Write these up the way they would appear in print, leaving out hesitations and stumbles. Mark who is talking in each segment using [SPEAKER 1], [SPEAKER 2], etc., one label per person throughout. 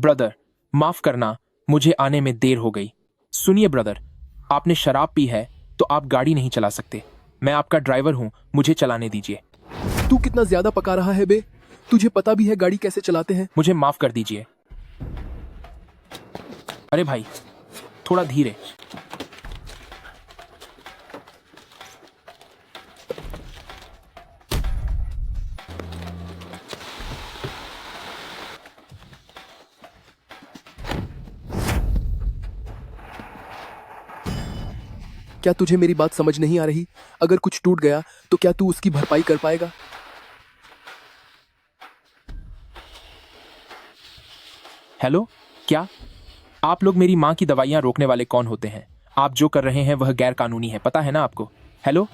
[SPEAKER 1] Brother, माफ करना, मुझे आने में देर हो गई। सुनिए ब्रदर, आपने शराब पी है तो आप गाड़ी नहीं चला सकते। मैं आपका ड्राइवर हूँ, मुझे चलाने दीजिए।
[SPEAKER 2] तू कितना ज्यादा पका रहा है बे? तुझे पता भी है गाड़ी कैसे चलाते हैं?
[SPEAKER 1] मुझे माफ कर दीजिए। अरे भाई, थोड़ा धीरे।
[SPEAKER 2] क्या तुझे मेरी बात समझ नहीं आ रही? अगर कुछ टूट गया तो क्या तू उसकी भरपाई कर पाएगा?
[SPEAKER 1] हेलो, क्या आप लोग मेरी माँ की दवाइयाँ रोकने वाले कौन होते हैं? आप जो कर रहे हैं वह गैर कानूनी है, पता है ना आपको? हेलो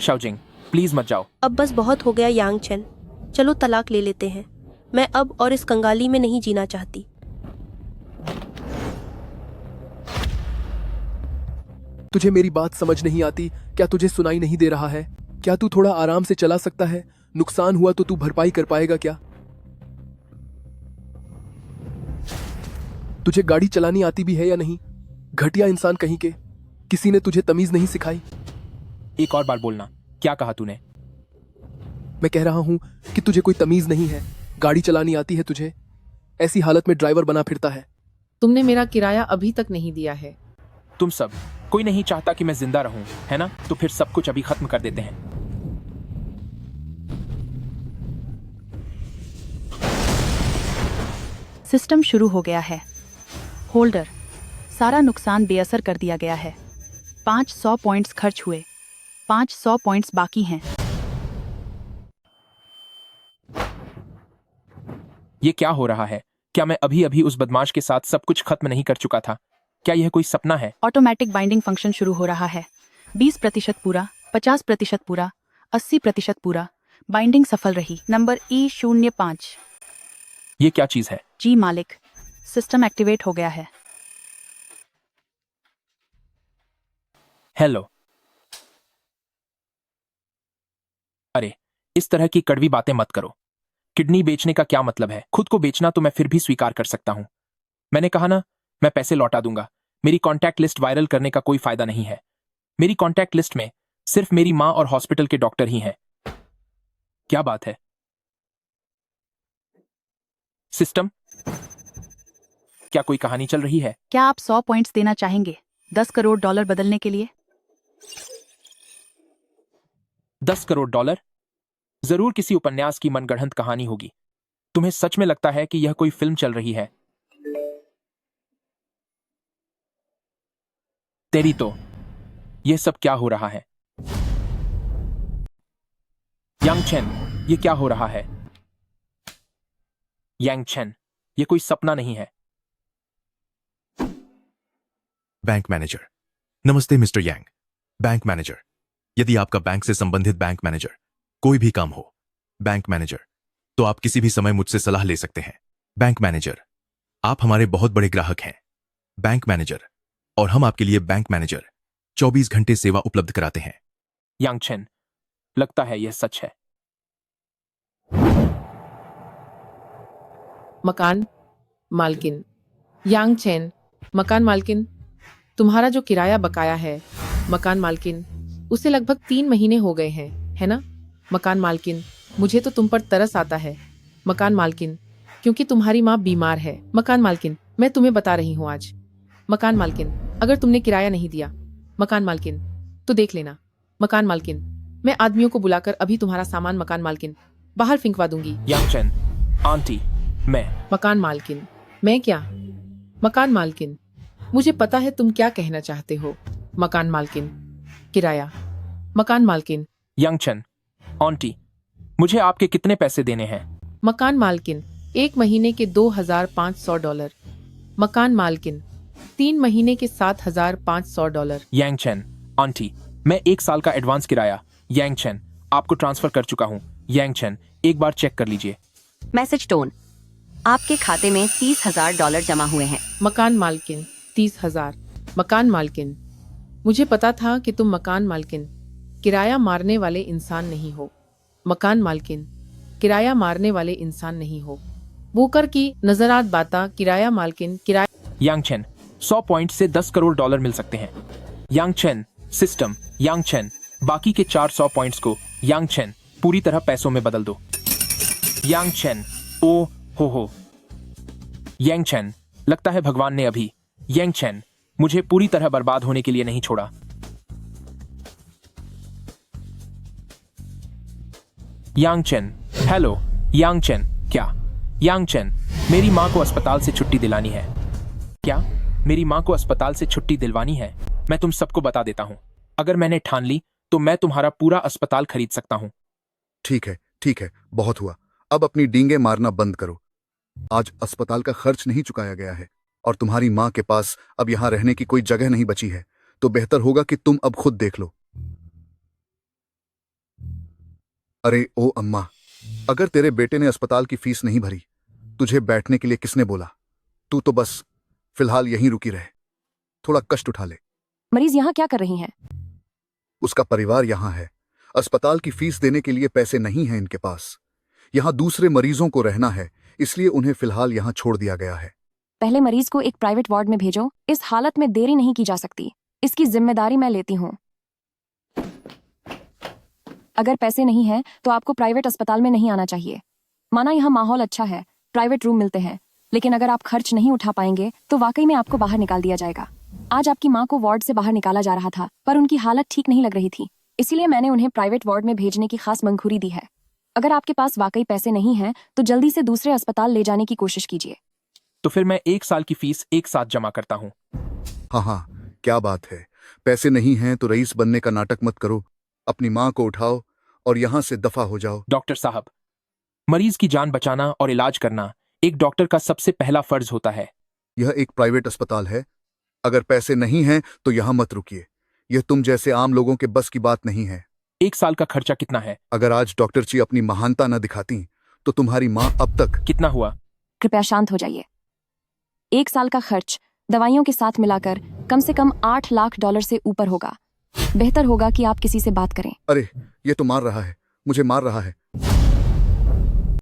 [SPEAKER 1] शाओजिंग, प्लीज मत जाओ।
[SPEAKER 3] अब बस बहुत हो गया यांग चेन, चलो तलाक ले लेते हैं। मैं अब और इस कंगाली में नहीं जीना चाहती।
[SPEAKER 2] तुझे मेरी बात समझ नहीं आती? क्या तुझे सुनाई नहीं दे रहा है? क्या तू थोड़ा आराम से चला सकता है? नुकसान हुआ तो तू भरपाई कर पाएगा क्या? तुझे गाड़ी चलानी आती भी है या नहीं? घटिया इंसान कहीं के, किसी ने तुझे तमीज नहीं सिखाई?
[SPEAKER 1] एक और बार बोलना, क्या कहा तूने?
[SPEAKER 2] मैं कह रहा हूं कि तुझे कोई तमीज नहीं है। गाड़ी चलानी आती है तुझे? ऐसी हालत में ड्राइवर बना फिरता है।
[SPEAKER 4] तुमने मेरा किराया अभी तक नहीं दिया है।
[SPEAKER 1] तुम सब, कोई नहीं चाहता कि मैं जिंदा रहूं, है ना? तो फिर सब कुछ अभी खत्म कर देते हैं।
[SPEAKER 5] सिस्टम शुरू हो गया है। होल्डर, सारा नुकसान बेअसर कर दिया गया है। 500 पॉइंट्स खर्च हुए, 500 पॉइंट्स बाकी हैं।
[SPEAKER 1] ये क्या हो रहा है? क्या मैं अभी अभी उस बदमाश के साथ सब कुछ खत्म नहीं कर चुका था? क्या यह कोई सपना है?
[SPEAKER 5] ऑटोमेटिक बाइंडिंग फंक्शन शुरू हो रहा है। 20% पूरा, 50% पूरा, 80% पूरा। बाइंडिंग सफल रही। Number E05।
[SPEAKER 1] ये क्या चीज है?
[SPEAKER 5] जी मालिक, सिस्टम एक्टिवेट हो गया है।
[SPEAKER 1] हेलो। अरे, इस तरह की कड़वी बातें मत करो। किडनी बेचने का क्या मतलब है? खुद को बेचना तो मैं फिर भी स्वीकार कर सकता हूं। मैंने कहा ना, मैं पैसे लौटा दूंगा। मेरी कॉन्टैक्ट लिस्ट वायरल करने का कोई फायदा नहीं है। मेरी कॉन्टैक्ट लिस्ट में सिर्फ मेरी माँ और हॉस्पिटल के डॉक्टर ही हैं। क्या बात है? सिस्टम, क्या कोई कहानी चल रही है?
[SPEAKER 5] क्या आप 100 पॉइंट्स देना चाहेंगे $10 करोड़ बदलने के लिए?
[SPEAKER 1] 10 करोड़ डॉलर? जरूर किसी उपन्यास की मनगढ़ंत कहानी होगी। तुम्हें सच में लगता है कि यह कोई फिल्म चल रही है? तेरी तो, यह सब क्या हो रहा है? यांग चेन, यह क्या हो रहा है? यांग चेन, यह कोई सपना नहीं है।
[SPEAKER 6] Bank manager. नमस्ते मिस्टर यांग। बैंक मैनेजर, यदि आपका बैंक से संबंधित बैंक मैनेजर कोई भी काम हो, बैंक मैनेजर, तो आप किसी भी समय मुझसे सलाह ले सकते हैं। बैंक मैनेजर, आप हमारे बहुत बड़े ग्राहक हैं। बैंक मैनेजर, और हम आपके लिए बैंक मैनेजर 24 घंटे सेवा उपलब्ध कराते हैं।
[SPEAKER 1] यांग चेन, लगता है यह सच है।
[SPEAKER 4] मकान मालकिन। यांग चेन, मकान मालकिन, तुम्हारा जो किराया बकाया है, मकान मालकिन, उसे लगभग 3 महीने हो गए हैं, है ना? मकान मालकिन, मुझे तो तुम पर तरस आता है। मकान मालकिन, क्योंकि तुम्हारी माँ बीमार है। मकान मालकिन, मैं तुम्हें बता रही हूँ आज। मकान मालकिन, अगर तुमने किराया नहीं दिया, मकान मालकिन, तो देख लेना। मकान मालकिन, मैं आदमियों को बुलाकर अभी तुम्हारा सामान मकान मालकिन बाहर फेंकवा दूंगी।
[SPEAKER 1] यांग चेन, आंटी, मैं।
[SPEAKER 4] मकान मालकिन, मैं क्या? मकान मालकिन, मुझे पता है तुम क्या कहना चाहते हो। मकान मालकिन, किराया। मकान मालकिन,
[SPEAKER 1] यांग चेन, आंटी, मुझे आपके कितने पैसे देने हैं?
[SPEAKER 4] मकान मालकिन, 1 महीने के $2,500। मकान मालकिन, 3 महीने के $7,500।
[SPEAKER 1] यांग चेन, आंटी, मैं 1 साल का एडवांस किराया यांग चेन आपको ट्रांसफर कर चुका हूँ। यांग चेन, एक बार चेक कर लीजिए।
[SPEAKER 7] मैसेज टोन, आपके खाते में $30,000 जमा हुए हैं।
[SPEAKER 4] मकान मालकिन, 30,000। मकान मालकिन, मुझे पता था कि तुम मकान मालकिन किराया मारने वाले इंसान नहीं हो। मकान मालकिन, किराया मारने वाले इंसान नहीं हो। वोकर की नजरात बाता किराया मालकिन किराया
[SPEAKER 1] यांगचेन 100 पॉइंट से 10 करोड़ डॉलर मिल सकते हैं। यांगचेन सिस्टम यांगचेन बाकी के 400 पॉइंट्स को यांगचेन पूरी तरह पैसों में बदल दो। यांगचेन ओ हो यांगचेन लगता है भगवान ने अभी यांगचेन मुझे पूरी तरह बर्बाद होने के लिए नहीं छोड़ा। यांगचेन हेलो यांगचेन क्या यांगचेन मेरी माँ को अस्पताल से छुट्टी दिलानी है। क्या मेरी माँ को अस्पताल से छुट्टी दिलवानी है? मैं तुम सबको बता देता हूँ, अगर मैंने ठान ली तो मैं तुम्हारा पूरा अस्पताल खरीद सकता हूँ।
[SPEAKER 8] ठीक है, बहुत हुआ। अब अपनी डींगे मारना बंद करो। आज अस्पताल का खर्च नहीं चुकाया गया है और तुम्हारी माँ के पास अब यहाँ रहने की कोई जगह नहीं बची है, तो बेहतर होगा कि तुम अब खुद देख लो। अरे ओ अम्मा, अगर तेरे बेटे ने अस्पताल की फीस नहीं भरी, तुझे बैठने के लिए किसने बोला? तू तो बस फिलहाल यहीं रुकी रहे, थोड़ा कष्ट उठा ले।
[SPEAKER 9] मरीज यहाँ क्या कर रही हैं?
[SPEAKER 8] उसका परिवार यहाँ है। अस्पताल की फीस देने के लिए पैसे नहीं हैं इनके पास। यहाँ दूसरे मरीजों को रहना है, इसलिए उन्हें फिलहाल यहाँ छोड़ दिया गया है।
[SPEAKER 9] पहले मरीज को एक प्राइवेट वार्ड में भेजो। इस हालत में देरी नहीं की जा सकती, इसकी जिम्मेदारी मैं लेती हूँ। अगर पैसे नहीं हैं तो आपको प्राइवेट अस्पताल में नहीं आना चाहिए। माना यहाँ माहौल अच्छा है, प्राइवेट रूम मिलते हैं, लेकिन अगर आप खर्च नहीं उठा पाएंगे तो वाकई में आपको बाहर निकाल दिया जाएगा। आज आपकी माँ को वार्ड से बाहर निकाला जा रहा था, पर उनकी हालत ठीक नहीं लग रही थी, इसीलिए मैंने उन्हें प्राइवेट वार्ड में भेजने की खास मंजूरी दी है। अगर आपके पास वाकई पैसे नहीं हैं तो जल्दी से दूसरे अस्पताल ले जाने की कोशिश कीजिए।
[SPEAKER 1] तो फिर मैं 1 साल की फीस एक साथ जमा करता हूँ।
[SPEAKER 8] हाँ, क्या बात है। पैसे नहीं हैं तो रईस बनने का नाटक मत करो। अपनी माँ को उठाओ और यहाँ से दफा हो जाओ।
[SPEAKER 1] डॉक्टर साहब, मरीज की जान बचाना और इलाज करना एक डॉक्टर का सबसे पहला फर्ज होता है।
[SPEAKER 8] यह एक प्राइवेट अस्पताल है। अगर पैसे नहीं हैं तो यहाँ मत रुकिए। यह तुम जैसे आम लोगों के बस की बात नहीं है।
[SPEAKER 1] 1 साल का खर्चा कितना है?
[SPEAKER 8] अगर आज डॉक्टर जी अपनी महानता न दिखाती तो तुम्हारी माँ अब तक।
[SPEAKER 1] कितना हुआ?
[SPEAKER 9] कृपया शांत हो जाइए। 1 साल का खर्च दवाइयों के साथ मिलाकर कम से कम $8 लाख से ऊपर होगा। बेहतर होगा कि आप किसी से बात करें।
[SPEAKER 8] अरे, ये तो मार रहा है, मुझे मार रहा है।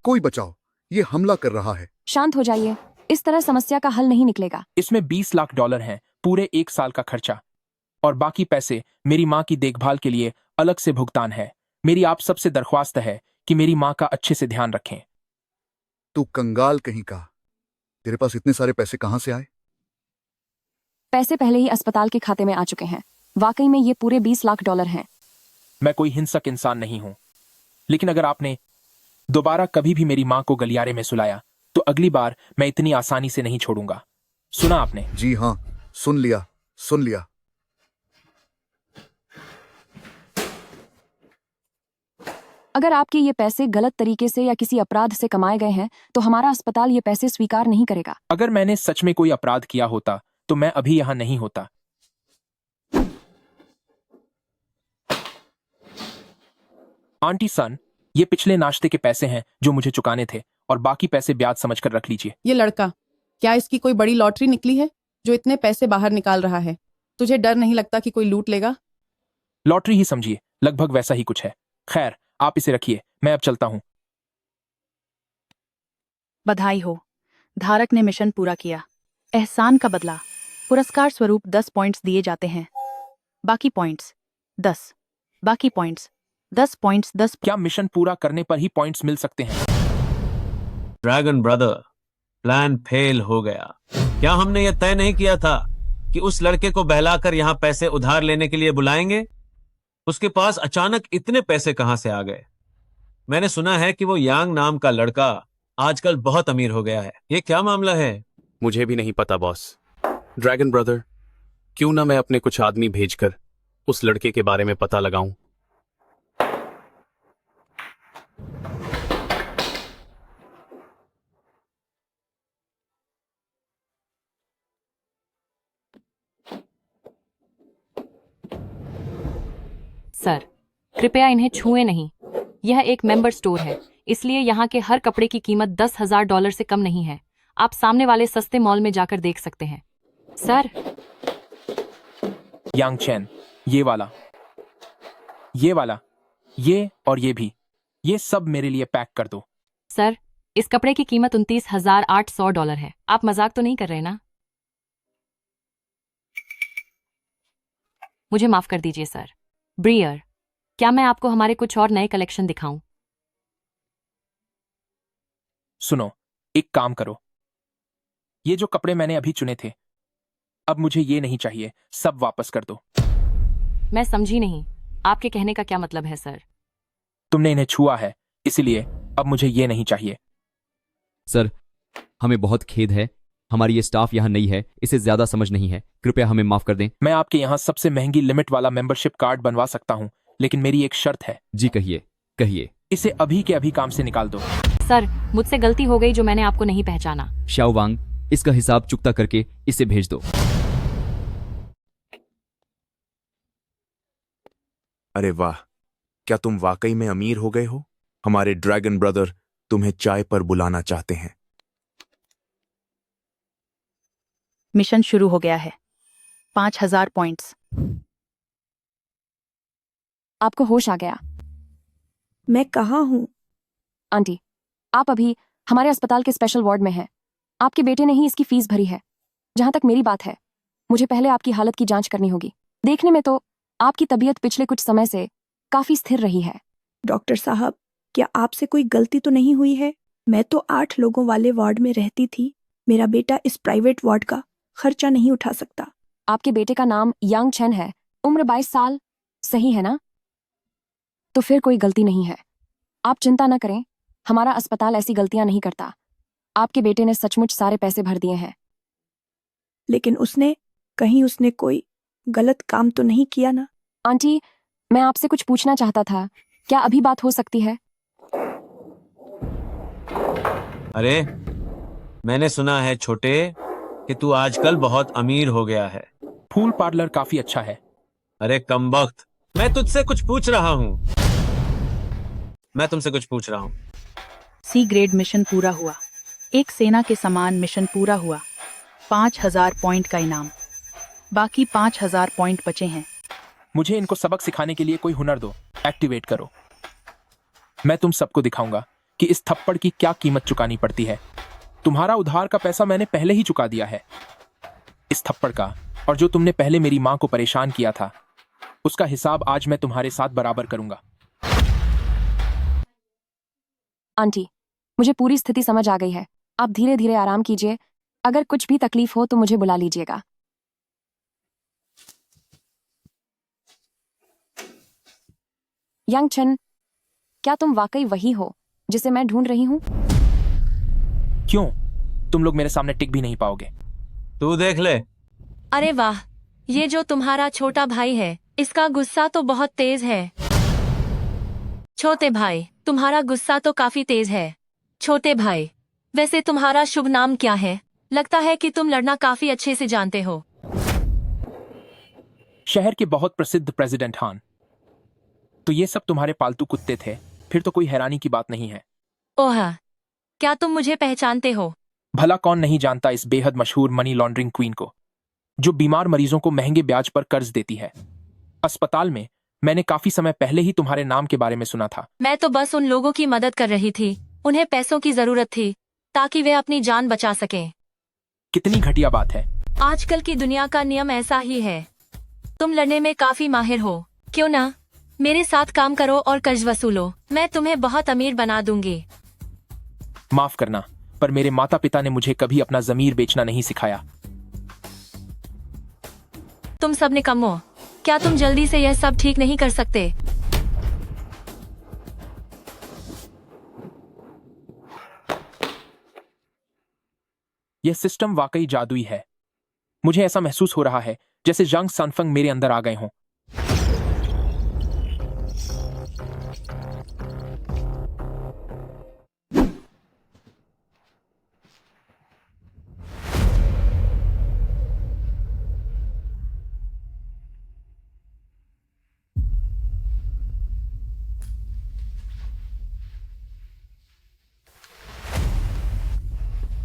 [SPEAKER 8] कोई बचाओ, ये हमला कर रहा है।
[SPEAKER 9] शांत हो जाइए, इस तरह समस्या का हल नहीं निकलेगा।
[SPEAKER 1] इसमें $20 लाख हैं, पूरे 1 साल का खर्चा, और बाकी पैसे मेरी माँ की देखभाल के लिए अलग से भुगतान है। मेरी आप सबसे दरख्वास्त है कि मेरी माँ का अच्छे से ध्यान रखें।
[SPEAKER 8] तू कंगाल कहीं का, तेरे पास इतने सारे पैसे कहाँ से आए?
[SPEAKER 9] पैसे पहले ही अस्पताल के खाते में आ चुके हैं। वाकई में ये पूरे $20 लाख हैं।
[SPEAKER 1] मैं कोई हिंसक इंसान नहीं हूं, लेकिन अगर आपने दोबारा कभी भी मेरी माँ को गलियारे में सुलाया तो अगली बार मैं इतनी आसानी से नहीं छोड़ूंगा। सुना आपने?
[SPEAKER 8] जी हाँ, सुन लिया।
[SPEAKER 9] अगर आपके ये पैसे गलत तरीके से या किसी अपराध से कमाए गए हैं तो हमारा अस्पताल ये पैसे स्वीकार नहीं करेगा।
[SPEAKER 1] अगर मैंने सच में कोई अपराध किया होता तो मैं अभी यहां नहीं होता। आंटी सन, ये पिछले नाश्ते के पैसे हैं जो मुझे चुकाने थे, और बाकी पैसे ब्याज समझकर रख लीजिए।
[SPEAKER 10] ये लड़का, क्या इसकी कोई बड़ी लॉटरी निकली है जो इतने पैसे बाहर निकाल रहा है? तुझे डर नहीं लगता कि कोई लूट लेगा?
[SPEAKER 1] लॉटरी ही समझिए, लगभग वैसा ही कुछ है। खैर, आप इसे रखिए, मैं अब चलता हूं।
[SPEAKER 5] बधाई हो, धारक ने मिशन पूरा किया। एहसान का बदला पुरस्कार स्वरूप 10 पॉइंट्स दिए जाते हैं। बाकी पॉइंट्स 10, बाकी पॉइंट्स 10 पॉइंट्स 10।
[SPEAKER 1] क्या मिशन पूरा करने पर ही पॉइंट्स मिल सकते हैं?
[SPEAKER 11] ड्रैगन ब्रदर, प्लान फेल हो गया। क्या हमने यह तय नहीं किया था कि उस लड़के को बहलाकर यहाँ पैसे उधार लेने के लिए बुलाएंगे? उसके पास अचानक इतने पैसे कहां से आ गए? मैंने सुना है कि वो यांग नाम का लड़का आजकल बहुत अमीर हो गया है। ये क्या मामला है?
[SPEAKER 12] मुझे भी नहीं पता बॉस। ड्रैगन ब्रदर, क्यों ना मैं अपने कुछ आदमी भेजकर उस लड़के के बारे में पता लगाऊं।
[SPEAKER 13] सर, कृपया इन्हें छुएं नहीं। यह एक मेंबर स्टोर है, इसलिए यहाँ के हर कपड़े की कीमत $10,000 से कम नहीं है। आप सामने वाले सस्ते मॉल में जाकर देख सकते हैं। सर,
[SPEAKER 1] यांगचेन, ये वाला, ये और ये भी, ये सब मेरे लिए पैक कर दो।
[SPEAKER 13] सर, इस कपड़े की कीमत $29,800 है। आप मजाक तो नहीं कर रहे ना? मुझे माफ कर दीजिए सर। ब्रियर, क्या मैं आपको हमारे कुछ और नए कलेक्शन दिखाऊं?
[SPEAKER 1] सुनो, एक काम करो, ये जो कपड़े मैंने अभी चुने थे, अब मुझे ये नहीं चाहिए, सब वापस कर दो।
[SPEAKER 13] मैं समझी नहीं, आपके कहने का क्या मतलब है सर?
[SPEAKER 1] तुमने इन्हें छुआ है, इसीलिए अब मुझे ये नहीं चाहिए।
[SPEAKER 14] सर, हमें बहुत खेद है, हमारी ये स्टाफ यहाँ नहीं है, इसे ज्यादा समझ नहीं है, कृपया हमें माफ कर दें।
[SPEAKER 1] मैं आपके यहाँ सबसे महंगी लिमिट वाला मेंबरशिप कार्ड बनवा सकता हूँ, लेकिन मेरी एक शर्त है।
[SPEAKER 14] जी कहिए, कहिए।
[SPEAKER 1] इसे अभी के अभी काम से निकाल दो।
[SPEAKER 13] सर, मुझसे गलती हो गई जो मैंने आपको नहीं पहचाना।
[SPEAKER 14] शाओ वांग, इसका हिसाब चुकता करके इसे भेज दो।
[SPEAKER 15] अरे वाह, क्या तुम वाकई में अमीर हो गए हो? हमारे ड्रैगन ब्रदर तुम्हें चाय पर बुलाना चाहते हैं।
[SPEAKER 5] मिशन शुरू हो गया है। 5000 पॉइंट्स।
[SPEAKER 9] आपको होश आ गया?
[SPEAKER 3] मैं कहाँ हूँ?
[SPEAKER 9] आंटी, आप अभी हमारे अस्पताल के स्पेशल वार्ड में हैं। आपके बेटे ने ही इसकी फीस भरी है। जहां तक मेरी बात है, मुझे पहले आपकी हालत की जांच करनी होगी। देखने में तो आपकी तबीयत पिछले कुछ समय से काफी स्थिर रही है।
[SPEAKER 3] डॉक्टर साहब, क्या आपसे कोई गलती तो नहीं हुई है? मैं तो 8 लोगों वाले वार्ड में रहती थी। मेरा बेटा इस प्राइवेट वार्ड का खर्चा नहीं उठा सकता।
[SPEAKER 9] आपके बेटे का नाम यांग चेन है, उम्र 22 साल, सही है ना? तो फिर कोई गलती नहीं है। आप चिंता न करें, हमारा अस्पताल ऐसी गलतियां नहीं करता। आपके बेटे ने सचमुच सारे पैसे भर दिए हैं।
[SPEAKER 3] लेकिन कहीं उसने कोई गलत काम तो नहीं किया ना?
[SPEAKER 9] आंटी, मैं आपसे कुछ पूछना चाहता था, क्या अभी बात हो सकती है?
[SPEAKER 11] अरे, मैंने सुना है छोटे कि तू आजकल बहुत अमीर हो गया है।
[SPEAKER 1] फूल पार्लर काफी अच्छा है।
[SPEAKER 11] अरे कमबख्त, मैं तुझसे कुछ पूछ रहा हूँ। मैं तुमसे कुछ पूछ रहा हूँ।
[SPEAKER 5] सी ग्रेड मिशन पूरा हुआ। एक सेना के समान मिशन पूरा हुआ। 5000 पॉइंट का इनाम। बाकी 5000 पॉइंट बचे हैं।
[SPEAKER 1] मुझे इनको सबक सिखाने के लिए कोई हुनर दो। एक्टिवेट करो। मैं तुम सबको दिखाऊंगा कि इस थप्पड़ की क्या कीमत चुकानी पड़ती है। तुम्हारा उधार का पैसा मैंने पहले ही चुका दिया है। इस थप्पड़ का, और जो तुमने पहले मेरी मां को परेशान किया था, उसका हिसाब आज मैं तुम्हारे साथ बराबर करूंगा।
[SPEAKER 9] आंटी, मुझे पूरी स्थिति समझ आ गई है। आप धीरे धीरे आराम कीजिए। अगर कुछ भी तकलीफ हो तो मुझे बुला लीजिएगा। यांग चेन, क्या तुम वाकई वही हो जिसे मैं ढूंढ रही हूँ?
[SPEAKER 1] क्यों? तुम लोग मेरे सामने टिक भी नहीं पाओगे।
[SPEAKER 11] तू देख ले।
[SPEAKER 13] अरे वाह, ये जो तुम्हारा छोटा भाई है, इसका गुस्सा तो बहुत तेज है। छोटे भाई, तुम्हारा गुस्सा तो काफी तेज है। छोटे भाई, वैसे तुम्हारा शुभ नाम क्या है? लगता है कि तुम लड़ना काफी अच्छे से जानते हो।
[SPEAKER 1] शहर के बहुत प्रसिद्ध प्रेसिडेंट हान। तो ये सब तुम्हारे पालतू कुत्ते थे? फिर तो कोई हैरानी की बात नहीं है।
[SPEAKER 13] ओह, क्या तुम मुझे पहचानते हो?
[SPEAKER 1] भला कौन नहीं जानता इस बेहद मशहूर मनी लॉन्ड्रिंग क्वीन को, जो बीमार मरीजों को महंगे ब्याज पर कर्ज देती है। अस्पताल में मैंने काफी समय पहले ही तुम्हारे नाम के बारे में सुना था।
[SPEAKER 13] मैं तो बस उन लोगों की मदद कर रही थी। उन्हें पैसों की जरूरत थी ताकि वे अपनी जान बचा सकें।
[SPEAKER 1] कितनी घटिया बात है।
[SPEAKER 13] आजकल की दुनिया का नियम ऐसा ही है। तुम लड़ने में काफी माहिर हो, क्यों ना मेरे साथ काम करो और कर्ज वसूलो। मैं तुम्हें बहुत अमीर बना दूंगी।
[SPEAKER 1] माफ करना, पर मेरे माता पिता ने मुझे कभी अपना जमीर बेचना नहीं सिखाया।
[SPEAKER 13] तुम सब निकम्मो, क्या तुम जल्दी से यह सब ठीक नहीं कर सकते?
[SPEAKER 1] यह सिस्टम वाकई जादुई है। मुझे ऐसा महसूस हो रहा है जैसे जंग सनफंग मेरे अंदर आ गए हों।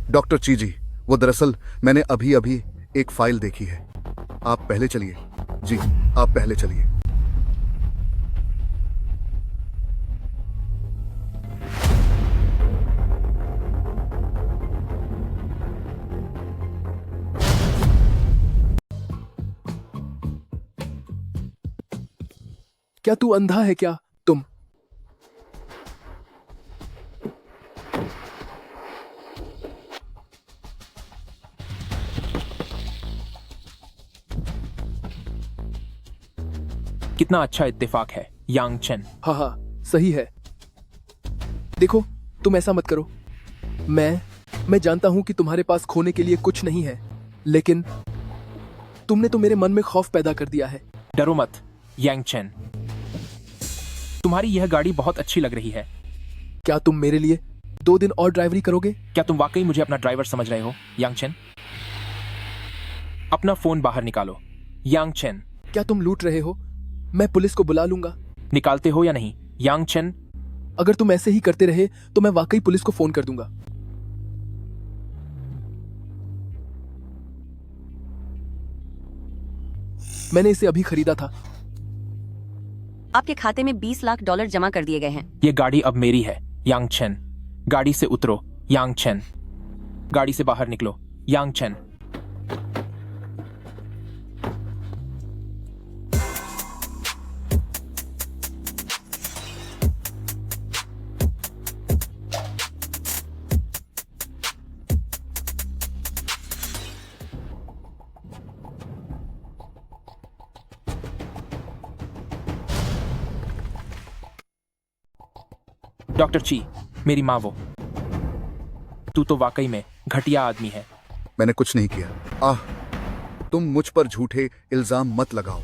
[SPEAKER 8] डॉक्टर चीजी, वो दरअसल मैंने अभी अभी एक फाइल देखी है। आप पहले चलिए। जी, आप पहले चलिए।
[SPEAKER 2] क्या तू अंधा है क्या? तुम
[SPEAKER 1] कितना अच्छा इत्तेफाक है यांग चेन।
[SPEAKER 2] हाँ हाँ सही है। देखो तुम ऐसा मत करो। मैं जानता हूं कि तुम्हारे पास खोने के लिए कुछ नहीं है, लेकिन तुमने तो मेरे मन में खौफ पैदा कर दिया है।
[SPEAKER 1] डरो मत यांग चेन, तुम्हारी यह गाड़ी बहुत अच्छी लग रही है।
[SPEAKER 2] क्या तुम मेरे लिए 2 दिन और ड्राइवरी करोगे?
[SPEAKER 1] क्या तुम वाकई मुझे अपना ड्राइवर समझ रहे हो यांग चेन? अपना फोन बाहर निकालो यांग चेन।
[SPEAKER 2] क्या तुम लूट रहे हो? मैं पुलिस को बुला लूंगा।
[SPEAKER 1] निकालते हो या नहीं यांग चेन?
[SPEAKER 2] अगर तुम ऐसे ही करते रहे तो मैं वाकई पुलिस को फोन कर दूंगा। मैंने इसे अभी खरीदा था।
[SPEAKER 7] आपके खाते में 20 लाख डॉलर जमा कर दिए गए हैं।
[SPEAKER 1] ये गाड़ी अब मेरी है यांग चेन। गाड़ी से उतरो यांग चेन। गाड़ी से बाहर निकलो यांग चेन। डॉक्टर ची, मेरी माँ वो। तू तो वाकई में घटिया आदमी है।
[SPEAKER 8] मैंने कुछ नहीं किया। आह, तुम मुझ पर झूठे इल्जाम मत लगाओ।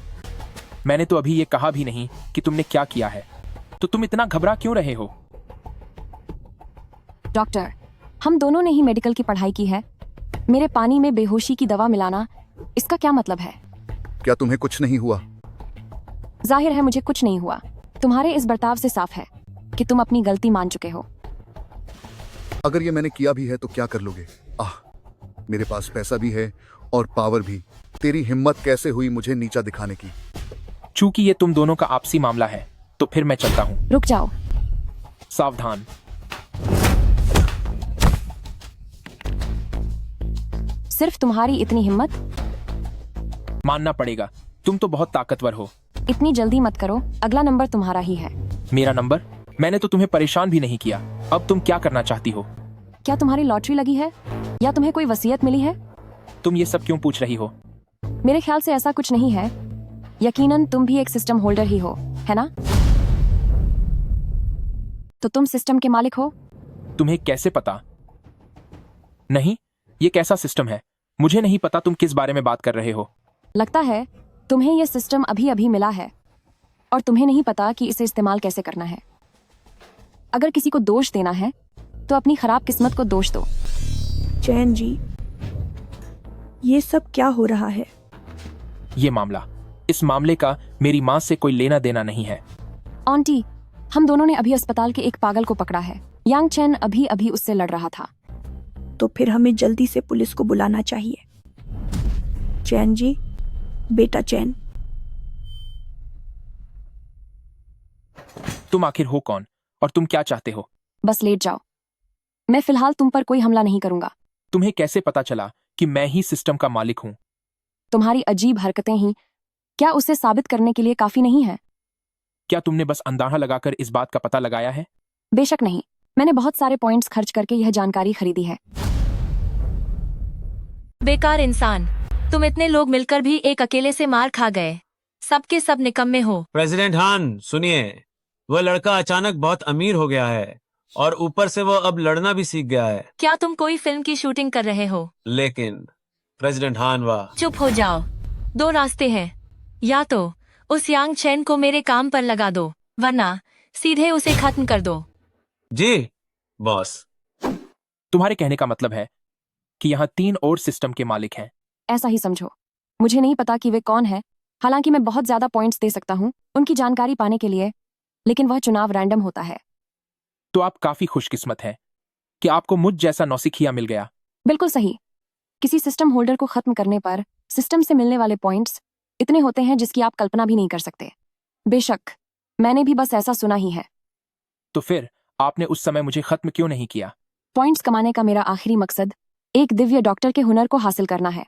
[SPEAKER 1] मैंने तो अभी ये कहा भी नहीं कि तुमने क्या किया है, तो तुम इतना घबरा क्यों रहे हो?
[SPEAKER 9] डॉक्टर, हम दोनों ने ही मेडिकल की पढ़ाई की है। मेरे पानी में बेहोशी की दवा मिलाना, इसका क्या मतलब है?
[SPEAKER 8] क्या तुम्हें कुछ नहीं हुआ?
[SPEAKER 9] जाहिर है मुझे कुछ नहीं हुआ। तुम्हारे इस बर्ताव से साफ है कि तुम अपनी गलती मान चुके हो।
[SPEAKER 8] अगर ये मैंने किया भी है तो क्या कर लोगे? आह, मेरे पास पैसा भी है और पावर भी। तेरी हिम्मत कैसे हुई मुझे नीचा दिखाने की?
[SPEAKER 1] चूंकि ये तुम दोनों का आपसी मामला है तो फिर मैं चलता हूँ।
[SPEAKER 9] रुक जाओ।
[SPEAKER 1] सावधान।
[SPEAKER 9] सिर्फ तुम्हारी इतनी हिम्मत?
[SPEAKER 1] मानना पड़ेगा, तुम तो बहुत ताकतवर हो।
[SPEAKER 9] इतनी जल्दी मत करो, अगला नंबर तुम्हारा ही है।
[SPEAKER 1] मेरा नंबर? मैंने तो तुम्हें परेशान भी नहीं किया। अब तुम क्या करना चाहती हो?
[SPEAKER 9] क्या तुम्हारी लॉटरी लगी है या तुम्हें कोई वसीयत मिली है?
[SPEAKER 1] तुम ये सब क्यों पूछ रही हो?
[SPEAKER 9] मेरे ख्याल से ऐसा कुछ नहीं है। यकीनन तुम भी एक सिस्टम होल्डर ही हो, है ना? तो तुम सिस्टम के मालिक हो?
[SPEAKER 1] तुम्हें कैसे पता? नहीं, ये कैसा सिस्टम है? मुझे नहीं पता तुम किस बारे में बात कर रहे हो।
[SPEAKER 9] लगता है तुम्हें यह सिस्टम अभी अभी मिला है और तुम्हें नहीं पता कि इसे इस्तेमाल कैसे करना है। अगर किसी को दोष देना है तो अपनी खराब किस्मत को दोष दो।
[SPEAKER 3] चैन जी, ये सब क्या हो रहा है?
[SPEAKER 1] इस मामले का मेरी माँ से कोई लेना देना नहीं है।
[SPEAKER 9] आंटी, हम दोनों ने अभी अस्पताल के एक पागल को पकड़ा है। यांग चैन अभी अभी उससे लड़ रहा था।
[SPEAKER 3] तो फिर हमें जल्दी से पुलिस को बुलाना चाहिए। चैन जी, बेटा चैन।
[SPEAKER 1] तुम आखिर हो कौन और तुम क्या चाहते हो?
[SPEAKER 9] बस लेट जाओ। मैं फिलहाल तुम पर कोई हमला नहीं करूंगा।
[SPEAKER 1] तुम्हें कैसे पता चला कि मैं ही सिस्टम का मालिक हूँ?
[SPEAKER 9] तुम्हारी अजीब हरकतें ही क्या उसे साबित करने के लिए काफी नहीं है?
[SPEAKER 1] क्या तुमने बस अंदाजा लगाकर इस बात का पता लगाया है?
[SPEAKER 9] बेशक नहीं, मैंने बहुत सारे पॉइंट्स खर्च करके यह जानकारी खरीदी है।
[SPEAKER 13] बेकार इंसान, तुम इतने लोग मिलकर भी एक अकेले से मार खा गए। सबके सब निकम्मे हो।
[SPEAKER 11] प्रेसिडेंट हान, सुनिए, वह लड़का अचानक बहुत अमीर हो गया है और ऊपर से वो अब लड़ना भी सीख गया है।
[SPEAKER 13] क्या तुम कोई फिल्म की शूटिंग कर रहे हो?
[SPEAKER 11] लेकिन प्रेसिडेंट हान, वाह।
[SPEAKER 13] चुप हो जाओ। 2 रास्ते हैं, या तो उस यांग चैन को मेरे काम पर लगा दो, वरना सीधे उसे खत्म कर दो।
[SPEAKER 11] जी बॉस।
[SPEAKER 1] तुम्हारे कहने का मतलब है कि यहाँ 3 और सिस्टम के मालिक हैं?
[SPEAKER 9] ऐसा ही समझो। मुझे नहीं पता कि वे कौन है, हालांकि मैं बहुत ज्यादा पॉइंट्स दे सकता हूँ उनकी जानकारी पाने के लिए, लेकिन वह चुनाव रैंडम होता है।
[SPEAKER 1] तो आप काफी खुशकिस्मत हैं कि आपको मुझ जैसा नौसिखिया मिल गया।
[SPEAKER 9] बिल्कुल सही। किसी सिस्टम होल्डर को खत्म करने पर सिस्टम से मिलने वाले पॉइंट्स इतने होते हैं जिसकी आप कल्पना भी नहीं कर सकते। बेशक मैंने भी बस ऐसा सुना ही है।
[SPEAKER 1] तो फिर आपने उस समय मुझे खत्म क्यों नहीं किया?
[SPEAKER 9] पॉइंट्स कमाने का मेरा आखिरी मकसद एक दिव्य डॉक्टर के हुनर को हासिल करना है।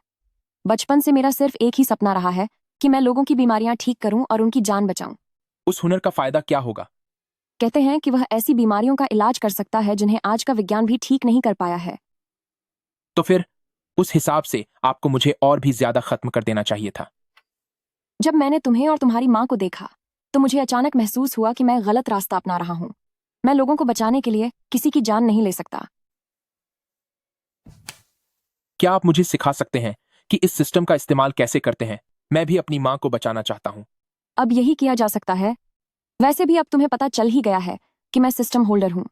[SPEAKER 9] बचपन से मेरा सिर्फ एक ही सपना रहा है कि मैं लोगों की बीमारियां ठीक करूं और उनकी जान बचाऊं।
[SPEAKER 1] उस हुनर का फायदा क्या होगा?
[SPEAKER 9] कहते हैं कि वह ऐसी बीमारियों का इलाज कर सकता है जिन्हें आज का विज्ञान भी ठीक नहीं कर पाया है।
[SPEAKER 1] तो फिर उस हिसाब से आपको मुझे और भी ज्यादा खत्म कर देना चाहिए था।
[SPEAKER 9] जब मैंने तुम्हें और तुम्हारी माँ को देखा तो मुझे अचानक महसूस हुआ कि मैं गलत रास्ता अपना रहा हूँ। मैं लोगों को बचाने के लिए किसी की जान नहीं ले सकता।
[SPEAKER 1] क्या आप मुझे सिखा सकते हैं कि इस सिस्टम का इस्तेमाल कैसे करते हैं? मैं भी अपनी माँ को बचाना चाहता हूँ।
[SPEAKER 9] अब यही किया जा सकता है। वैसे भी अब तुम्हें पता चल ही गया है कि मैं सिस्टम होल्डर हूँ।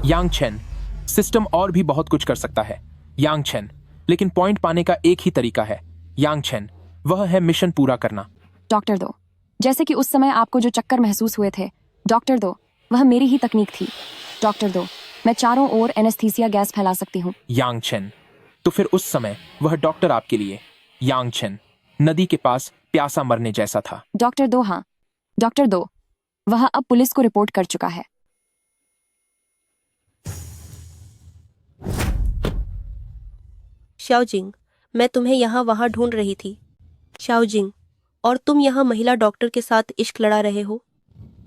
[SPEAKER 1] यांग चेन, सिस्टम और भी बहुत कुछ कर सकता है यांग चेन, लेकिन पॉइंट पाने का एक ही तरीका है यांग चेन, वह है मिशन पूरा करना।
[SPEAKER 9] डॉक्टर दो, जैसे कि उस समय आपको जो चक्कर महसूस हुए थे, डॉक्टर दो, वह मेरी ही तकनीक थी। डॉक्टर दो, मैं चारों ओर एनेस्थीसिया गैस फैला सकती हूँ।
[SPEAKER 1] यांग चेन, तो फिर उस समय वह डॉक्टर आपके लिए यांग चेन नदी के पास प्यासा मरने जैसा था।
[SPEAKER 9] डॉक्टर दो, हाँ डॉक्टर दो, वह अब पुलिस को रिपोर्ट कर चुका है।
[SPEAKER 16] शाओजिंग, मैं तुम्हें यहाँ वहाँ ढूंढ रही थी। शाओजिंग, और तुम यहाँ महिला डॉक्टर के साथ इश्क लड़ा रहे हो।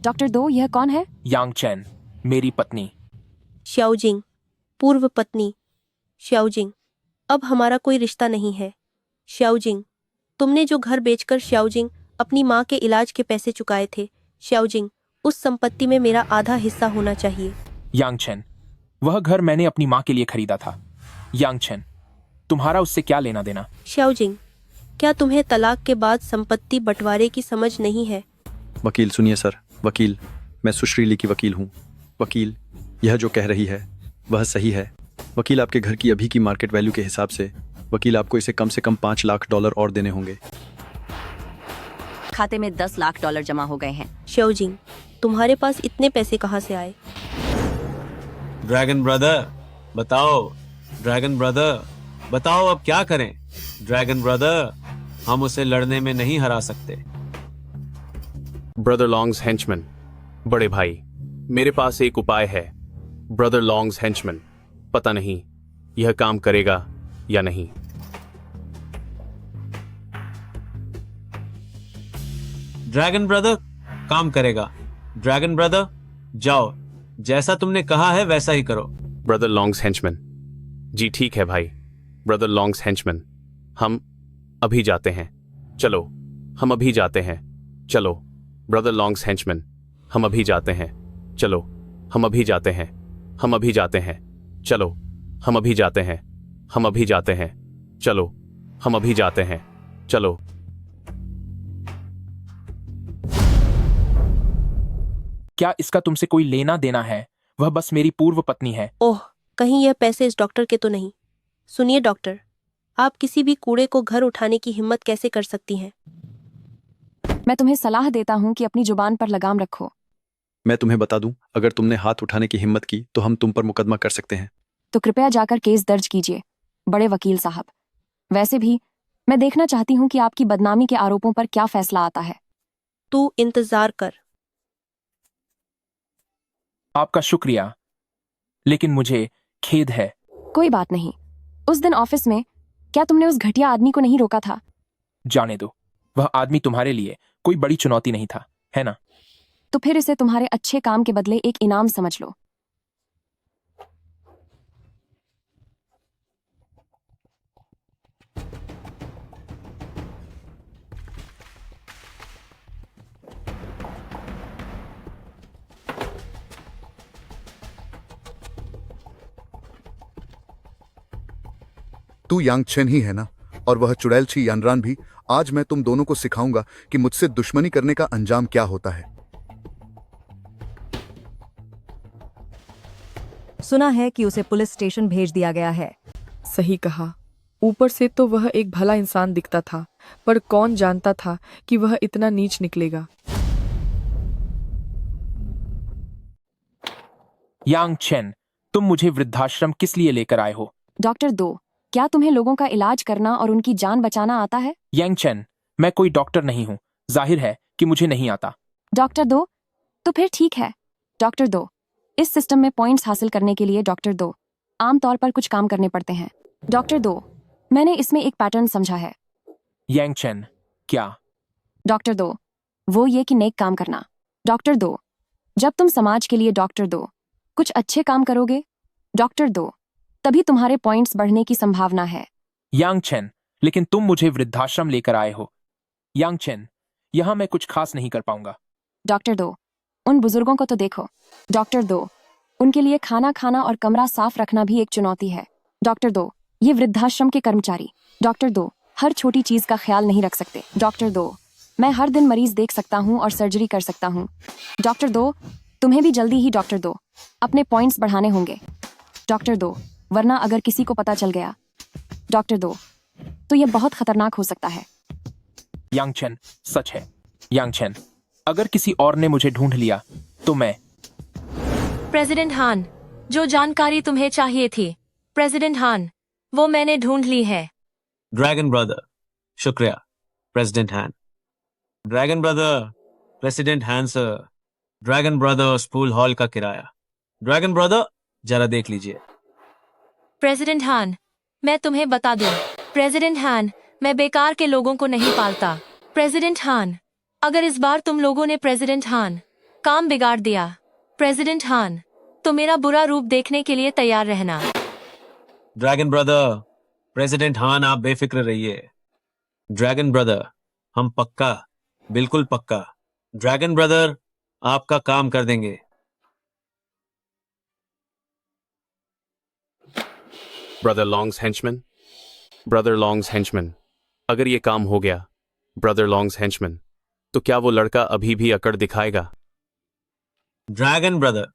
[SPEAKER 9] डॉक्टर दो, यह कौन है?
[SPEAKER 1] यांग चेन, मेरी पत्नी।
[SPEAKER 16] शाओजिंग, पूर्व पत्नी। शाओजिंग, अब हमारा कोई रिश्ता नहीं है। शाओजिंग, तुमने जो घर बेचकर शाओजिंग अपनी माँ के इलाज के पैसे चुकाए थे, शाओजिंग, उस संपत्ति में मेरा आधा हिस्सा होना चाहिए।
[SPEAKER 1] यांग चेन, वह घर मैंने अपनी माँ के लिए खरीदा था। यांग चेन, तुम्हारा उससे क्या लेना देना?
[SPEAKER 16] शाओजिंग, क्या तुम्हें तलाक के बाद संपत्ति बंटवारे की समझ नहीं है?
[SPEAKER 17] वकील सुनिए सर, वकील, मैं सुश्रीली की वकील हूँ। वकील, यह जो कह रही है वह सही है। वकील, आपके घर की अभी की मार्केट वैल्यू के हिसाब से वकील आपको इसे कम से कम $5 लाख और देने होंगे।
[SPEAKER 7] खाते में $10 लाख जमा हो गए हैं।
[SPEAKER 16] शाओजिंग, तुम्हारे पास इतने पैसे कहाँ से आए?
[SPEAKER 11] ड्रैगन ब्रदर बताओ, ड्रैगन ब्रदर बताओ, अब क्या करें? ड्रैगन ब्रदर, हम उसे लड़ने में नहीं हरा सकते।
[SPEAKER 12] ब्रदर लॉन्ग्स हेंचमैन, बड़े भाई, मेरे पास एक उपाय है। ब्रदर लॉन्ग्स हेंचमैन, पता नहीं यह काम करेगा या नहीं।
[SPEAKER 11] ड्रैगन ब्रदर, काम करेगा। ड्रैगन ब्रदर, जाओ, जैसा तुमने कहा है वैसा ही करो।
[SPEAKER 12] ब्रदर लॉन्ग्स हेंचमैन, जी ठीक है भाई। ब्रदर लॉन्ग्स हेंचमैन, हम अभी जाते हैं, चलो। हम अभी जाते हैं, चलो। ब्रदर लॉन्ग्स हेंचमैन, हम अभी जाते हैं, चलो। हम अभी जाते हैं, हम अभी जाते हैं, चलो। हम अभी जाते हैं, हम अभी जाते हैं, चलो। हम अभी जाते हैं, चलो।
[SPEAKER 1] क्या इसका तुमसे कोई लेना देना है? वह बस मेरी पूर्व पत्नी है।
[SPEAKER 16] ओह, कहीं यह पैसे इस डॉक्टर के तो नहीं? सुनिए डॉक्टर, आप किसी भी कूड़े को घर उठाने की हिम्मत कैसे कर सकती हैं?
[SPEAKER 9] मैं तुम्हें सलाह देता हूँ कि अपनी जुबान पर लगाम रखो।
[SPEAKER 17] मैं तुम्हें बता दूं, अगर तुमने हाथ उठाने की हिम्मत की तो हम तुम पर मुकदमा कर सकते हैं।
[SPEAKER 9] तो कृपया जाकर केस दर्ज कीजिए, बड़े वकील साहब। वैसे भी मैं देखना चाहती हूँ कि आपकी बदनामी के आरोपों पर क्या फैसला आता है।
[SPEAKER 16] तू इंतजार कर।
[SPEAKER 1] आपका शुक्रिया, लेकिन मुझे खेद है।
[SPEAKER 9] कोई बात नहीं। उस दिन ऑफिस में क्या तुमने उस घटिया आदमी को नहीं रोका था?
[SPEAKER 1] जाने दो, वह आदमी तुम्हारे लिए कोई बड़ी चुनौती नहीं था, है ना?
[SPEAKER 9] तो फिर इसे तुम्हारे अच्छे काम के बदले एक इनाम समझ लो।
[SPEAKER 8] तू यांग चेन ही है ना? और वह चुड़ैल छी यानरान भी। आज मैं तुम दोनों को सिखाऊंगा कि मुझसे दुश्मनी करने का अंजाम क्या होता है।
[SPEAKER 18] सुना है कि उसे पुलिस स्टेशन भेज दिया गया है।
[SPEAKER 10] सही कहा। ऊपर से तो वह एक भला इंसान दिखता था, पर कौन जानता था कि वह इतना नीच निकलेगा।
[SPEAKER 1] यांग चेन, तुम मुझे वृद्धाश्रम किस लिए लेकर आए हो?
[SPEAKER 9] डॉक्टर दो, क्या तुम्हें लोगों का इलाज करना और उनकी जान बचाना आता है?
[SPEAKER 1] यांग चेन, मैं कोई डॉक्टर नहीं हूँ। जाहिर है कि मुझे नहीं आता।
[SPEAKER 9] डॉक्टर दो, तो फिर ठीक है। डॉक्टर दो, इस सिस्टम में पॉइंट्स हासिल करने के लिए डॉक्टर दो आमतौर पर कुछ काम करने पड़ते हैं। डॉक्टर दो, मैंने इसमें एक पैटर्न समझा है।
[SPEAKER 1] यांग चेन, क्या
[SPEAKER 9] डॉक्टर 2, वो ये कि नेक काम करना। डॉक्टर 2, जब तुम समाज के लिए डॉक्टर 2 कुछ अच्छे काम करोगे, डॉक्टर 2, तभी तुम्हारे पॉइंट्स बढ़ने की संभावना है।
[SPEAKER 1] यांग चेन, लेकिन तुम मुझे वृद्धाश्रम लेकर आए हो। यांग चेन, यहाँ मैं कुछ खास नहीं कर पाऊंगा।
[SPEAKER 9] डॉक्टर 2, उन बुजुर्गों को तो देखो। डॉक्टर 2, उनके लिए खाना खाना और कमरा साफ रखना भी एक चुनौती है। डॉक्टर 2, ये वृद्धाश्रम के कर्मचारी। डॉक्टर 2, हर छोटी चीज का ख्याल नहीं रख सकते। डॉक्टर 2, मैं हर दिन मरीज देख सकता हूँ और सर्जरी कर सकता हूँ। डॉक्टर 2, तुम्हें भी जल्दी ही डॉक्टर 2 अपने पॉइंट्स बढ़ाने होंगे। डॉक्टर 2, वरना अगर किसी को पता चल गया, डॉक्टर 2, तो ये बहुत खतरनाक हो सकता है।
[SPEAKER 1] यांग चेन, सच है। यांग चेन, अगर किसी और ने मुझे ढूंढ लिया तो मैं।
[SPEAKER 13] प्रेसिडेंट हान, जो जानकारी तुम्हें चाहिए थी, प्रेसिडेंट हान, वो मैंने ढूंढ ली है।
[SPEAKER 11] ड्रैगन ब्रदर, शुक्रिया president Han. Dragon brother, president Han sir. Dragon brother school hall का किराया। ड्रैगन ब्रदर, जरा देख लीजिए।
[SPEAKER 13] प्रेसिडेंट हान, मैं तुम्हें बता दूं, प्रेसिडेंट हान, मैं बेकार के लोगों को नहीं पालता। प्रेसिडेंट हान, अगर इस बार तुम लोगों ने प्रेसिडेंट हान काम बिगाड़ दिया, प्रेसिडेंट हान, तो मेरा बुरा रूप देखने के लिए तैयार रहना।
[SPEAKER 11] ड्रैगन ब्रदर, प्रेसिडेंट हान, आप बेफिक्र रहिए। ड्रैगन ब्रदर, हम पक्का, बिल्कुल पक्का। ड्रैगन ब्रदर, आपका काम कर देंगे।
[SPEAKER 12] Brother Long's henchman, brother Long's henchman, अगर ये काम हो गया, ब्रदर लॉन्ग्स हेंचमैन, तो क्या वो लड़का अभी भी अकड़ दिखाएगा?
[SPEAKER 11] ड्रैगन ब्रदर,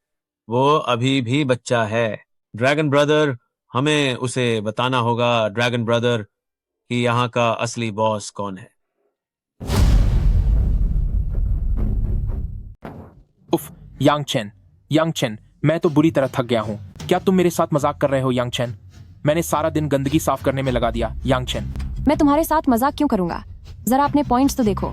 [SPEAKER 11] वो अभी भी बच्चा है। ड्रैगन ब्रदर, हमें उसे बताना होगा, ड्रैगन ब्रदर, कि यहाँ का असली बॉस कौन है।
[SPEAKER 1] उफ, यांग चेन, मैं तो बुरी तरह थक गया हूँ। क्या तुम मेरे साथ मजाक कर रहे हो यांग चेन? मैंने सारा दिन गंदगी साफ करने में लगा दिया। यांग चेन,
[SPEAKER 9] मैं तुम्हारे साथ मजाक क्यों करूंगा? जरा अपने पॉइंट्स तो देखो।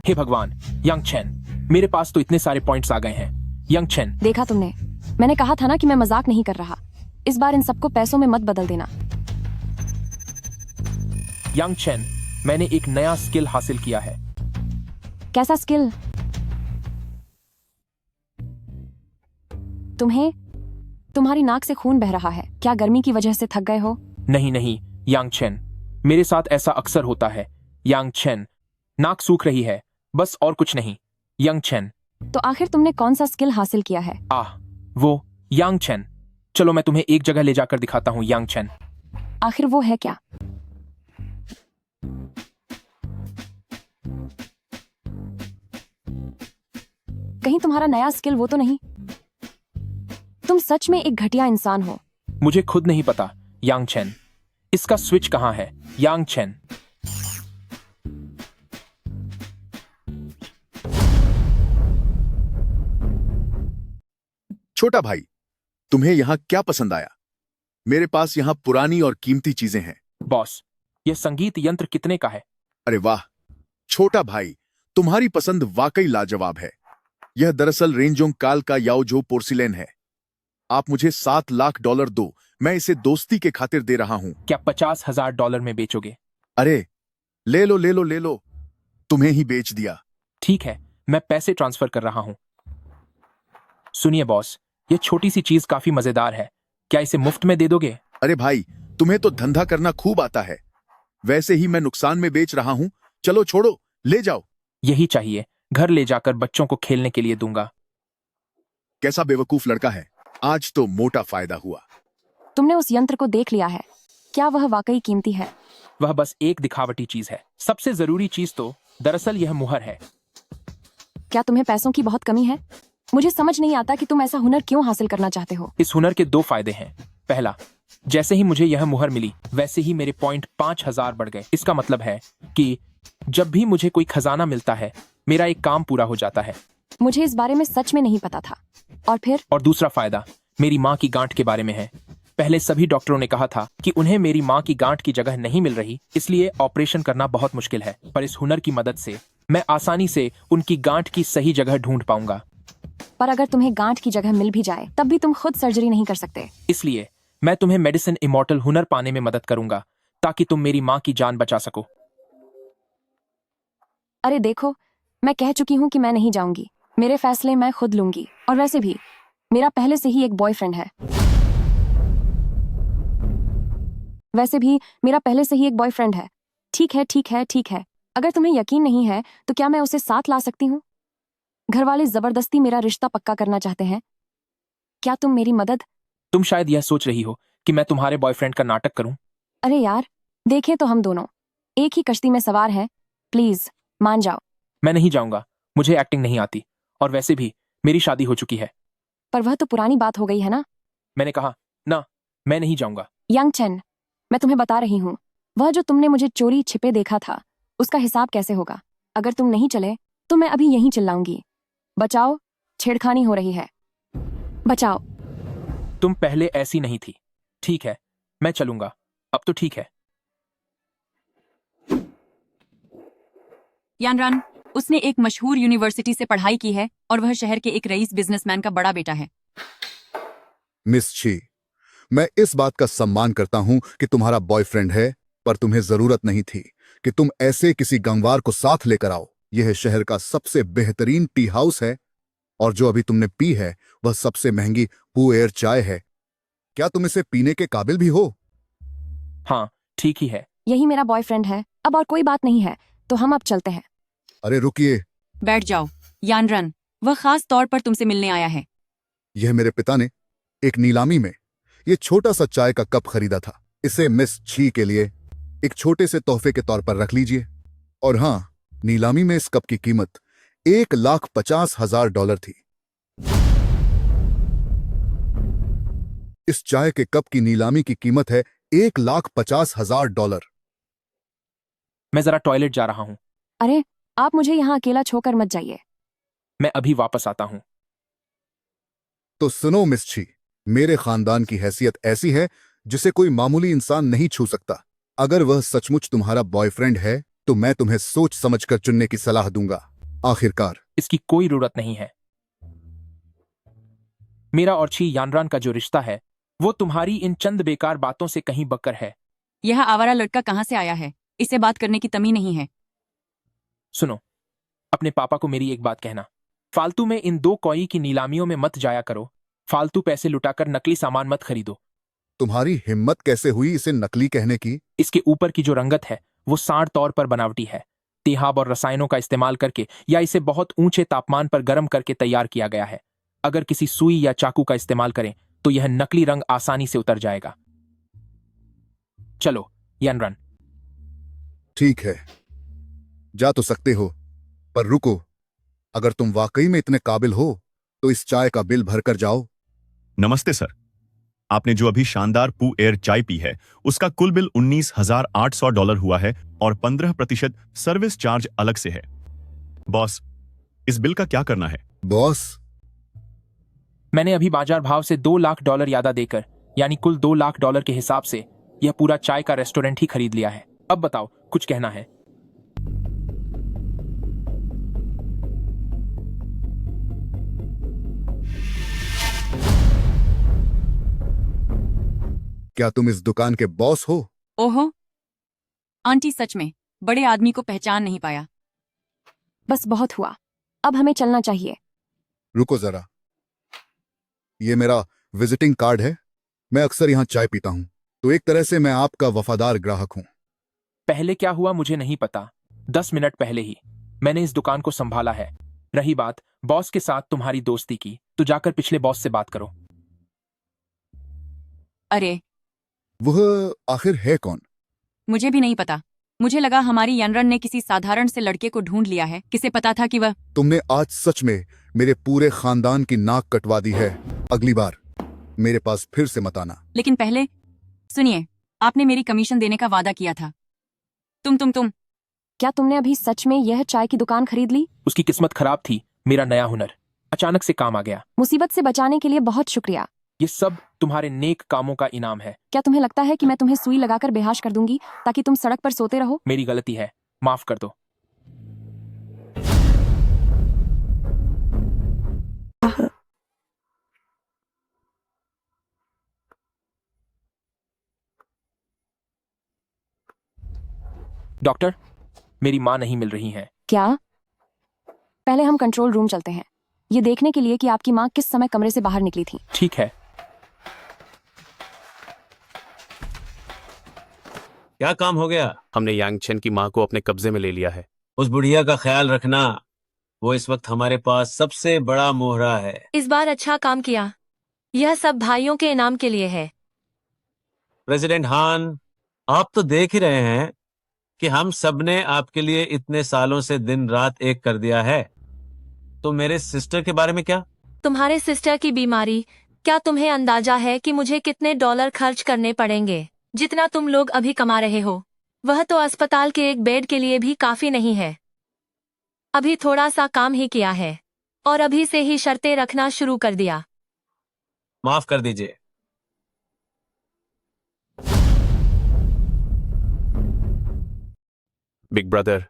[SPEAKER 1] हे भगवान, यांग चेन, मेरे पास तो इतने सारे पॉइंट्स आ गए हैं। यांग चेन,
[SPEAKER 9] देखा तुमने, मैंने कहा था ना कि मैं मजाक नहीं कर रहा। इस बार इन सबको पैसों में मत बदल देना।
[SPEAKER 1] यांग चेन, मैंने एक नया स्किल हासिल किया है।
[SPEAKER 9] कैसा स्किल? तुम्हारी नाक से खून बह रहा है। क्या गर्मी की वजह से थक गए हो?
[SPEAKER 1] नहीं, यांग चेन, मेरे साथ ऐसा अक्सर होता है। यांग चेन, नाक सूख रही है, बस और कुछ नहीं। यांग चेन,
[SPEAKER 9] तो आखिर तुमने कौन सा स्किल हासिल किया है?
[SPEAKER 1] वो यांग चेन, चलो मैं तुम्हें एक जगह ले जाकर दिखाता हूँ। यांग चेन,
[SPEAKER 9] आखिर वो है क्या? कहीं तुम्हारा नया स्किल वो तो नहीं? तुम सच में एक घटिया इंसान हो।
[SPEAKER 1] मुझे खुद नहीं पता यांग चेन। इसका स्विच कहाँ है यांग चेन?
[SPEAKER 8] छोटा भाई, तुम्हें यहाँ क्या पसंद आया? मेरे पास यहाँ पुरानी और कीमती चीजें हैं।
[SPEAKER 1] बॉस, यह संगीत यंत्र कितने का है?
[SPEAKER 8] अरे वाह छोटा भाई, तुम्हारी पसंद वाकई लाजवाब है। यह दरअसल रेंजोंग काल का याओजो पोर्सिलेन है। आप मुझे $7 लाख दो, मैं इसे दोस्ती के खातिर दे रहा हूं।
[SPEAKER 1] क्या $50,000 में बेचोगे?
[SPEAKER 8] अरे ले लो, तुम्हें ही बेच दिया।
[SPEAKER 1] ठीक है, मैं पैसे ट्रांसफर कर रहा हूं। सुनिए बॉस, यह छोटी सी चीज काफी मजेदार है। क्या इसे मुफ्त में दे दोगे?
[SPEAKER 8] अरे भाई, तुम्हें तो धंधा करना खूब आता है। वैसे ही मैं नुकसान में बेच रहा हूं। चलो छोड़ो, ले जाओ।
[SPEAKER 1] यही चाहिए, घर ले जाकर बच्चों को खेलने के लिए दूंगा।
[SPEAKER 8] कैसा बेवकूफ लड़का है। आज तो मोटा फायदा हुआ।
[SPEAKER 9] तुमने उस यंत्र को देख लिया है? क्या वह वाकई कीमती है?
[SPEAKER 1] वह बस एक दिखावटी चीज है। सबसे जरूरी चीज तो दरअसल यह मुहर है।
[SPEAKER 9] क्या तुम्हें पैसों की बहुत कमी है? मुझे समझ नहीं आता कि तुम ऐसा हुनर क्यों हासिल करना चाहते हो।
[SPEAKER 1] इस हुनर के 2 फायदे हैं। पहला, जैसे ही मुझे यह मुहर मिली वैसे ही मेरे पॉइंट 5000 बढ़ गए। इसका मतलब है कि जब भी मुझे कोई खजाना मिलता है, मेरा एक काम पूरा हो जाता है।
[SPEAKER 9] मुझे इस बारे में सच में नहीं पता था। और फिर?
[SPEAKER 1] और दूसरा फायदा मेरी माँ की गांठ के बारे में है। पहले सभी डॉक्टरों ने कहा था कि उन्हें मेरी माँ की गांठ की जगह नहीं मिल रही, इसलिए ऑपरेशन करना बहुत मुश्किल है। पर इस हुनर की मदद से मैं आसानी से उनकी गांठ की सही जगह ढूंढ पाऊंगा।
[SPEAKER 9] पर अगर तुम्हें गांठ की जगह मिल भी जाए, तब भी तुम खुद सर्जरी नहीं कर सकते।
[SPEAKER 1] इसलिए मैं तुम्हें मेडिसिन इमॉर्टल हुनर पाने में मदद करूंगा, ताकि तुम मेरी माँ की जान बचा सको।
[SPEAKER 9] अरे देखो, मैं कह चुकी हूँ कि मैं नहीं जाऊंगी। मेरे फैसले मैं खुद लूंगी। और वैसे भी मेरा पहले से ही एक बॉयफ्रेंड है। ठीक है, ठीक है, ठीक है। अगर तुम्हें यकीन नहीं है तो क्या मैं उसे साथ ला सकती हूँ? घर वाले जबरदस्ती मेरा रिश्ता पक्का करना चाहते हैं। क्या तुम मेरी मदद?
[SPEAKER 1] तुम शायद यह सोच रही हो कि मैं तुम्हारे बॉयफ्रेंड का नाटक करूं।
[SPEAKER 9] अरे यार, देखें तो हम दोनों एक ही कश्ती में सवार हैं। प्लीज मान जाओ।
[SPEAKER 1] मैं नहीं जाऊंगा, मुझे एक्टिंग नहीं आती। और वैसे भी मेरी शादी हो चुकी है।
[SPEAKER 9] पर वह तो पुरानी बात हो गई है ना।
[SPEAKER 1] मैंने कहा ना, मैं नहीं जाऊंगा।
[SPEAKER 9] यंग चेन, मैं तुम्हें बता रही हूँ, वह जो तुमने मुझे चोरी छिपे देखा था, उसका हिसाब कैसे होगा? अगर तुम नहीं चले तो मैं अभी यहीं चिल्लाऊंगी। बचाओ, छेड़खानी हो रही है। बचाओ।
[SPEAKER 1] तुम पहले ऐसी नहीं थी। ठीक है, मैं चलूंगा। अब तो ठीक है।
[SPEAKER 13] यानरान, उसने एक मशहूर यूनिवर्सिटी से पढ़ाई की है और वह शहर के एक रईस बिजनेसमैन का बड़ा बेटा है।
[SPEAKER 8] मिस छी, मैं इस बात का सम्मान करता हूं कि तुम्हारा बॉयफ्रेंड है, पर तुम्हें जरूरत नहीं थी कि तुम ऐसे किसी गंवार को साथ लेकर आओ। यह शहर का सबसे बेहतरीन टी हाउस है और जो अभी तुमने पी है वह सबसे महंगी पू एयर चाय है। क्या तुम इसे पीने के काबिल भी हो?
[SPEAKER 1] हाँ, ठीक ही है।
[SPEAKER 9] यही मेरा बॉयफ्रेंड है। अब और कोई बात नहीं है, तो हम अब चलते हैं।
[SPEAKER 8] अरे रुकिए,
[SPEAKER 13] बैठ जाओ यानरान, वह खास तौर पर तुमसे मिलने आया है।
[SPEAKER 8] यह मेरे पिता ने एक नीलामी में यह छोटा सा चाय का कप खरीदा था। इसे मिस छी के लिए एक छोटे से तोहफे के तौर पर रख लीजिए। और हाँ, नीलामी में इस कप की कीमत $1,50,000 थी। इस चाय के कप की नीलामी की कीमत है $1,50,000।
[SPEAKER 1] मैं जरा टॉयलेट जा रहा हूँ।
[SPEAKER 9] अरे, आप मुझे यहाँ अकेला छोड़कर मत जाइए।
[SPEAKER 1] मैं अभी वापस आता हूँ।
[SPEAKER 8] तो सुनो मिस छी, मेरे खानदान की हैसियत ऐसी है जिसे कोई मामूली इंसान नहीं छू सकता। अगर वह सचमुच तुम्हारा बॉयफ्रेंड है तो मैं तुम्हें सोच समझकर चुनने की सलाह दूंगा। आखिरकार
[SPEAKER 1] इसकी कोई जरूरत नहीं है। मेरा और छी यानरान का जो रिश्ता है वो तुम्हारी इन चंद बेकार बातों से कहीं बकर है।
[SPEAKER 13] यह आवारा लड़का कहाँ से आया है? इससे बात करने की तमी नहीं है।
[SPEAKER 1] सुनो, अपने पापा को मेरी एक बात कहना। फालतू में इन 2 कौई की नीलामियों में मत जाया करो। फालतू पैसे लुटाकर नकली सामान मत खरीदो।
[SPEAKER 8] तुम्हारी हिम्मत कैसे हुई इसे नकली कहने की?
[SPEAKER 1] इसके ऊपर की जो रंगत है वो साड़ तौर पर बनावटी है। तेहाब और रसायनों का इस्तेमाल करके या इसे बहुत ऊंचे तापमान पर गर्म करके तैयार किया गया है। अगर किसी सुई या चाकू का इस्तेमाल करें तो यह नकली रंग आसानी से उतर जाएगा। चलो यानरान।
[SPEAKER 8] ठीक है, जा तो सकते हो, पर रुको। अगर तुम वाकई में इतने काबिल हो तो इस चाय का बिल भरकर जाओ।
[SPEAKER 6] नमस्ते सर, आपने जो अभी शानदार पू एयर चाय पी है उसका कुल बिल $19,800 हुआ है और 15% सर्विस चार्ज अलग से है। बॉस, इस बिल का क्या करना है?
[SPEAKER 8] बॉस,
[SPEAKER 1] मैंने अभी बाजार भाव से $2 लाख यादा देकर, यानी कुल $2 लाख के हिसाब से यह पूरा चाय का रेस्टोरेंट ही खरीद लिया है। अब बताओ, कुछ कहना है?
[SPEAKER 8] क्या तुम इस दुकान के बॉस हो?
[SPEAKER 13] ओहो, आंटी सच में बड़े आदमी को पहचान नहीं पाया।
[SPEAKER 9] बस बहुत हुआ, अब हमें चलना चाहिए।
[SPEAKER 8] रुको जरा, ये मेरा विजिटिंग कार्ड है। मैं अक्सर यहाँ चाय पीता हूँ, तो एक तरह से मैं आपका वफादार ग्राहक हूँ।
[SPEAKER 1] पहले क्या हुआ मुझे नहीं पता। 10 मिनट पहले ही मैंने इस दुकान को संभाला है। रही बात बॉस के साथ तुम्हारी दोस्ती की, तो जाकर पिछले बॉस से बात करो।
[SPEAKER 13] अरे,
[SPEAKER 8] वह आखिर है कौन?
[SPEAKER 13] मुझे भी नहीं पता। मुझे लगा हमारी यानरन ने किसी साधारण से लड़के को ढूंढ लिया है। किसे पता था कि वह...
[SPEAKER 8] तुमने आज सच में मेरे पूरे खानदान की नाक कटवा दी है। अगली बार मेरे पास फिर से मत आना।
[SPEAKER 13] लेकिन पहले सुनिए, आपने मेरी कमीशन देने का वादा किया था। तुम
[SPEAKER 9] क्या तुमने अभी सच में यह चाय की दुकान खरीद ली?
[SPEAKER 1] उसकी किस्मत खराब थी। मेरा नया हुनर अचानक से काम आ गया।
[SPEAKER 9] मुसीबत से बचाने के लिए बहुत शुक्रिया।
[SPEAKER 1] ये सब तुम्हारे नेक कामों का इनाम है।
[SPEAKER 9] क्या तुम्हें लगता है कि मैं तुम्हें सुई लगाकर बेहोश कर दूंगी ताकि तुम सड़क पर सोते रहो?
[SPEAKER 1] मेरी गलती है, माफ कर दो। डॉक्टर, मेरी माँ नहीं मिल रही हैं।
[SPEAKER 9] क्या? पहले हम कंट्रोल रूम चलते हैं, ये देखने के लिए कि आपकी माँ किस समय कमरे से बाहर निकली थी।
[SPEAKER 1] ठीक है।
[SPEAKER 11] क्या काम हो गया?
[SPEAKER 12] हमने यांग चेन की माँ को अपने कब्जे में ले लिया है।
[SPEAKER 11] उस बुढ़िया का ख्याल रखना, वो इस वक्त हमारे पास सबसे बड़ा मोहरा है।
[SPEAKER 13] इस बार अच्छा काम किया। यह सब भाइयों के इनाम के लिए है।
[SPEAKER 11] प्रेसिडेंट हान, आप तो देख ही रहे हैं कि हम सबने आपके लिए इतने सालों से दिन रात एक कर दिया है। तो मेरे सिस्टर के बारे में क्या?
[SPEAKER 13] तुम्हारे सिस्टर की बीमारी, क्या तुम्हें अंदाजा है कि मुझे कितने डॉलर खर्च करने पड़ेंगे? जितना तुम लोग अभी कमा रहे हो, वह तो अस्पताल के एक बेड के लिए भी काफी नहीं है। अभी थोड़ा सा काम ही किया है और अभी से ही शर्तें रखना शुरू कर दिया।
[SPEAKER 11] माफ कर दीजिए।
[SPEAKER 12] बिग ब्रदर,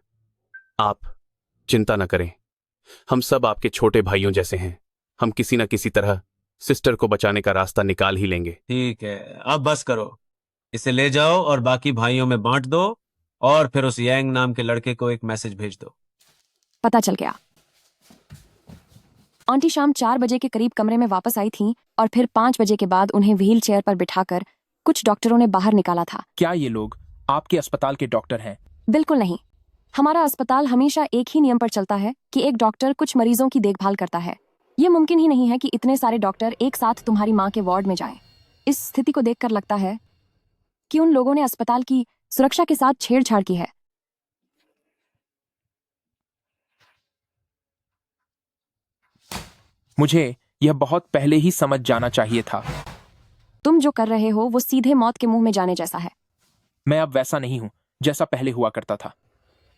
[SPEAKER 12] आप चिंता न करें। हम सब आपके छोटे भाइयों जैसे हैं। हम किसी न किसी तरह सिस्टर को बचाने का रास्ता निकाल ही लेंगे।
[SPEAKER 11] ठीक है, अब बस करो। इसे ले जाओ और बाकी भाइयों में बांट दो, और फिर उस यांग नाम के लड़के को एक मैसेज भेज दो।
[SPEAKER 9] पता चल गया। आंटी शाम 4 बजे के करीब कमरे में वापस आई थीं और फिर 5 बजे के बाद उन्हें व्हील चेयर पर बिठाकर कुछ डॉक्टरों ने बाहर निकाला था।
[SPEAKER 1] क्या ये लोग आपके अस्पताल के डॉक्टर हैं?
[SPEAKER 9] बिल्कुल नहीं। हमारा अस्पताल हमेशा एक ही नियम पर चलता है कि एक डॉक्टर कुछ मरीजों की देखभाल करता है। ये मुमकिन ही नहीं है कि इतने सारे डॉक्टर एक साथ तुम्हारी माँ के वार्ड में जाएं। इस स्थिति को देखकर लगता है कि उन लोगों ने अस्पताल की सुरक्षा के साथ छेड़छाड़ की है।
[SPEAKER 1] मुझे यह बहुत पहले ही समझ जाना चाहिए था।
[SPEAKER 9] तुम जो कर रहे हो वो सीधे मौत के मुंह में जाने जैसा है।
[SPEAKER 1] मैं अब वैसा नहीं हूँ जैसा पहले हुआ करता था।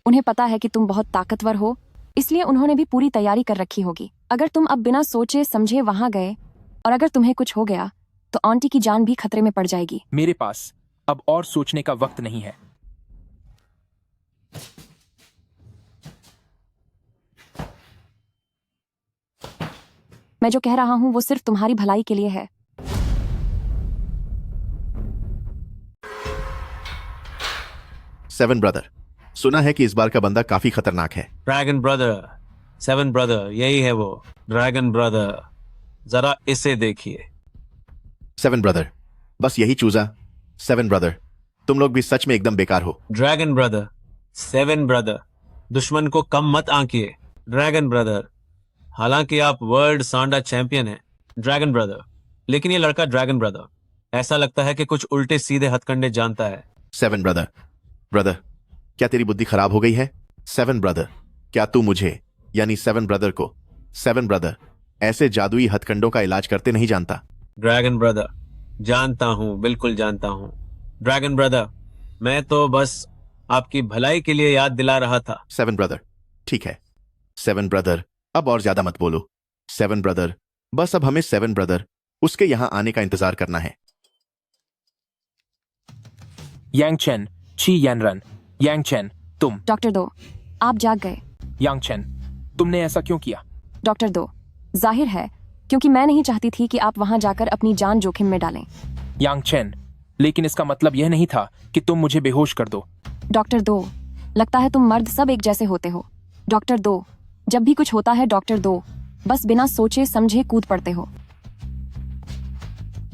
[SPEAKER 9] उन्हें पता है कि तुम बहुत ताकतवर हो, इसलिए उन्होंने भी पूरी तैयारी कर रखी होगी। अगर तुम अब बिना सोचे समझे वहां गए और अगर तुम्हें कुछ हो गया तो आंटी की जान भी खतरे में पड़ जाएगी।
[SPEAKER 1] मेरे पास अब और सोचने का वक्त नहीं है।
[SPEAKER 9] मैं जो कह रहा हूं वो सिर्फ तुम्हारी भलाई के लिए है।
[SPEAKER 6] सेवन ब्रदर, सुना है कि इस बार का बंदा काफी खतरनाक है।
[SPEAKER 11] ड्रैगन ब्रदर, सेवन ब्रदर, यही है वो ड्रैगन ब्रदर। जरा इसे देखिए।
[SPEAKER 6] सेवन ब्रदर, बस यही चूजा। सेवन ब्रदर, तुम लोग भी सच में एकदम बेकार हो।
[SPEAKER 11] ड्रैगन ब्रदर, सेवन ब्रदर, दुश्मन को कम मत आंकिए। ड्रैगन ब्रदर, हालांकि आप वर्ल्ड सांडा चैंपियन हैं ड्रैगन ब्रदर, लेकिन ये लड़का ड्रैगन ब्रदर ऐसा लगता है कि कुछ उल्टे सीधे हथकंडे जानता है।
[SPEAKER 6] सेवन ब्रदर, ब्रदर, क्या तेरी बुद्धि खराब हो गई है? सेवन ब्रदर, क्या तू मुझे यानी सेवन ब्रदर को, सेवन ब्रदर, ऐसे जादुई हथकंडों का इलाज करते नहीं जानता?
[SPEAKER 11] ड्रैगन ब्रदर, जानता हूं, बिल्कुल जानता हूं। ड्रैगन ब्रदर, मैं तो बस आपकी भलाई के लिए याद दिला रहा था।
[SPEAKER 6] सेवन ब्रदर, ठीक है। सेवन ब्रदर, अब और ज्यादा मत बोलो। सेवन ब्रदर, बस अब हमें सेवन ब्रदर उसके यहां आने का इंतजार करना है।
[SPEAKER 1] यांग चेन, ची यानरन। यांग चेन, तुम।
[SPEAKER 9] डॉक्टर दो, आप जाग गए।
[SPEAKER 1] यांग चेन, तुमने ऐसा क्यों किया?
[SPEAKER 9] डॉक्टर दो, जाहिर है क्योंकि मैं नहीं चाहती थी कि आप वहां जाकर अपनी जान जोखिम में डालें।
[SPEAKER 1] यांग चेन, लेकिन इसका मतलब यह नहीं था कि तुम मुझे बेहोश कर दो।
[SPEAKER 9] डॉक्टर दो, लगता है तुम मर्द सब एक जैसे होते हो। डॉक्टर दो, जब भी कुछ होता है डॉक्टर दो, बस बिना सोचे समझे कूद पड़ते हो।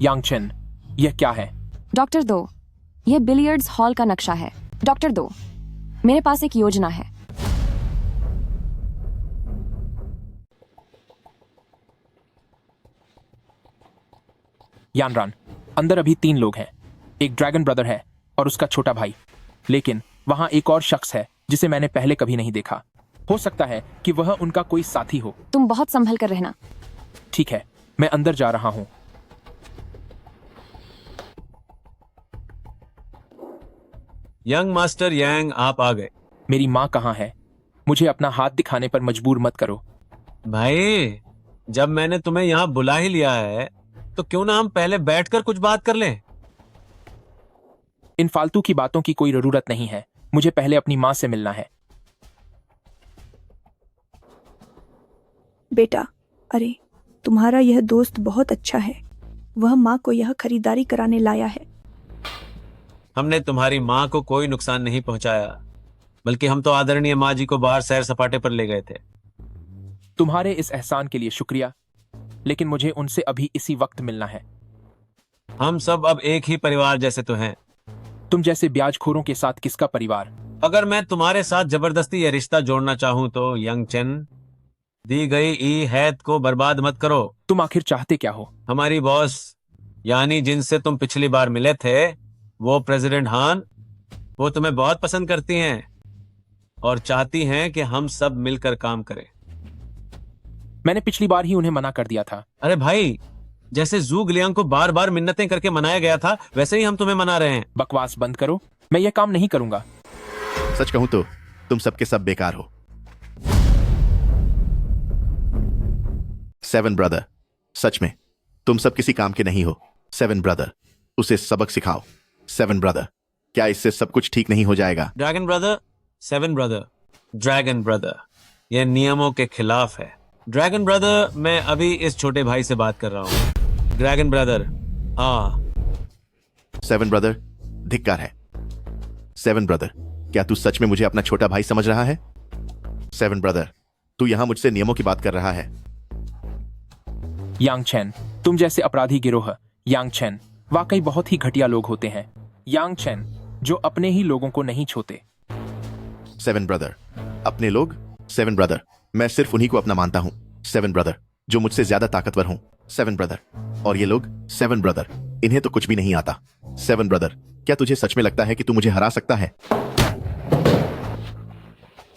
[SPEAKER 1] यांग चेन, यह क्या है?
[SPEAKER 9] डॉक्टर दो, यह बिलियर्ड्स हॉल का नक्शा है। डॉक्टर दो, मेरे पास एक योजना है।
[SPEAKER 1] यानरान, अंदर अभी 3 लोग हैं। एक ड्रैगन ब्रदर है और उसका छोटा भाई, लेकिन वहां एक और शख्स है जिसे मैंने पहले कभी नहीं देखा। हो सकता है कि वह उनका कोई साथी हो।
[SPEAKER 9] तुम बहुत संभल कर रहना।
[SPEAKER 1] ठीक है, मैं अंदर जा रहा हूं।
[SPEAKER 11] यंग मास्टर यांग, आप आ गए।
[SPEAKER 1] मेरी माँ कहाँ है? मुझे अपना हाथ दिखाने पर मजबूर मत करो।
[SPEAKER 11] भाई, जब मैंने तुम्हें यहाँ बुला ही लिया है तो क्यों ना हम पहले बैठकर कुछ बात कर लें।
[SPEAKER 1] इन फालतू की बातों की कोई जरूरत नहीं है। मुझे पहले अपनी माँ से मिलना है।
[SPEAKER 3] बेटा, अरे तुम्हारा यह दोस्त बहुत अच्छा है। वह माँ को यह खरीदारी कराने लाया है।
[SPEAKER 11] हमने तुम्हारी माँ को कोई नुकसान नहीं पहुंचाया। बल्कि हम तो आदरणीय माँ जी को बाहर सैर सपाटे पर ले गए थे।
[SPEAKER 1] तुम्हारे इस एहसान के लिए शुक्रिया, लेकिन मुझे उनसे अभी इसी वक्त मिलना है।
[SPEAKER 11] हम सब अब एक ही परिवार जैसे तो हैं।
[SPEAKER 1] तुम जैसे ब्याजखोरों के साथ किसका परिवार?
[SPEAKER 11] अगर मैं तुम्हारे साथ जबरदस्ती यह रिश्ता जोड़ना चाहूं तो यंग चेन, दी गई ई हैत को बर्बाद मत करो।
[SPEAKER 1] तुम आखिर चाहते क्या हो?
[SPEAKER 11] हमारी बॉस यानी जिनसे तुम पिछली बार मिले थे, वो प्रेसिडेंट हान, वो तुम्हें बहुत पसंद करती हैं और चाहती हैं कि हम सब मिलकर काम करें।
[SPEAKER 1] मैंने पिछली बार ही उन्हें मना कर दिया था।
[SPEAKER 11] अरे भाई, जैसे जूग लियांग को बार बार मिन्नतें करके मनाया गया था, वैसे ही हम तुम्हें मना रहे हैं।
[SPEAKER 1] बकवास बंद करो, मैं यह काम नहीं करूंगा।
[SPEAKER 6] सच कहूं तो तुम सबके सब बेकार हो। 7 ब्रदर, सच में तुम सब किसी काम के नहीं हो। 7 ब्रदर, उसे सबक सिखाओ। 7 ब्रदर, क्या इससे सब कुछ ठीक नहीं हो जाएगा?
[SPEAKER 11] Dragon brother, 7 brother, dragon brother, यह नियमों के खिलाफ है। ड्रैगन ब्रदर, मैं अभी इस छोटे भाई से बात कर रहा हूँ। ड्रैगन ब्रदर, हाँ।
[SPEAKER 6] 7 ब्रदर, धिक्कार है। 7 ब्रदर, क्या तू सच में मुझे अपना छोटा भाई समझ रहा है? 7 ब्रदर, तू यहां मुझसे नियमों की बात कर रहा है।
[SPEAKER 1] यांग चेन, तुम जैसे अपराधी गिरोह यांग चेन वाकई बहुत ही घटिया लोग होते हैं। यांग चेन, जो अपने ही लोगों को नहीं छोते।
[SPEAKER 6] 7 ब्रदर, अपने लोग? 7 ब्रदर, मैं सिर्फ उन्हीं को अपना मानता हूं। 7 ब्रदर, जो मुझसे ज्यादा ताकतवर हूं। 7 ब्रदर, और ये लोग? 7 ब्रदर, इन्हें तो कुछ भी नहीं आता। 7 ब्रदर, क्या तुझे सच में लगता है कि तू मुझे हरा सकता है?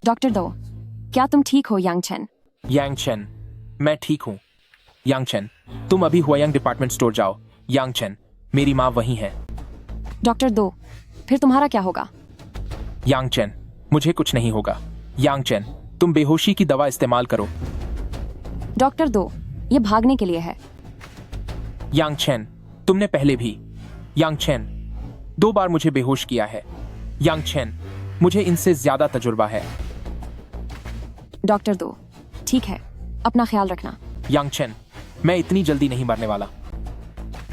[SPEAKER 9] डॉक्टर दो, क्या तुम ठीक हो यांग चेन?
[SPEAKER 1] यांग चेन, मैं ठीक हूँ। यांग चेन, तुम अभी हुआयांग डिपार्टमेंट स्टोर जाओ। यांग चेन, मेरी माँ वहीं है।
[SPEAKER 9] डॉक्टर दो, फिर तुम्हारा क्या होगा?
[SPEAKER 1] यांग चेन, मुझे कुछ नहीं होगा। यांग चेन, तुम बेहोशी की दवा इस्तेमाल करो।
[SPEAKER 9] डॉक्टर दो, ये भागने के लिए है।
[SPEAKER 1] यांग चेन, तुमने पहले भी। यांग चेन, 2 बार मुझे बेहोश किया है। यांग चेन, मुझे इनसे ज्यादा तजुर्बा है।
[SPEAKER 9] डॉक्टर दो, ठीक है, अपना ख्याल रखना।
[SPEAKER 1] यांग चेन, मैं इतनी जल्दी नहीं मरने वाला।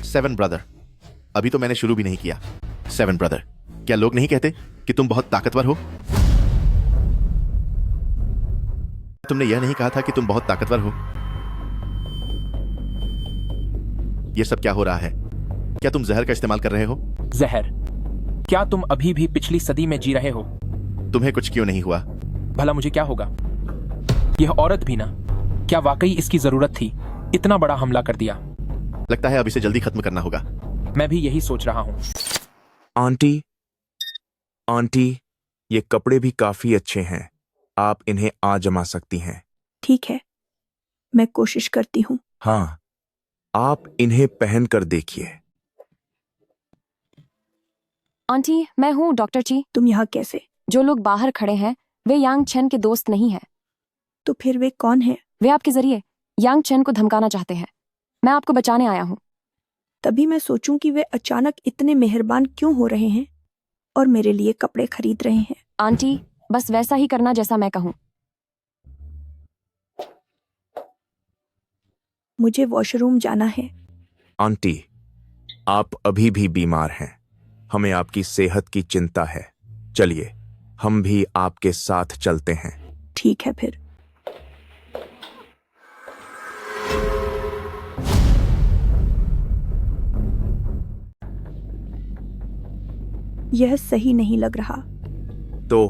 [SPEAKER 6] 7 ब्रदर, अभी तो मैंने शुरू भी नहीं किया। 7 ब्रदर, क्या लोग नहीं कहते कि तुम बहुत ताकतवर हो? तुमने यह नहीं कहा था कि तुम बहुत ताकतवर हो? यह सब क्या हो रहा है? क्या तुम जहर का इस्तेमाल कर रहे हो?
[SPEAKER 1] जहर? क्या तुम अभी भी पिछली सदी में जी रहे हो?
[SPEAKER 6] तुम्हें कुछ क्यों नहीं हुआ?
[SPEAKER 1] भला मुझे क्या होगा? यह औरत भी ना, क्या वाकई इसकी जरूरत थी? इतना बड़ा हमला कर दिया।
[SPEAKER 6] लगता है अब इसे जल्दी खत्म करना होगा।
[SPEAKER 1] मैं भी यही सोच रहा हूँ।
[SPEAKER 15] आंटी, आंटी, ये कपड़े भी काफी अच्छे हैं, आप इन्हें आ जमा सकती हैं।
[SPEAKER 3] ठीक है, मैं कोशिश करती हूँ।
[SPEAKER 15] हाँ, आप इन्हें पहन कर देखिए।
[SPEAKER 9] आंटी, मैं हूँ डॉक्टर ची।
[SPEAKER 3] तुम यहाँ कैसे?
[SPEAKER 9] जो लोग बाहर खड़े हैं वे यांग चेन के दोस्त नहीं हैं।
[SPEAKER 3] तो फिर वे कौन हैं?
[SPEAKER 9] वे आपके जरिए यांग चेन को धमकाना चाहते हैं। मैं आपको बचाने आया हूँ।
[SPEAKER 3] तभी मैं सोचूं कि वे अचानक इतने मेहरबान क्यों हो रहे हैं और मेरे लिए कपड़े खरीद रहे हैं।
[SPEAKER 9] आंटी, बस वैसा ही करना जैसा मैं कहूँ।
[SPEAKER 3] मुझे वॉशरूम जाना है।
[SPEAKER 15] आंटी, आप अभी भी बीमार हैं, हमें आपकी सेहत की चिंता है। चलिए, हम भी आपके साथ चलते हैं।
[SPEAKER 3] ठीक है फिर। यह सही नहीं लग रहा।
[SPEAKER 15] तो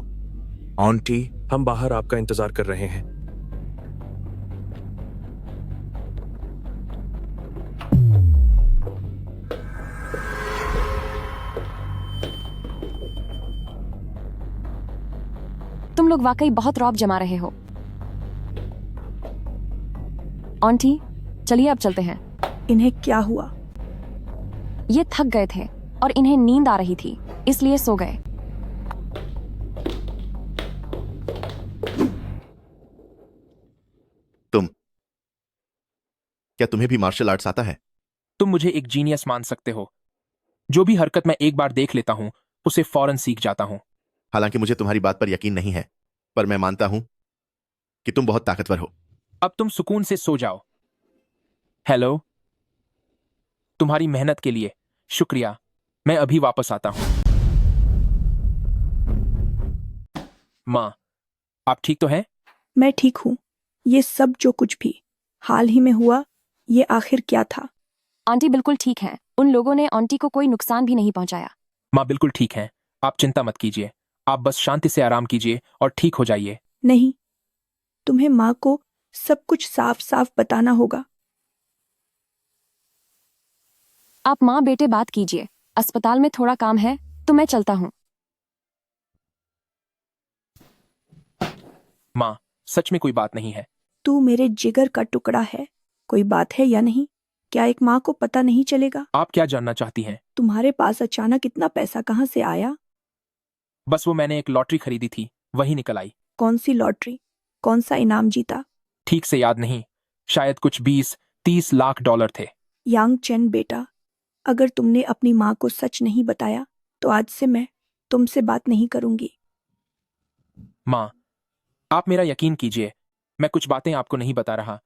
[SPEAKER 15] आंटी,
[SPEAKER 17] हम बाहर आपका इंतजार कर रहे हैं।
[SPEAKER 9] तुम लोग वाकई बहुत रौब जमा रहे हो। आंटी, चलिए अब चलते हैं।
[SPEAKER 3] इन्हें क्या हुआ?
[SPEAKER 9] ये थक गए थे और इन्हें नींद आ रही थी, इसलिए सो गए।
[SPEAKER 6] क्या तुम्हें भी मार्शल आर्ट्स आता है?
[SPEAKER 1] तुम मुझे एक जीनियस मान सकते हो। जो भी हरकत मैं एक बार देख लेता हूं उसे फौरन सीख जाता हूं।
[SPEAKER 6] हालांकि मुझे तुम्हारी बात पर यकीन नहीं है, पर मैं मानता हूं कि तुम बहुत ताकतवर हो।
[SPEAKER 1] अब तुम सुकून से सो जाओ। हेलो, तुम्हारी मेहनत के लिए शुक्रिया। मैं अभी वापस आता हूं। माँ, आप ठीक तो हैं?
[SPEAKER 3] मैं ठीक हूँ। ये सब जो कुछ भी हाल ही में हुआ, ये आखिर क्या था?
[SPEAKER 9] आंटी बिल्कुल ठीक हैं। उन लोगों ने आंटी को कोई नुकसान भी नहीं पहुंचाया।
[SPEAKER 1] माँ बिल्कुल ठीक हैं। आप चिंता मत कीजिए। आप बस शांति से आराम कीजिए और ठीक हो जाइए।
[SPEAKER 3] नहीं, तुम्हें माँ को सब कुछ साफ साफ बताना होगा।
[SPEAKER 9] आप माँ बेटे बात कीजिए। अस्पताल में थोड़ा काम है तो मैं चलता हूँ।
[SPEAKER 1] माँ, सच में कोई बात नहीं है।
[SPEAKER 3] तू मेरे जिगर का टुकड़ा है। कोई बात है या नहीं? क्या एक माँ को पता नहीं चलेगा?
[SPEAKER 1] आप क्या जानना चाहती हैं?
[SPEAKER 3] तुम्हारे पास अचानक इतना पैसा कहाँ से आया?
[SPEAKER 1] बस वो मैंने एक लॉटरी खरीदी थी, वही निकल आई।
[SPEAKER 3] कौन सी लॉटरी? कौन सा इनाम जीता?
[SPEAKER 1] ठीक से याद नहीं, शायद कुछ 20-30 लाख डॉलर थे।
[SPEAKER 3] यांग चेन बेटा, अगर तुमने अपनी माँ को सच नहीं बताया तो आज से मैं तुमसे बात नहीं करूंगी।
[SPEAKER 1] माँ, आप मेरा यकीन कीजिए, मैं कुछ बातें आपको नहीं बता रहा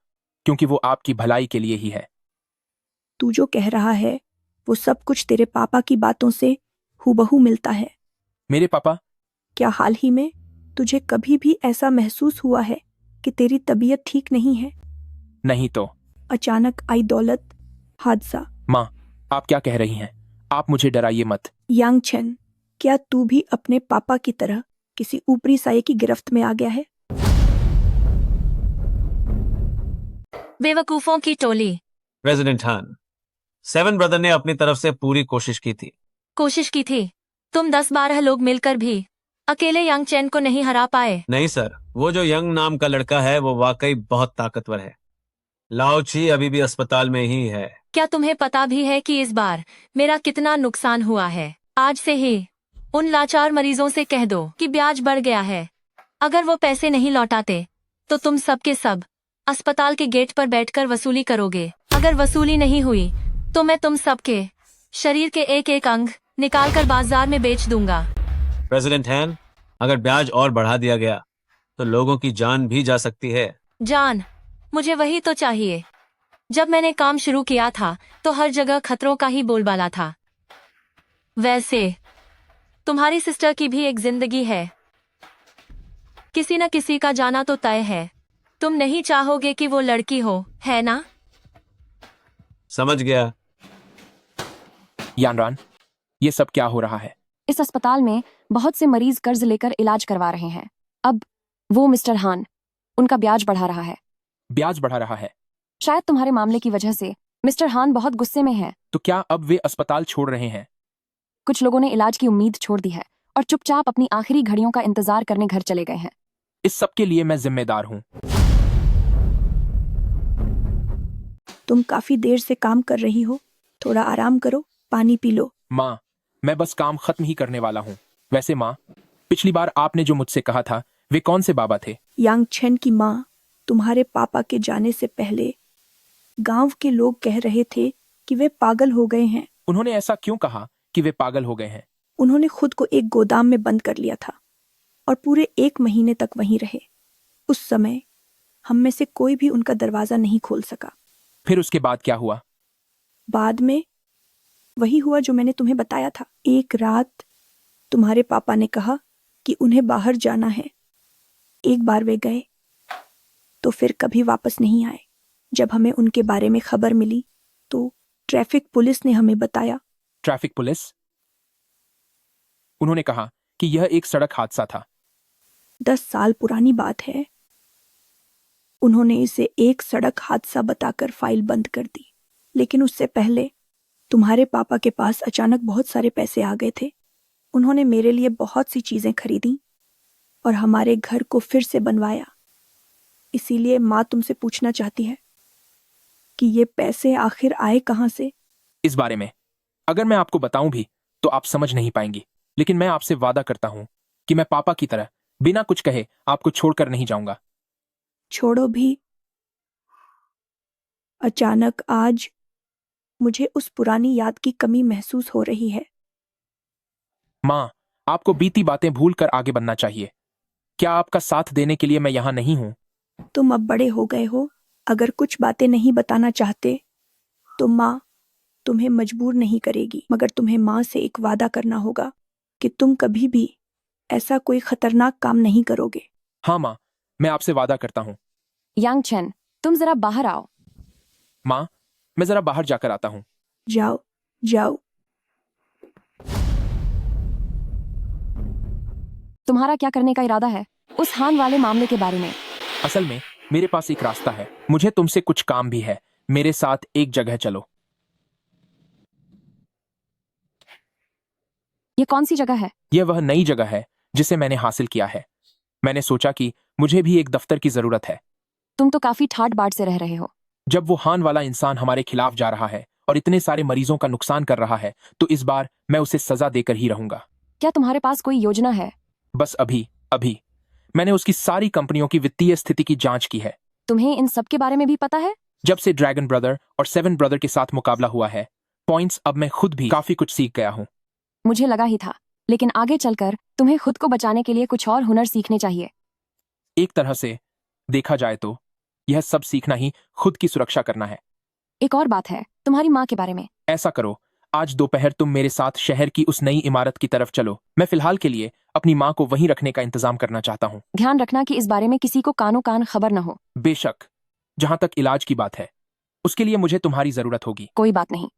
[SPEAKER 1] क्योंकि वो आपकी भलाई के लिए ही है।
[SPEAKER 3] तू जो कह रहा है वो सब कुछ तेरे पापा की बातों से हूबहू मिलता है।
[SPEAKER 1] मेरे पापा?
[SPEAKER 3] क्या हाल ही में तुझे कभी भी ऐसा महसूस हुआ है कि तेरी तबीयत ठीक नहीं है?
[SPEAKER 1] नहीं तो।
[SPEAKER 3] अचानक आई दौलत, हादसा।
[SPEAKER 1] माँ, आप क्या कह रही हैं? आप मुझे डराइए मत।
[SPEAKER 3] यांग चेन, क्या तू भी अपने पापा की तरह किसी ऊपरी साये की गिरफ्त में आ गया है?
[SPEAKER 13] बेवकूफों की टोली।
[SPEAKER 11] प्रेसिडेंट हान, सेवन ब्रदर ने अपनी तरफ से पूरी कोशिश की थी।
[SPEAKER 13] कोशिश की थी? तुम 10-12 लोग मिलकर भी अकेले यांग चैन को नहीं हरा पाए।
[SPEAKER 11] नहीं सर, वो जो यंग नाम का लड़का है वो वाकई बहुत ताकतवर है। लाओ ची अभी भी अस्पताल में ही है।
[SPEAKER 13] क्या तुम्हें पता भी है कि इस बार मेरा कितना नुकसान हुआ है? आज से ही उन लाचार मरीजों से कह दो कि ब्याज बढ़ गया है। अगर वो पैसे नहीं लौटाते तो तुम सब के सब अस्पताल के गेट पर बैठकर वसूली करोगे। अगर वसूली नहीं हुई तो मैं तुम सबके शरीर के एक एक अंग निकालकर बाजार में बेच दूंगा।
[SPEAKER 11] प्रेसिडेंट हैन, अगर ब्याज और बढ़ा दिया गया तो लोगों की जान भी जा सकती है।
[SPEAKER 13] जान? मुझे वही तो चाहिए। जब मैंने काम शुरू किया था तो हर जगह खतरों का ही बोलबाला था। वैसे तुम्हारी सिस्टर की भी एक जिंदगी है। किसी न किसी का जाना तो तय है। तुम नहीं चाहोगे कि वो लड़की हो, है ना?
[SPEAKER 11] समझ गया।
[SPEAKER 1] यानरान, ये सब क्या हो रहा है?
[SPEAKER 9] इस अस्पताल में बहुत से मरीज कर्ज लेकर इलाज करवा रहे हैं। अब वो मिस्टर हान उनका ब्याज बढ़ा रहा है।
[SPEAKER 1] ब्याज बढ़ा रहा है?
[SPEAKER 9] शायद तुम्हारे मामले की वजह से मिस्टर हान बहुत गुस्से में हैं।
[SPEAKER 1] तो क्या अब वे अस्पताल छोड़ रहे हैं?
[SPEAKER 9] कुछ लोगों ने इलाज की उम्मीद छोड़ दी है और चुपचाप अपनी आखिरी घड़ियों का इंतजार करने घर चले गए हैं।
[SPEAKER 1] इस सब के लिए मैं जिम्मेदार हूँ।
[SPEAKER 3] तुम काफी देर से काम कर रही हो, थोड़ा आराम करो, पानी पी लो।
[SPEAKER 1] माँ, मैं बस काम खत्म ही करने वाला हूँ। वैसे माँ, पिछली बार आपने जो मुझसे कहा था वे कौन से बाबा थे?
[SPEAKER 3] यांग चेन की माँ तुम्हारे पापा के जाने से पहले गांव के लोग कह रहे थे कि वे पागल हो गए हैं।
[SPEAKER 1] उन्होंने ऐसा क्यों कहा कि वे पागल हो गए हैं?
[SPEAKER 3] उन्होंने खुद को एक गोदाम में बंद कर लिया था और पूरे 1 महीने तक वहीं रहे। उस समय हम में से कोई भी उनका दरवाजा नहीं खोल सका।
[SPEAKER 1] फिर उसके बाद क्या हुआ?
[SPEAKER 3] बाद में वही हुआ जो मैंने तुम्हें बताया था। एक रात तुम्हारे पापा ने कहा कि उन्हें बाहर जाना है। एक बार वे गए तो फिर कभी वापस नहीं आए। जब हमें उनके बारे में खबर मिली तो ट्रैफिक पुलिस ने हमें बताया।
[SPEAKER 1] Traffic police? उन्होंने कहा कि यह एक सड़क हादसा था।
[SPEAKER 3] 10 साल पुरानी बात है। उन्होंने इसे एक सड़क हादसा बताकर फाइल बंद कर दी। लेकिन उससे पहले तुम्हारे पापा के पास अचानक बहुत सारे पैसे आ गए थे। उन्होंने मेरे लिए बहुत सी चीजें खरीदी और हमारे घर को फिर से बनवाया। इसीलिए माँ तुमसे पूछना चाहती है कि ये पैसे आखिर आए कहाँ से?
[SPEAKER 1] इस बारे में अगर मैं आपको बताऊं भी तो आप समझ नहीं पाएंगी, लेकिन मैं आपसे वादा करता हूं कि मैं पापा की तरह बिना कुछ कहे आपको छोड़कर नहीं जाऊंगा।
[SPEAKER 3] छोड़ो भी? अचानक आज मुझे उस पुरानी याद की कमी महसूस हो रही है।
[SPEAKER 1] माँ, आपको बीती बातें भूल कर आगे बढ़ना चाहिए। क्या आपका साथ देने के लिए मैं यहाँ नहीं हूँ?
[SPEAKER 3] तुम अब बड़े हो गए हो। अगर कुछ बातें नहीं बताना चाहते तो माँ तुम्हें मजबूर नहीं करेगी, मगर तुम्हें माँ से एक वादा करना होगा कि तुम कभी भी ऐसा कोई खतरनाक काम नहीं करोगे।
[SPEAKER 1] हाँ माँ, मैं आपसे वादा करता हूँ।
[SPEAKER 9] यांग चेन, तुम जरा बाहर आओ।
[SPEAKER 1] माँ, मैं जरा बाहर जाकर आता हूँ।
[SPEAKER 3] जाओ जाओ।
[SPEAKER 9] तुम्हारा क्या करने का इरादा है उस हान वाले मामले के बारे में?
[SPEAKER 1] असल में मेरे पास एक रास्ता है। मुझे तुमसे कुछ काम भी है। मेरे साथ एक जगह चलो।
[SPEAKER 9] ये कौन सी जगह है?
[SPEAKER 1] यह वह नई जगह है जिसे मैंने हासिल किया है। मैंने सोचा कि मुझे भी एक दफ्तर की जरूरत है।
[SPEAKER 9] तुम तो काफी ठाट बाट से रह रहे हो।
[SPEAKER 1] जब वो हान वाला इंसान हमारे खिलाफ जा रहा है और इतने सारे मरीजों का नुकसान कर रहा है, तो इस बार मैं उसे सजा देकर ही रहूंगा।
[SPEAKER 9] क्या तुम्हारे पास कोई योजना है?
[SPEAKER 1] बस अभी अभी मैंने उसकी सारी कंपनियों की वित्तीय स्थिति की जांच की है।
[SPEAKER 9] तुम्हें इन सब के बारे में भी पता है?
[SPEAKER 1] जब से ड्रैगन ब्रदर और सेवन ब्रदर के साथ मुकाबला हुआ है पॉइंट्स, अब मैं खुद भी काफी कुछ सीख गया हूँ।
[SPEAKER 9] मुझे लगा ही था, लेकिन आगे चलकर तुम्हें खुद को बचाने के लिए कुछ और हुनर सीखने चाहिए।
[SPEAKER 1] एक तरह से देखा जाए तो यह सब सीखना ही खुद की सुरक्षा करना है।
[SPEAKER 9] एक और बात है, तुम्हारी माँ के बारे में।
[SPEAKER 1] ऐसा करो, आज दोपहर तुम मेरे साथ शहर की उस नई इमारत की तरफ चलो। मैं फिलहाल के लिए अपनी माँ को वहीं रखने का इंतजाम करना चाहता हूँ।
[SPEAKER 9] ध्यान रखना कि इस बारे में किसी को कानो कान खबर न हो।
[SPEAKER 1] बेशक, जहां तक इलाज की बात है उसके लिए मुझे तुम्हारी जरूरत होगी।
[SPEAKER 9] कोई बात नहीं,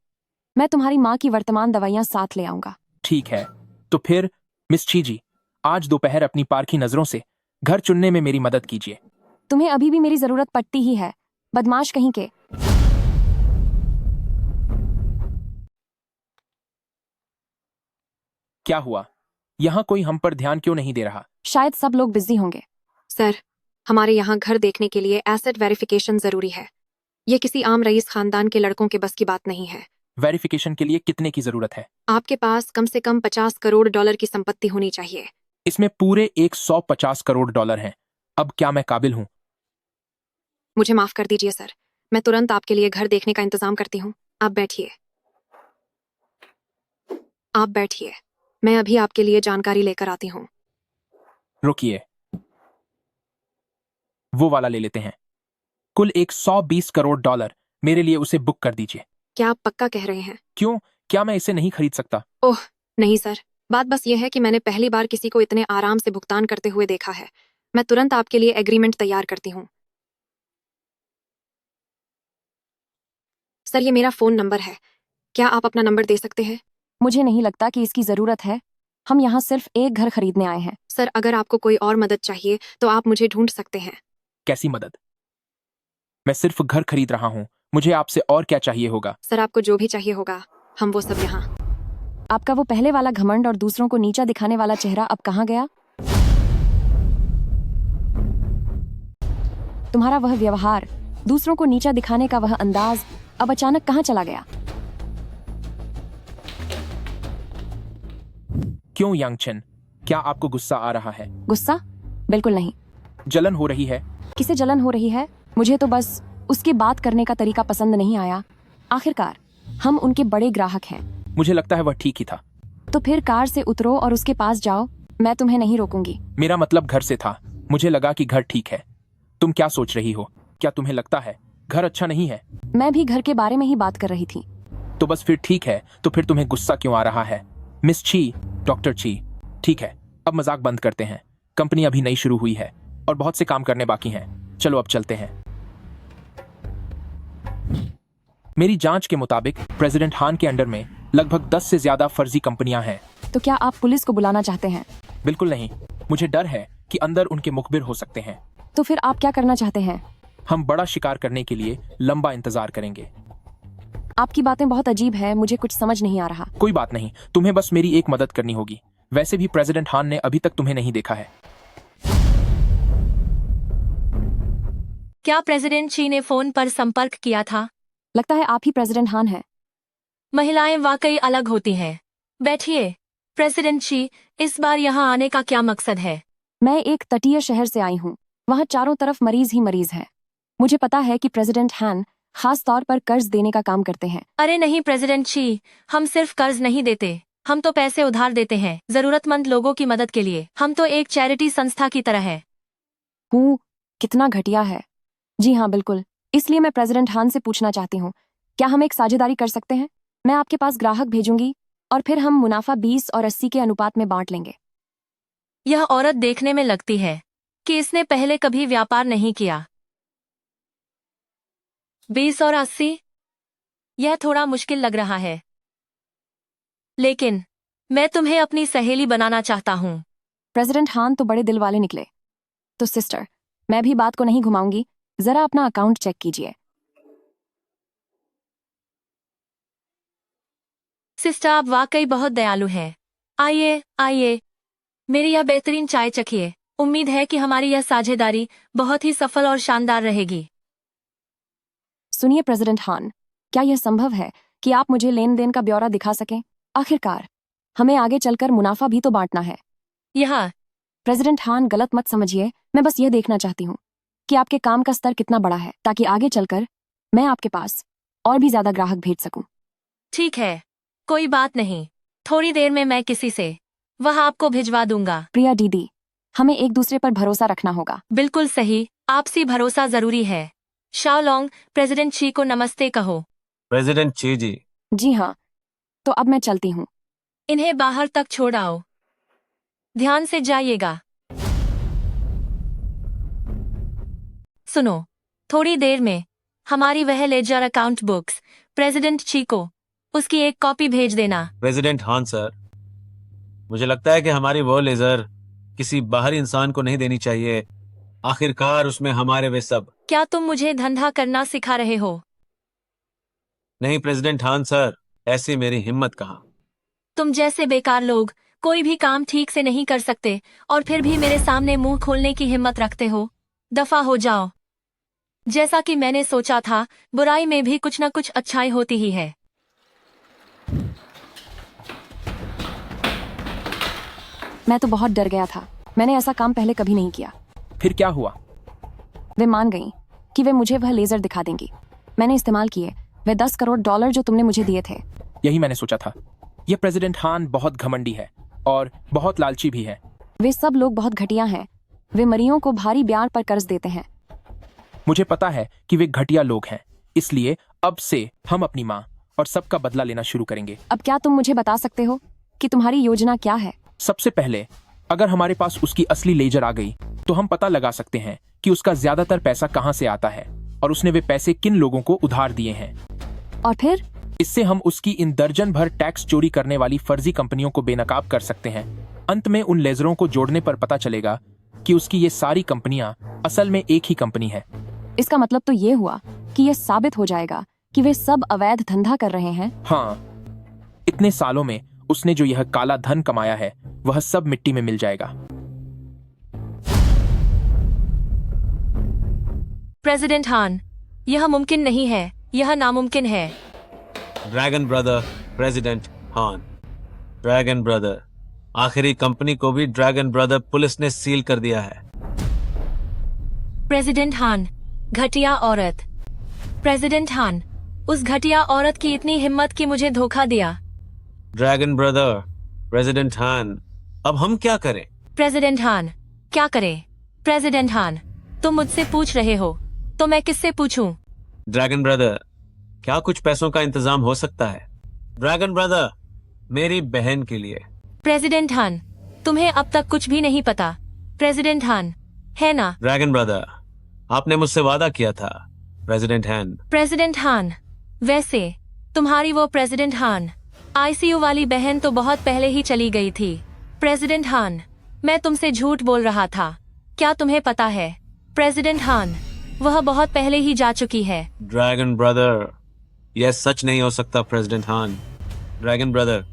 [SPEAKER 9] मैं तुम्हारी माँ की वर्तमान दवाइयाँ साथ ले आऊंगा।
[SPEAKER 1] ठीक है, तो फिर मिस ची जी, आज दोपहर अपनी पारखी नजरों से घर चुनने में मेरी मदद कीजिए।
[SPEAKER 9] तुम्हें अभी भी मेरी जरूरत पड़ती ही है, बदमाश कहीं के।
[SPEAKER 1] क्या हुआ? यहाँ कोई हम पर ध्यान क्यों नहीं दे रहा?
[SPEAKER 9] शायद सब लोग बिजी होंगे।
[SPEAKER 19] सर, हमारे यहाँ घर देखने के लिए एसेट वेरिफिकेशन जरूरी है। ये किसी आम रईस खानदान के लड़कों के बस की बात नहीं है।
[SPEAKER 1] वेरिफिकेशन के लिए कितने की जरूरत है?
[SPEAKER 19] आपके पास कम से कम 50 करोड़ डॉलर की संपत्ति होनी चाहिए।
[SPEAKER 1] इसमें पूरे 150 करोड़ डॉलर हैं। अब क्या मैं काबिल हूँ?
[SPEAKER 19] मुझे माफ कर दीजिए सर, मैं तुरंत आपके लिए घर देखने का इंतजाम करती हूँ। आप बैठिए, आप बैठिए, मैं अभी आपके लिए जानकारी लेकर आती हूँ।
[SPEAKER 1] रुकिए, वो वाला ले लेते हैं। कुल 120 करोड़ डॉलर, मेरे लिए उसे बुक कर दीजिए।
[SPEAKER 19] क्या आप पक्का कह रहे हैं?
[SPEAKER 1] क्यों, क्या मैं इसे नहीं खरीद सकता?
[SPEAKER 19] ओह नहीं सर, बात बस यह है कि मैंने पहली बार किसी को इतने आराम से भुगतान करते हुए देखा है। मैं तुरंत आपके लिए एग्रीमेंट तैयार करती हूँ। सर, ये मेरा फोन नंबर है, क्या आप अपना नंबर दे सकते हैं?
[SPEAKER 9] मुझे नहीं लगता कि इसकी जरूरत है। हम यहाँ सिर्फ एक घर खरीदने आए हैं।
[SPEAKER 19] सर, अगर आपको कोई और मदद चाहिए तो आप मुझे ढूंढ सकते हैं।
[SPEAKER 1] कैसी मदद? मैं सिर्फ घर खरीद रहा हूँ, मुझे आपसे और क्या चाहिए होगा?
[SPEAKER 19] सर, आपको जो भी चाहिए होगा, हम वो सब यहाँ।
[SPEAKER 9] आपका वो पहले वाला घमंड और दूसरों को नीचा दिखाने वाला चेहरा अब कहाँ गया? तुम्हारा वह व्यवहार, दूसरों को नीचा दिखाने का वह अंदाज अब अचानक कहाँ चला गया?
[SPEAKER 1] क्यों यांग चेन, क्या आपको गुस्सा आ रहा है?
[SPEAKER 9] गुस्सा? बिल्कुल नहीं।
[SPEAKER 1] जलन हो रही है?
[SPEAKER 9] किसे जलन हो रही है? मुझे तो बस उसके बात करने का तरीका पसंद नहीं आया। आखिरकार हम उनके बड़े ग्राहक हैं।
[SPEAKER 1] मुझे लगता है वह ठीक ही था।
[SPEAKER 9] तो फिर कार से उतरो और उसके पास जाओ, मैं तुम्हें नहीं रोकूंगी।
[SPEAKER 1] मेरा मतलब घर से था, मुझे लगा कि घर ठीक है। तुम क्या सोच रही हो? क्या तुम्हें लगता है घर अच्छा नहीं है?
[SPEAKER 9] मैं भी घर के बारे में ही बात कर रही थी।
[SPEAKER 1] तो बस फिर ठीक है, तो फिर तुम्हें गुस्सा क्यों आ रहा है? मिस ची, डॉक्टर ची, ठीक है, अब मजाक बंद करते हैं। कंपनी अभी नई शुरू हुई है और बहुत से काम करने बाकी हैं। चलो अब चलते हैं। मेरी जांच के मुताबिक प्रेसिडेंट हान के अंडर में लगभग 10 से ज्यादा फर्जी कंपनियां हैं।
[SPEAKER 9] तो क्या आप पुलिस को बुलाना चाहते हैं?
[SPEAKER 1] बिल्कुल नहीं, मुझे डर है कि अंदर उनके मुखबिर हो सकते हैं।
[SPEAKER 9] तो फिर आप क्या करना चाहते हैं?
[SPEAKER 1] हम बड़ा शिकार करने के लिए लंबा इंतजार करेंगे।
[SPEAKER 9] आपकी बातें बहुत अजीब है, मुझे कुछ समझ नहीं आ रहा।
[SPEAKER 1] कोई बात नहीं, तुम्हें बस मेरी एक मदद करनी होगी। वैसे भी प्रेसिडेंट हान ने अभी तक तुम्हें नहीं देखा है।
[SPEAKER 13] क्या प्रेसिडेंट शी ने फोन पर संपर्क किया था?
[SPEAKER 9] लगता है आप ही प्रेसिडेंट हान हैं।
[SPEAKER 13] महिलाएं वाकई अलग होती हैं। बैठिए। प्रेसिडेंट शी, इस बार यहाँ आने का क्या मकसद है?
[SPEAKER 9] मैं एक तटीय शहर से आई हूँ, वहाँ चारों तरफ मरीज ही मरीज हैं। मुझे पता है कि प्रेसिडेंट हान खास तौर पर कर्ज देने का काम करते हैं।
[SPEAKER 13] अरे नहीं प्रेसिडेंट शी, हम सिर्फ कर्ज नहीं देते, हम तो पैसे उधार देते हैं जरूरतमंद लोगों की मदद के लिए। हम तो एक चैरिटी संस्था की तरह है।
[SPEAKER 9] कितना घटिया है। जी हाँ बिल्कुल, इसलिए मैं प्रेसिडेंट हान से पूछना चाहती हूँ, क्या हम एक साझेदारी कर सकते हैं? मैं आपके पास ग्राहक भेजूंगी और फिर हम मुनाफा 20 और 80 के अनुपात में बांट लेंगे।
[SPEAKER 13] यह औरत देखने में लगती है कि इसने पहले कभी व्यापार नहीं किया। 20 और 80? यह थोड़ा मुश्किल लग रहा है, लेकिन मैं तुम्हें अपनी सहेली बनाना चाहता हूँ।
[SPEAKER 9] प्रेसिडेंट हान तो बड़े दिल वाले निकले। तो सिस्टर, मैं भी बात को नहीं घुमाऊंगी, जरा अपना अकाउंट चेक कीजिए।
[SPEAKER 13] सिस्टर, आप वाकई बहुत दयालु हैं। आइए आइए, मेरी यह बेहतरीन चाय चखिए। उम्मीद है कि हमारी यह साझेदारी बहुत ही सफल और शानदार रहेगी।
[SPEAKER 9] सुनिए प्रेसिडेंट हान, क्या यह संभव है कि आप मुझे लेन देन का ब्यौरा दिखा सकें? आखिरकार हमें आगे चलकर मुनाफा भी तो बांटना है।
[SPEAKER 13] यह
[SPEAKER 9] प्रेसिडेंट हान, गलत मत समझिए, मैं बस यह देखना चाहती हूँ कि आपके काम का स्तर कितना बड़ा है, ताकि आगे चलकर मैं आपके पास और भी ज्यादा ग्राहक भेज सकूं।
[SPEAKER 13] ठीक है, कोई बात नहीं। थोड़ी देर में मैं किसी से वह आपको भिजवा दूंगा।
[SPEAKER 9] प्रिया दीदी, हमें एक दूसरे पर भरोसा रखना होगा।
[SPEAKER 13] बिल्कुल सही, आपसी भरोसा जरूरी है। शाओलोंग, प्रेसिडेंट ची को नमस्ते कहो।
[SPEAKER 11] प्रेसिडेंट ची जी।
[SPEAKER 9] जी हाँ, तो अब मैं चलती हूँ।
[SPEAKER 13] इन्हें बाहर तक छोड़ आओ, ध्यान से जाइएगा। सुनो, थोड़ी देर में हमारी वह लेजर अकाउंट बुक्स प्रेसिडेंट ची को उसकी एक कॉपी भेज देना।
[SPEAKER 11] प्रेसिडेंट हान सर, मुझे लगता है कि हमारी वो लेजर किसी बाहरी इंसान को नहीं देनी चाहिए। आखिरकार उसमें हमारे वे सब।
[SPEAKER 13] क्या तुम मुझे धंधा करना सिखा रहे हो?
[SPEAKER 11] नहीं प्रेसिडेंट हान सर, ऐसी मेरी हिम्मत कहाँ।
[SPEAKER 13] तुम जैसे बेकार लोग कोई भी काम ठीक से नहीं कर सकते और फिर भी मेरे सामने मुंह खोलने की हिम्मत रखते हो। दफा हो जाओ। जैसा कि मैंने सोचा था, बुराई में भी कुछ न कुछ अच्छाई होती ही है।
[SPEAKER 9] मैं तो बहुत डर गया था, मैंने ऐसा काम पहले कभी नहीं किया।
[SPEAKER 1] फिर क्या हुआ?
[SPEAKER 9] वे मान गईं कि वे मुझे वह लेजर दिखा देंगी। मैंने इस्तेमाल किए वे $10 करोड़ जो तुमने मुझे दिए थे।
[SPEAKER 1] यही मैंने सोचा था। यह प्रेसिडेंट हान बहुत घमंडी है और बहुत लालची भी है।
[SPEAKER 9] वे सब लोग बहुत घटिया हैं। वे मरियों को भारी ब्याज पर कर्ज देते हैं।
[SPEAKER 1] मुझे पता है कि वे घटिया लोग हैं, इसलिए अब से हम अपनी माँ और सबका बदला लेना शुरू करेंगे।
[SPEAKER 9] अब क्या तुम मुझे बता सकते हो कि तुम्हारी योजना क्या है?
[SPEAKER 1] सबसे पहले, अगर हमारे पास उसकी असली लेजर आ गई तो हम पता लगा सकते हैं कि उसका ज्यादातर पैसा कहाँ से आता है और उसने वे पैसे किन लोगों को उधार दिए हैं।
[SPEAKER 9] और फिर
[SPEAKER 1] इससे हम उसकी इन दर्जन भर टैक्स चोरी करने वाली फर्जी कंपनियों को बेनकाब कर सकते हैं। अंत में उन लेजरों को जोड़ने पर पता चलेगा कि उसकी ये सारी कंपनियां असल में एक ही कंपनी है।
[SPEAKER 9] इसका मतलब तो ये हुआ कि यह साबित हो जाएगा कि वे सब अवैध धंधा कर रहे हैं।
[SPEAKER 1] हाँ, इतने सालों में उसने जो यह काला धन कमाया है वह सब मिट्टी में मिल जाएगा।
[SPEAKER 13] प्रेसिडेंट हान, यह मुमकिन नहीं है, यह नामुमकिन है।
[SPEAKER 11] ड्रैगन ब्रदर, प्रेसिडेंट हान। ड्रैगन ब्रदर, आखिरी कंपनी को भी ड्रैगन ब्रदर पुलिस ने सील कर दिया है।
[SPEAKER 13] प्रेसिडेंट हान, घटिया औरत। प्रेसिडेंट हान, उस घटिया औरत की इतनी हिम्मत कि मुझे धोखा दिया।
[SPEAKER 11] ड्रैगन ब्रदर, प्रेसिडेंट हान, अब हम क्या करें?
[SPEAKER 13] प्रेसिडेंट हान, क्या करें? प्रेसिडेंट हान, तुम मुझसे पूछ रहे हो तो मैं किससे पूछूं?
[SPEAKER 11] ड्रैगन ब्रदर, क्या कुछ पैसों का इंतजाम हो सकता है? ड्रैगन ब्रदर, मेरी बहन के लिए।
[SPEAKER 13] प्रेसिडेंट हान, तुम्हें अब तक कुछ भी नहीं पता। प्रेसिडेंट हान, है ना?
[SPEAKER 11] ड्रैगन ब्रदर, आपने मुझसे वादा किया था। प्रेसिडेंट हान।
[SPEAKER 13] प्रेसिडेंट हान, वैसे तुम्हारी वो प्रेसिडेंट हान आईसीयू वाली बहन तो बहुत पहले ही चली गई थी। प्रेसिडेंट हान, मैं तुमसे झूठ बोल रहा था। क्या तुम्हें पता है प्रेसिडेंट हान, वह बहुत पहले ही जा चुकी है।
[SPEAKER 11] ड्रैगन ब्रदर, यह सच नहीं हो सकता। प्रेसिडेंट हान, ड्रैगन ब्रदर,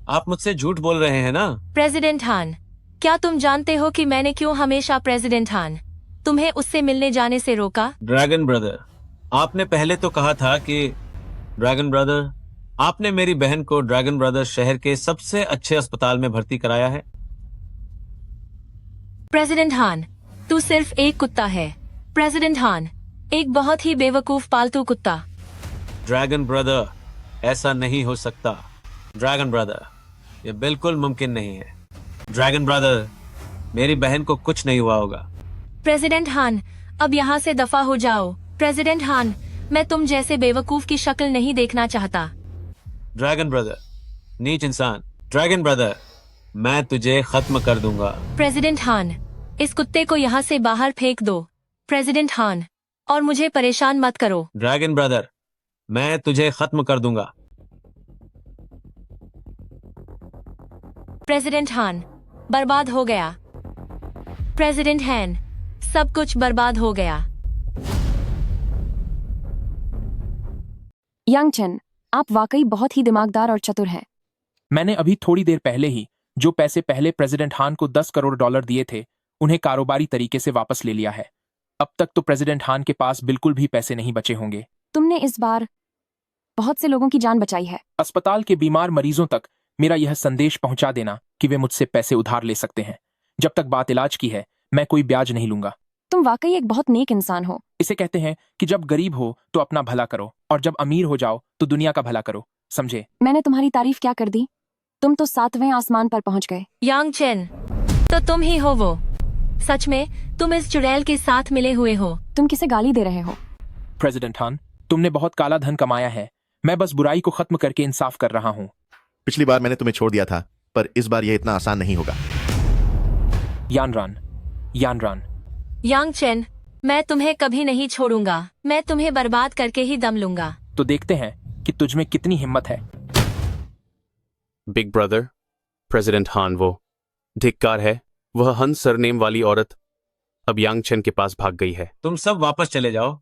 [SPEAKER 11] आप मुझसे झूठ बोल रहे हैं ना?
[SPEAKER 13] प्रेसिडेंट हान, क्या तुम जानते हो कि मैंने क्यों हमेशा प्रेसिडेंट हान तुम्हें उससे मिलने जाने से रोका?
[SPEAKER 11] ड्रैगन ब्रदर, आपने पहले तो कहा था कि ड्रैगन ब्रदर, आपने मेरी बहन को ड्रैगन ब्रदर शहर के सबसे अच्छे अस्पताल में भर्ती कराया है।
[SPEAKER 13] प्रेसिडेंट हान, तू सिर्फ एक कुत्ता है। प्रेसिडेंट हान, एक बहुत ही बेवकूफ पालतू कुत्ता।
[SPEAKER 11] ड्रैगन ब्रदर, ऐसा नहीं हो सकता। ड्रैगन ब्रदर, यह बिल्कुल मुमकिन नहीं है। ड्रैगन ब्रदर, मेरी बहन को कुछ नहीं हुआ होगा।
[SPEAKER 13] प्रेसिडेंट हान, अब यहाँ से दफा हो जाओ। प्रेसिडेंट हान, मैं तुम जैसे बेवकूफ की शक्ल नहीं देखना चाहता।
[SPEAKER 11] ड्रैगन ब्रदर, नीच इंसान। ड्रैगन ब्रदर, मैं तुझे खत्म कर दूंगा।
[SPEAKER 13] प्रेसिडेंट हान, इस कुत्ते को यहाँ से बाहर फेंक दो। प्रेसिडेंट हान, और मुझे परेशान मत करो।
[SPEAKER 11] ड्रैगन ब्रदर, मैं तुझे खत्म कर दूंगा।
[SPEAKER 13] प्रेसिडेंट हान, बर्बाद हो गया। प्रेसिडेंट हैन, सब कुछ बर्बाद हो गया।
[SPEAKER 9] यांग चेन, आप वाकई बहुत ही दिमागदार और चतुर हैं।
[SPEAKER 1] मैंने अभी थोड़ी देर पहले ही जो पैसे पहले प्रेसिडेंट हान को 10 करोड़ डॉलर दिए थे उन्हें कारोबारी तरीके से वापस ले लिया है। अब तक तो प्रेसिडेंट हान के पास बिल्कुल भी पैसे नहीं बचे होंगे।
[SPEAKER 9] तुमने इस बार बहुत से लोगों की जान बचाई है।
[SPEAKER 1] अस्पताल के बीमार मरीजों तक मेरा यह संदेश पहुंचा देना कि वे मुझसे पैसे उधार ले सकते हैं। जब तक बात इलाज की है, मैं कोई ब्याज नहीं लूंगा।
[SPEAKER 9] तुम वाकई एक बहुत नेक इंसान हो।
[SPEAKER 1] इसे कहते हैं कि जब गरीब हो तो अपना भला करो और जब अमीर हो जाओ तो दुनिया का भला करो, समझे?
[SPEAKER 9] मैंने तुम्हारी तारीफ क्या कर दी? तुम तो 7वें आसमान पर पहुंच गए।
[SPEAKER 13] यांग चेन, तो तुम ही हो वो। सच में तुम इस चुड़ैल के साथ मिले हुए हो।
[SPEAKER 9] तुम किसे गाली दे रहे हो?
[SPEAKER 1] प्रेसिडेंट हान, तुमने बहुत काला धन कमाया है। मैं बस बुराई को खत्म करके इंसाफ कर रहा हूँ।
[SPEAKER 15] पिछली बार मैंने तुम्हें छोड़ दिया था, पर इस बार यह इतना आसान नहीं होगा।
[SPEAKER 1] यानरान, यानरान।
[SPEAKER 13] यांग चेन, मैं तुम्हें कभी नहीं छोड़ूंगा। मैं तुम्हें बर्बाद करके ही दम लूंगा।
[SPEAKER 1] तो देखते हैं कि तुझमें कितनी हिम्मत है।
[SPEAKER 12] बिग ब्रदर, प्रेसिडेंट हान वो धिक्कार है। वह हन सरनेम वाली औरत अब यांग चेन के पास भाग गई है।
[SPEAKER 11] तुम सब वापस चले जाओ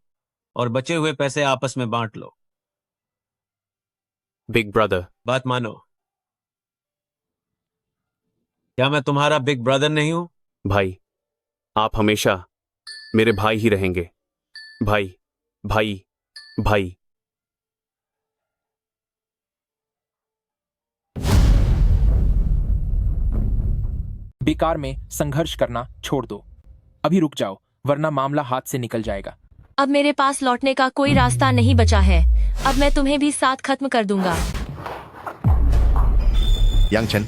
[SPEAKER 11] और बचे हुए पैसे आपस में बांट लो।
[SPEAKER 12] बिग ब्रदर,
[SPEAKER 11] बात मानो। क्या मैं तुम्हारा बिग ब्रदर नहीं हूं?
[SPEAKER 12] भाई, आप हमेशा मेरे भाई ही रहेंगे। भाई, भाई, भाई।
[SPEAKER 1] बेकार में संघर्ष करना छोड़ दो। अभी रुक जाओ, वरना मामला हाथ से निकल जाएगा।
[SPEAKER 13] अब मेरे पास लौटने का कोई रास्ता नहीं बचा है। अब मैं तुम्हें भी साथ खत्म कर दूंगा।
[SPEAKER 15] यांग चेन,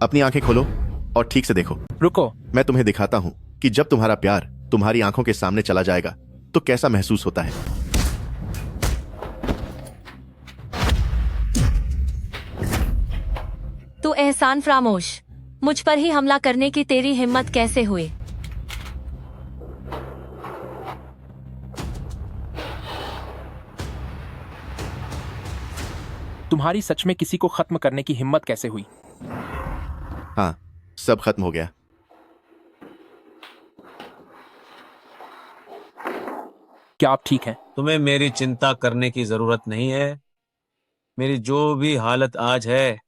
[SPEAKER 15] अपनी आंखें खोलो और ठीक से देखो।
[SPEAKER 1] रुको,
[SPEAKER 15] मैं तुम्हें दिखाता हूं कि जब तुम्हारा प्यार तुम्हारी आंखों के सामने चला जाएगा तो कैसा महसूस होता है।
[SPEAKER 13] तू एहसान फरामोश, मुझ पर ही हमला करने की तेरी हिम्मत कैसे हुई?
[SPEAKER 1] तुम्हारी सच में किसी को खत्म करने की हिम्मत कैसे हुई?
[SPEAKER 15] हाँ, सब खत्म हो गया।
[SPEAKER 1] क्या आप ठीक हैं?
[SPEAKER 11] तुम्हें मेरी चिंता करने की जरूरत नहीं है। मेरी जो भी हालत आज है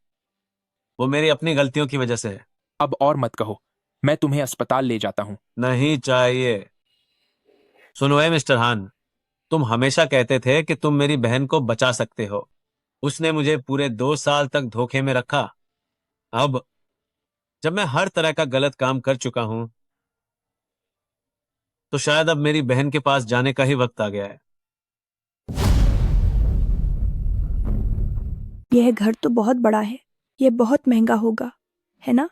[SPEAKER 11] वो मेरी अपनी गलतियों की वजह से है।
[SPEAKER 1] अब और मत कहो, मैं तुम्हें अस्पताल ले जाता हूं।
[SPEAKER 11] नहीं चाहिए। सुनो है मिस्टर हान, तुम हमेशा कहते थे कि तुम मेरी बहन को बचा सकते हो। उसने मुझे पूरे 2 साल तक धोखे में रखा। अब जब मैं हर तरह का गलत काम कर चुका हूं तो शायद अब मेरी बहन के पास जाने का ही वक्त आ गया है।
[SPEAKER 3] यह घर तो बहुत बड़ा है, यह बहुत महंगा होगा, है ना?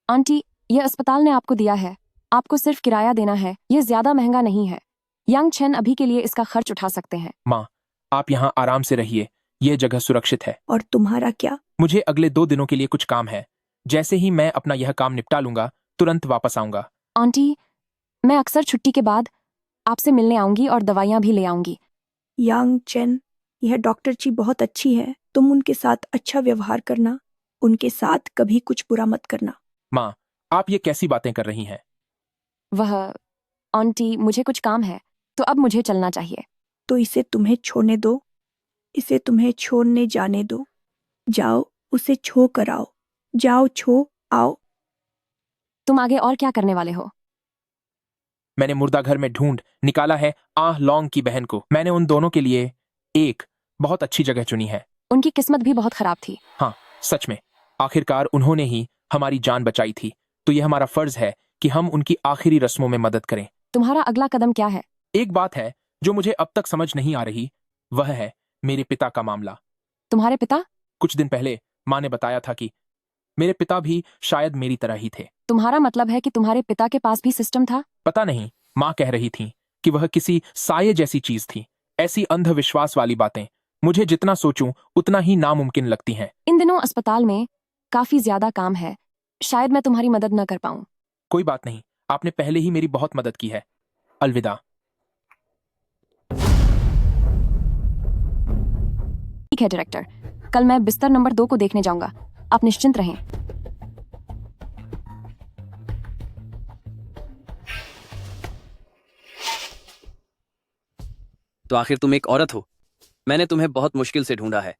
[SPEAKER 9] आंटी, यह अस्पताल ने आपको दिया है। आपको सिर्फ किराया देना है। यह ज्यादा महंगा नहीं है। यांग चेन अभी के लिए इसका खर्च उठा सकते हैं।
[SPEAKER 1] माँ, आप यहाँ आराम से रहिए, यह जगह सुरक्षित है।
[SPEAKER 3] और तुम्हारा क्या?
[SPEAKER 1] मुझे अगले 2 दिनों के लिए कुछ काम है। जैसे ही मैं अपना यह काम निपटा लूंगा तुरंत वापस आऊंगा।
[SPEAKER 9] आंटी, मैं अक्सर छुट्टी के बाद आपसे मिलने आऊंगी और दवाइयाँ भी ले आऊंगी।
[SPEAKER 3] यांग चेन, यह डॉक्टर जी बहुत अच्छी है। तुम उनके साथ अच्छा व्यवहार करना, उनके साथ कभी कुछ बुरा मत करना।
[SPEAKER 1] माँ, आप ये कैसी बातें कर रही हैं?
[SPEAKER 9] वह आंटी, मुझे कुछ काम है तो अब मुझे चलना चाहिए।
[SPEAKER 3] तो इसे तुम्हें छोड़ने दो, इसे तुम्हें छोड़ने जाने दो। जाओ, उसे छो कर आओ। जाओ, छो आओ।
[SPEAKER 9] तुम आगे और क्या करने वाले हो?
[SPEAKER 1] मैंने मुर्दाघर में ढूंढ निकाला है आह लॉन्ग की बहन को। मैंने उन दोनों के लिए एक बहुत अच्छी जगह चुनी है।
[SPEAKER 9] उनकी किस्मत भी बहुत खराब थी।
[SPEAKER 1] हाँ, सच में। आखिरकार उन्होंने ही हमारी जान बचाई थी, तो यह हमारा फर्ज है कि हम उनकी आखिरी रस्मों में मदद करें।
[SPEAKER 9] तुम्हारा अगला कदम क्या है?
[SPEAKER 1] एक बात है जो मुझे अब तक समझ नहीं आ रही, वह है मेरे पिता का मामला।
[SPEAKER 9] तुम्हारे पिता?
[SPEAKER 1] कुछ दिन पहले माँ ने बताया था कि मेरे पिता भी शायद मेरी तरह ही थे।
[SPEAKER 9] तुम्हारा मतलब है कि तुम्हारे पिता के पास भी सिस्टम था?
[SPEAKER 1] पता नहीं, माँ कह रही थी कि वह किसी साये जैसी चीज थी। ऐसी अंधविश्वास वाली बातें मुझे जितना सोचूं उतना ही नामुमकिन लगती हैं।
[SPEAKER 9] इन दिनों अस्पताल में काफी ज्यादा काम है। शायद मैं तुम्हारी मदद न कर पाऊं।
[SPEAKER 1] कोई बात नहीं, आपने पहले ही मेरी बहुत मदद की है। अलविदा।
[SPEAKER 9] ठीक है डायरेक्टर, कल मैं बिस्तर नंबर 2 को देखने जाऊंगा। आप निश्चिंत रहें।
[SPEAKER 20] तो आखिर तुम एक औरत हो। मैंने तुम्हें बहुत मुश्किल से ढूंढा है।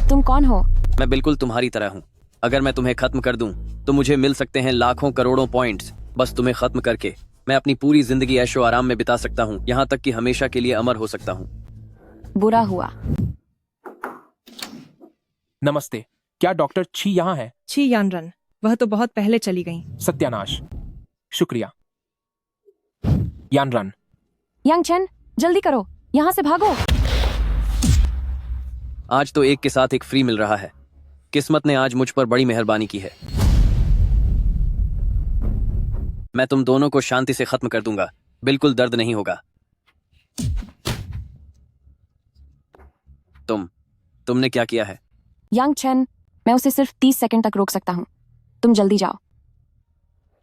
[SPEAKER 9] तुम कौन हो?
[SPEAKER 20] मैं बिल्कुल तुम्हारी तरह हूँ। अगर मैं तुम्हें खत्म कर दूं तो मुझे मिल सकते हैं लाखों करोड़ों पॉइंट्स। बस तुम्हें खत्म करके मैं अपनी पूरी जिंदगी ऐशो आराम में बिता सकता हूँ, यहाँ तक कि हमेशा के लिए अमर हो सकता हूँ।
[SPEAKER 9] बुरा हुआ।
[SPEAKER 1] नमस्ते, क्या डॉक्टर छी यहाँ है?
[SPEAKER 21] छी यानरन, वह तो बहुत पहले चली गई।
[SPEAKER 1] सत्यानाश। शुक्रिया। यानरन।
[SPEAKER 9] यांग चेन, जल्दी करो, यहाँ से भागो।
[SPEAKER 20] आज तो एक के साथ एक फ्री मिल रहा है। किस्मत ने आज मुझ पर बड़ी मेहरबानी की है। मैं तुम दोनों को शांति से खत्म कर दूंगा, बिल्कुल दर्द नहीं होगा। तुमने क्या किया है?
[SPEAKER 9] यांग चेन, मैं उसे सिर्फ 30 सेकंड तक रोक सकता हूँ। तुम जल्दी जाओ।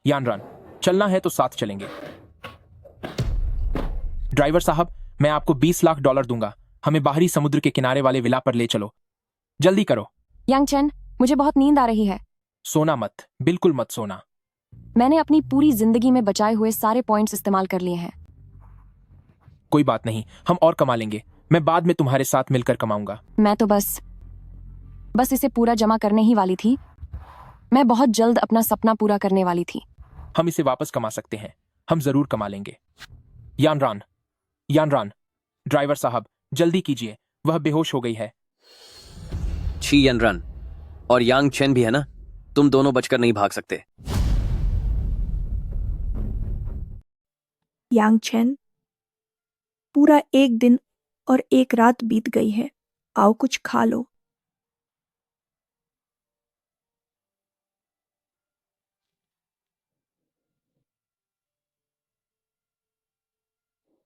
[SPEAKER 1] यानरन, चलना है तो साथ चलेंगे। ड्राइवर साहब, मैं आपको $20 लाख दूंगा। हमें बाहरी समुद्र के किनारे वाले विला पर ले चलो। जल्दी करो।
[SPEAKER 9] यांग चेन, मुझे बहुत नींद आ रही है।
[SPEAKER 1] सोना मत, बिल्कुल मत सोना।
[SPEAKER 9] मैंने अपनी पूरी जिंदगी में बचाए हुए सारे पॉइंट्स इस्तेमाल कर लिए हैं।
[SPEAKER 1] कोई बात नहीं, हम और कमा लेंगे। मैं बाद में तुम्हारे साथ मिलकर कमाऊंगा।
[SPEAKER 9] मैं तो बस इसे पूरा जमा करने ही वाली थी। मैं बहुत जल्द अपना सपना पूरा करने वाली थी।
[SPEAKER 1] हम इसे वापस कमा सकते हैं। हम जरूर कमा लेंगे। यानरान, ड्राइवर साहब, जल्दी कीजिए, वह बेहोश हो गई है।
[SPEAKER 20] छी यानरन, और यांग चेन भी है ना? तुम दोनों बचकर नहीं भाग सकते।
[SPEAKER 3] यांग चेन, पूरा एक दिन और एक रात बीत गई है। आओ कुछ खा लो।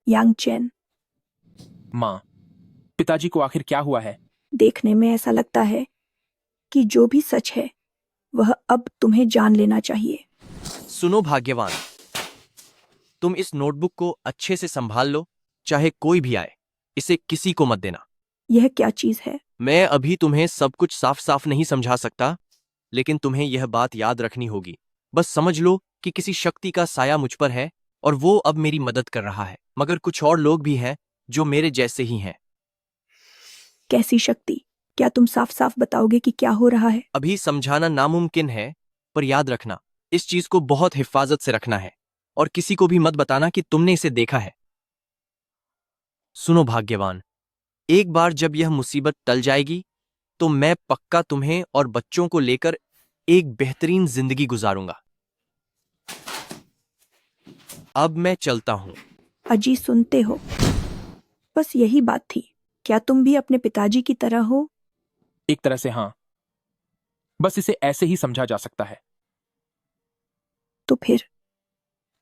[SPEAKER 3] यांग चेन।
[SPEAKER 1] माँ, पिताजी को आखिर क्या हुआ है?
[SPEAKER 3] देखने में ऐसा लगता है कि जो भी सच है वह अब तुम्हें जान लेना चाहिए।
[SPEAKER 22] सुनो भाग्यवान, तुम इस नोटबुक को अच्छे से संभाल लो, चाहे कोई भी आए, इसे किसी को मत देना।
[SPEAKER 3] यह क्या चीज है?
[SPEAKER 22] मैं अभी तुम्हें सब कुछ साफ साफ नहीं समझा सकता, लेकिन तुम्हें यह बात याद रखनी होगी। बस समझ लो कि किसी शक्ति का साया मुझ पर है और वो अब मेरी मदद कर रहा है, मगर कुछ और लोग भी हैं जो मेरे जैसे ही हैं।
[SPEAKER 3] कैसी शक्ति? क्या तुम साफ साफ बताओगे कि क्या हो रहा है?
[SPEAKER 22] अभी समझाना नामुमकिन है, पर याद रखना, इस चीज को बहुत हिफाजत से रखना है और किसी को भी मत बताना कि तुमने इसे देखा है। सुनो भाग्यवान, एक बार जब यह मुसीबत टल जाएगी तो मैं पक्का तुम्हें और बच्चों को लेकर एक बेहतरीन जिंदगी गुजारूंगा। अब मैं चलता हूं।
[SPEAKER 3] अजी, सुनते हो? बस यही बात थी। क्या तुम भी अपने पिताजी की तरह हो?
[SPEAKER 1] एक तरह से हाँ। बस इसे ऐसे ही समझा जा सकता है।
[SPEAKER 3] तो फिर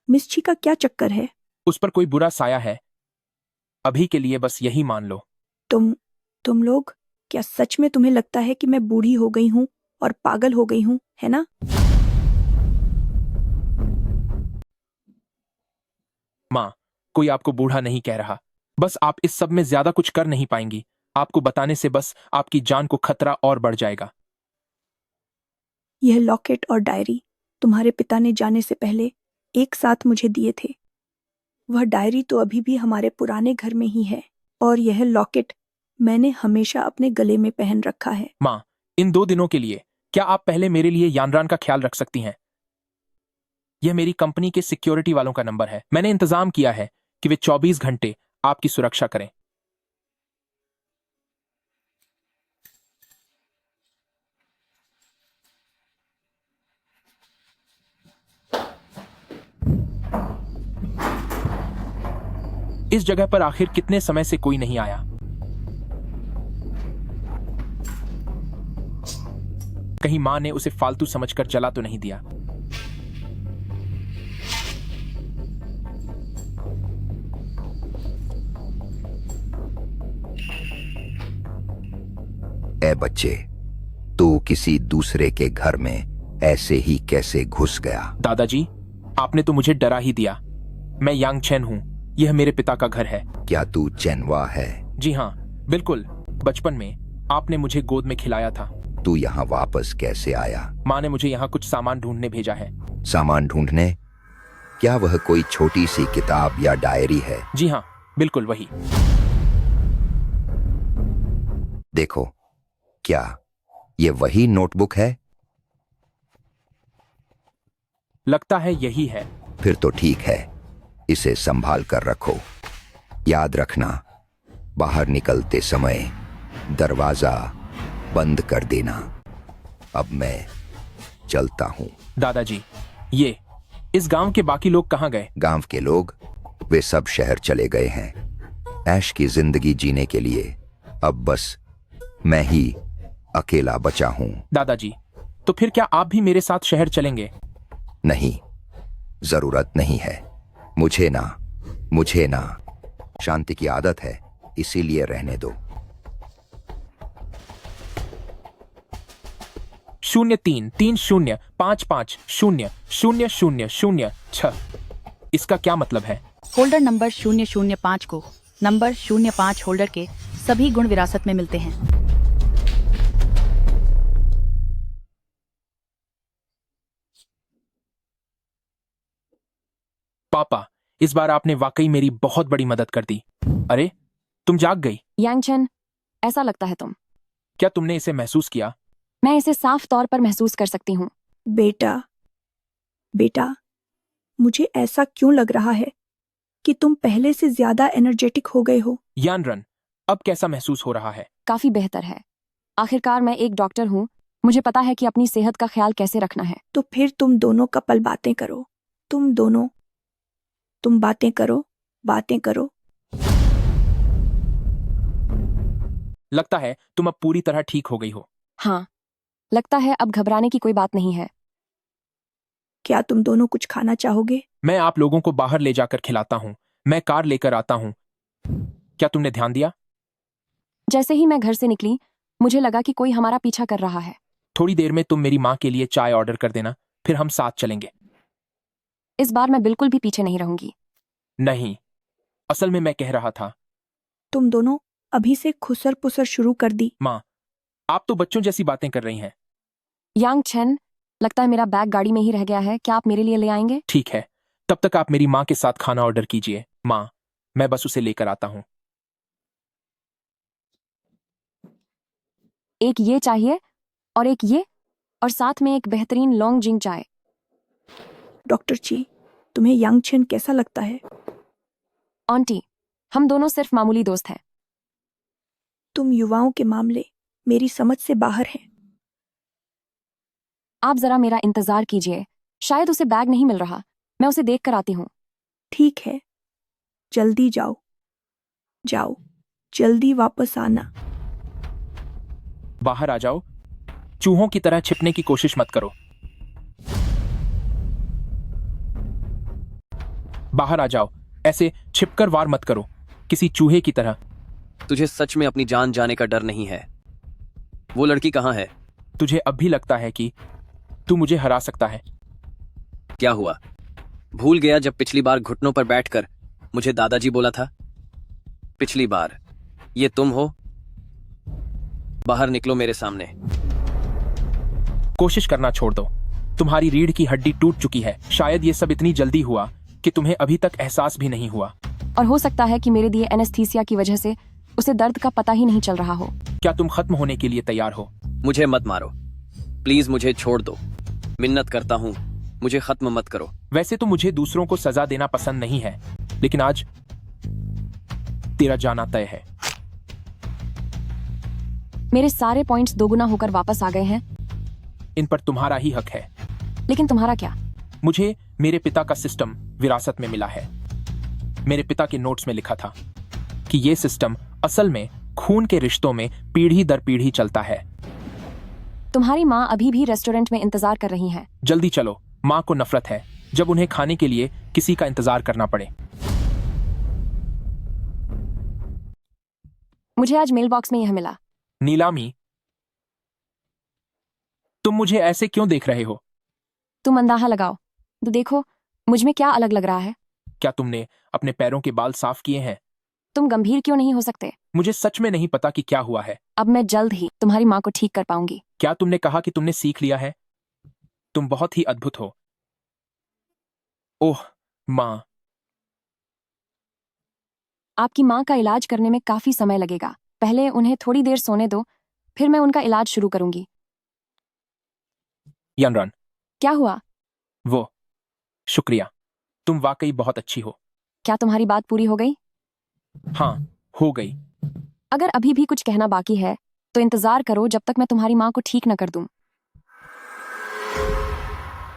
[SPEAKER 3] मिस्ची का क्या चक्कर है?
[SPEAKER 1] उस पर कोई बुरा साया है। अभी के लिए बस यही मान लो।
[SPEAKER 3] तुम लोग, क्या सच में तुम्हें लगता है कि मैं बूढ़ी हो गई हूं और पागल हो गई हूं, है ना?
[SPEAKER 1] माँ, कोई आपको बूढ़ा नहीं कह रहा। बस आप इस सब में ज्यादा कुछ कर नहीं पाएंगी। आपको बताने से बस आपकी जान को खतरा और बढ़ जाएगा।
[SPEAKER 3] यह लॉकेट और डायरी तुम्हारे पिता ने जाने से पहले एक साथ मुझे दिए थे। वह डायरी तो अभी भी हमारे पुराने घर में ही है और यह लॉकेट मैंने हमेशा अपने गले में पहन रखा है।
[SPEAKER 1] माँ, इन 2 दिनों के लिए क्या आप पहले मेरे लिए यानरान का ख्याल रख सकती हैं? यह मेरी कंपनी के सिक्योरिटी वालों का नंबर है। मैंने इंतजाम किया है कि वे 24 घंटे आपकी सुरक्षा करें। इस जगह पर आखिर कितने समय से कोई नहीं आया? कहीं मां ने उसे फालतू समझकर जला तो नहीं दिया?
[SPEAKER 23] ए बच्चे,
[SPEAKER 4] तू किसी दूसरे के घर में ऐसे ही कैसे घुस गया?
[SPEAKER 1] दादाजी, आपने तो मुझे डरा ही दिया। मैं यांग चेन हूँ, यह मेरे पिता का घर है।
[SPEAKER 4] क्या तू चेनवा है?
[SPEAKER 1] जी हाँ, बिल्कुल। बचपन में आपने मुझे गोद में खिलाया था।
[SPEAKER 4] तू यहाँ वापस कैसे आया?
[SPEAKER 1] माँ ने मुझे यहाँ कुछ सामान ढूंढने भेजा है।
[SPEAKER 4] सामान ढूंढने? क्या वह कोई छोटी सी किताब या डायरी है?
[SPEAKER 1] जी हाँ, बिल्कुल वही।
[SPEAKER 4] देखो, क्या ये वही नोटबुक है?
[SPEAKER 1] लगता है यही है।
[SPEAKER 4] फिर तो ठीक है, इसे संभाल कर रखो। याद रखना, बाहर निकलते समय दरवाजा बंद कर देना। अब मैं चलता हूँ।
[SPEAKER 1] दादाजी, ये इस गांव के बाकी लोग कहाँ गए?
[SPEAKER 4] गांव के लोग, वे सब शहर चले गए हैं ऐश की जिंदगी जीने के लिए। अब बस मैं ही अकेला बचा हूँ।
[SPEAKER 1] दादाजी, तो फिर क्या आप भी मेरे साथ शहर चलेंगे?
[SPEAKER 4] नहीं, जरूरत नहीं है। मुझे ना शांति की आदत है, इसीलिए रहने दो।
[SPEAKER 1] 033055000006। इसका क्या मतलब है?
[SPEAKER 5] होल्डर नंबर 005 को नंबर 05 होल्डर के सभी गुण विरासत में मिलते हैं।
[SPEAKER 1] पापा, इस बार आपने वाकई मेरी बहुत बड़ी मदद कर दी। अरे, तुम जाग गई।
[SPEAKER 9] यांग चेन, ऐसा लगता है तुम।
[SPEAKER 1] क्या तुमने इसे महसूस किया?
[SPEAKER 9] मैं इसे साफ तौर पर महसूस कर सकती हूँ।
[SPEAKER 3] बेटा, मुझे ऐसा क्यों लग रहा है कि तुम पहले से ज्यादा एनर्जेटिक हो गए हो?
[SPEAKER 1] यानरन, अब कैसा महसूस हो रहा है?
[SPEAKER 9] काफी बेहतर है। आखिरकार मैं एक डॉक्टर हूँ, मुझे पता है कि अपनी सेहत का ख्याल कैसे रखना है।
[SPEAKER 3] तो फिर तुम दोनों कपल बातें करो। तुम बातें करो।
[SPEAKER 1] लगता है तुम अब पूरी तरह ठीक हो गई हो।
[SPEAKER 9] हाँ, लगता है अब घबराने की कोई बात नहीं है।
[SPEAKER 3] क्या तुम दोनों कुछ खाना चाहोगे?
[SPEAKER 1] मैं आप लोगों को बाहर ले जाकर खिलाता हूँ। मैं कार लेकर आता हूँ। क्या तुमने ध्यान दिया?
[SPEAKER 9] जैसे ही मैं घर से निकली, मुझे लगा कि कोई हमारा पीछा कर रहा है।
[SPEAKER 1] थोड़ी देर में तुम मेरी माँ के लिए चाय ऑर्डर कर देना, फिर हम साथ चलेंगे।
[SPEAKER 9] इस बार मैं बिल्कुल भी पीछे नहीं रहूंगी।
[SPEAKER 1] नहीं, असल में मैं कह रहा था।
[SPEAKER 3] तुम दोनों अभी से खुसर पुसर शुरू कर दी।
[SPEAKER 1] माँ, आप तो बच्चों जैसी बातें कर रही हैं।
[SPEAKER 9] यांग चेन, लगता है मेरा बैग गाड़ी में ही रह गया है। क्या आप मेरे लिए ले आएंगे?
[SPEAKER 1] ठीक है, तब तक आप मेरी माँ के साथ खाना ऑर्डर कीजिए। माँ, मैं बस उसे लेकर आता हूँ।
[SPEAKER 9] एक ये चाहिए और एक ये, और साथ में एक बेहतरीन लॉन्ग जिंग चाय।
[SPEAKER 3] डॉक्टर ची, तुम्हें यांग चेन कैसा लगता है?
[SPEAKER 9] आंटी, हम दोनों सिर्फ मामूली दोस्त हैं।
[SPEAKER 3] तुम युवाओं के मामले मेरी समझ से बाहर हैं।
[SPEAKER 9] आप जरा मेरा इंतजार कीजिए, शायद उसे बैग नहीं मिल रहा। मैं उसे देख कर आती हूँ।
[SPEAKER 3] ठीक है, जल्दी जाओ, जल्दी वापस आना।
[SPEAKER 1] बाहर आ जाओ। चूहों की तरह छिपने की कोशिश मत करो। बाहर आ जाओ, ऐसे छिपकर वार मत करो, किसी चूहे की तरह।
[SPEAKER 20] तुझे सच में अपनी जान जाने का डर नहीं है? वो लड़की कहाँ है?
[SPEAKER 1] तुझे अब भी लगता है कि तू मुझे हरा सकता है?
[SPEAKER 20] क्या हुआ? भूल गया जब पिछली बार घुटनों पर बैठकर मुझे दादाजी बोला था? पिछली बार ये तुम हो? बाहर निकलो मेरे सामने।
[SPEAKER 1] कोशिश करना छोड़ दो। तुम्हारी रीढ़ की हड्डी टूट चुकी है। शायद ये सब इतनी जल्दी हुआ कि तुम्हें अभी तक एहसास भी नहीं हुआ।
[SPEAKER 9] और हो सकता है कि मेरे दिए एनेस्थीसिया की वजह से उसे दर्द का पता ही नहीं चल रहा हो।
[SPEAKER 1] क्या तुम खत्म होने के लिए तैयार हो?
[SPEAKER 20] मुझे मत मारो प्लीज, मुझे छोड़ दो। मिन्नत करता हूँ, मुझे खत्म मत करो।
[SPEAKER 1] वैसे तो मुझे दूसरों को सजा देना पसंद नहीं है, लेकिन आज तेरा जाना तय है।
[SPEAKER 9] मेरे सारे पॉइंट्स दोगुना होकर वापस आ गए हैं।
[SPEAKER 1] इन पर तुम्हारा ही हक है।
[SPEAKER 9] लेकिन तुम्हारा क्या?
[SPEAKER 1] मुझे मेरे पिता का सिस्टम विरासत में मिला है। मेरे पिता के नोट्स में लिखा था कि ये सिस्टम असल में खून के रिश्तों में पीढ़ी दर पीढ़ी चलता है।
[SPEAKER 9] तुम्हारी माँ अभी भी रेस्टोरेंट में इंतजार कर रही हैं।
[SPEAKER 1] जल्दी चलो। माँ को नफरत है जब उन्हें खाने के लिए किसी का इंतजार करना पड़े।
[SPEAKER 9] मुझे आज मेल बॉक्स में यह मिला।
[SPEAKER 1] नीलामी। तुम मुझे ऐसे क्यों देख रहे हो?
[SPEAKER 9] तुम अंदाजा लगाओ तो देखो मुझ में क्या अलग लग रहा है।
[SPEAKER 1] क्या तुमने अपने पैरों के बाल साफ किए हैं?
[SPEAKER 9] तुम गंभीर क्यों नहीं हो सकते?
[SPEAKER 1] मुझे सच में नहीं पता कि क्या हुआ है।
[SPEAKER 9] अब मैं जल्द ही तुम्हारी माँ को ठीक कर पाऊंगी।
[SPEAKER 1] क्या तुमने कहा कि तुमने सीख लिया है? तुम बहुत ही अद्भुत हो। ओह माँ।
[SPEAKER 9] आपकी माँ का इलाज करने में काफी समय लगेगा। पहले उन्हें थोड़ी देर सोने दो, फिर मैं उनका इलाज शुरू करूंगी।
[SPEAKER 1] यानरन।
[SPEAKER 9] क्या हुआ?
[SPEAKER 1] वो। शुक्रिया, तुम वाकई बहुत अच्छी हो।
[SPEAKER 9] क्या तुम्हारी बात पूरी हो गई?
[SPEAKER 1] हाँ, हो गई।
[SPEAKER 9] अगर अभी भी कुछ कहना बाकी है तो इंतजार करो जब तक मैं तुम्हारी माँ को ठीक न कर दूं।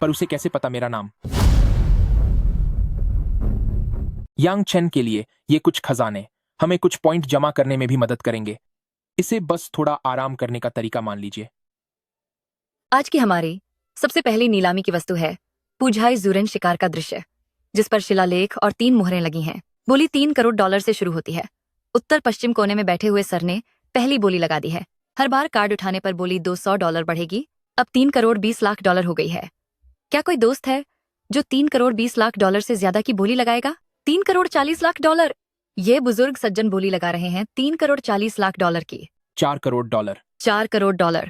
[SPEAKER 1] पर उसे कैसे पता मेरा नाम? यांग चेन के लिए ये कुछ खजाने हमें कुछ पॉइंट जमा करने में भी मदद करेंगे। इसे बस थोड़ा आराम करने का तरीका मान लीजिए।
[SPEAKER 13] आज की हमारी सबसे पहली नीलामी की वस्तु है पूजाई जुरेन शिकार का दृश्य, जिस पर शिलालेख और 3 मुहरें लगी हैं। बोली $3 करोड़ से शुरू होती है। उत्तर पश्चिम कोने में बैठे हुए सर ने पहली बोली लगा दी है। हर बार कार्ड उठाने पर बोली $200 बढ़ेगी। अब $3 करोड़ 20 लाख हो गई है। क्या कोई दोस्त है जो $3 करोड़ 20 लाख से ज्यादा की बोली लगाएगा? $3 करोड़ 40 लाख। ये बुजुर्ग सज्जन बोली लगा रहे हैं $3 करोड़ 40 लाख की।
[SPEAKER 1] $4 करोड़।
[SPEAKER 13] $4 करोड़।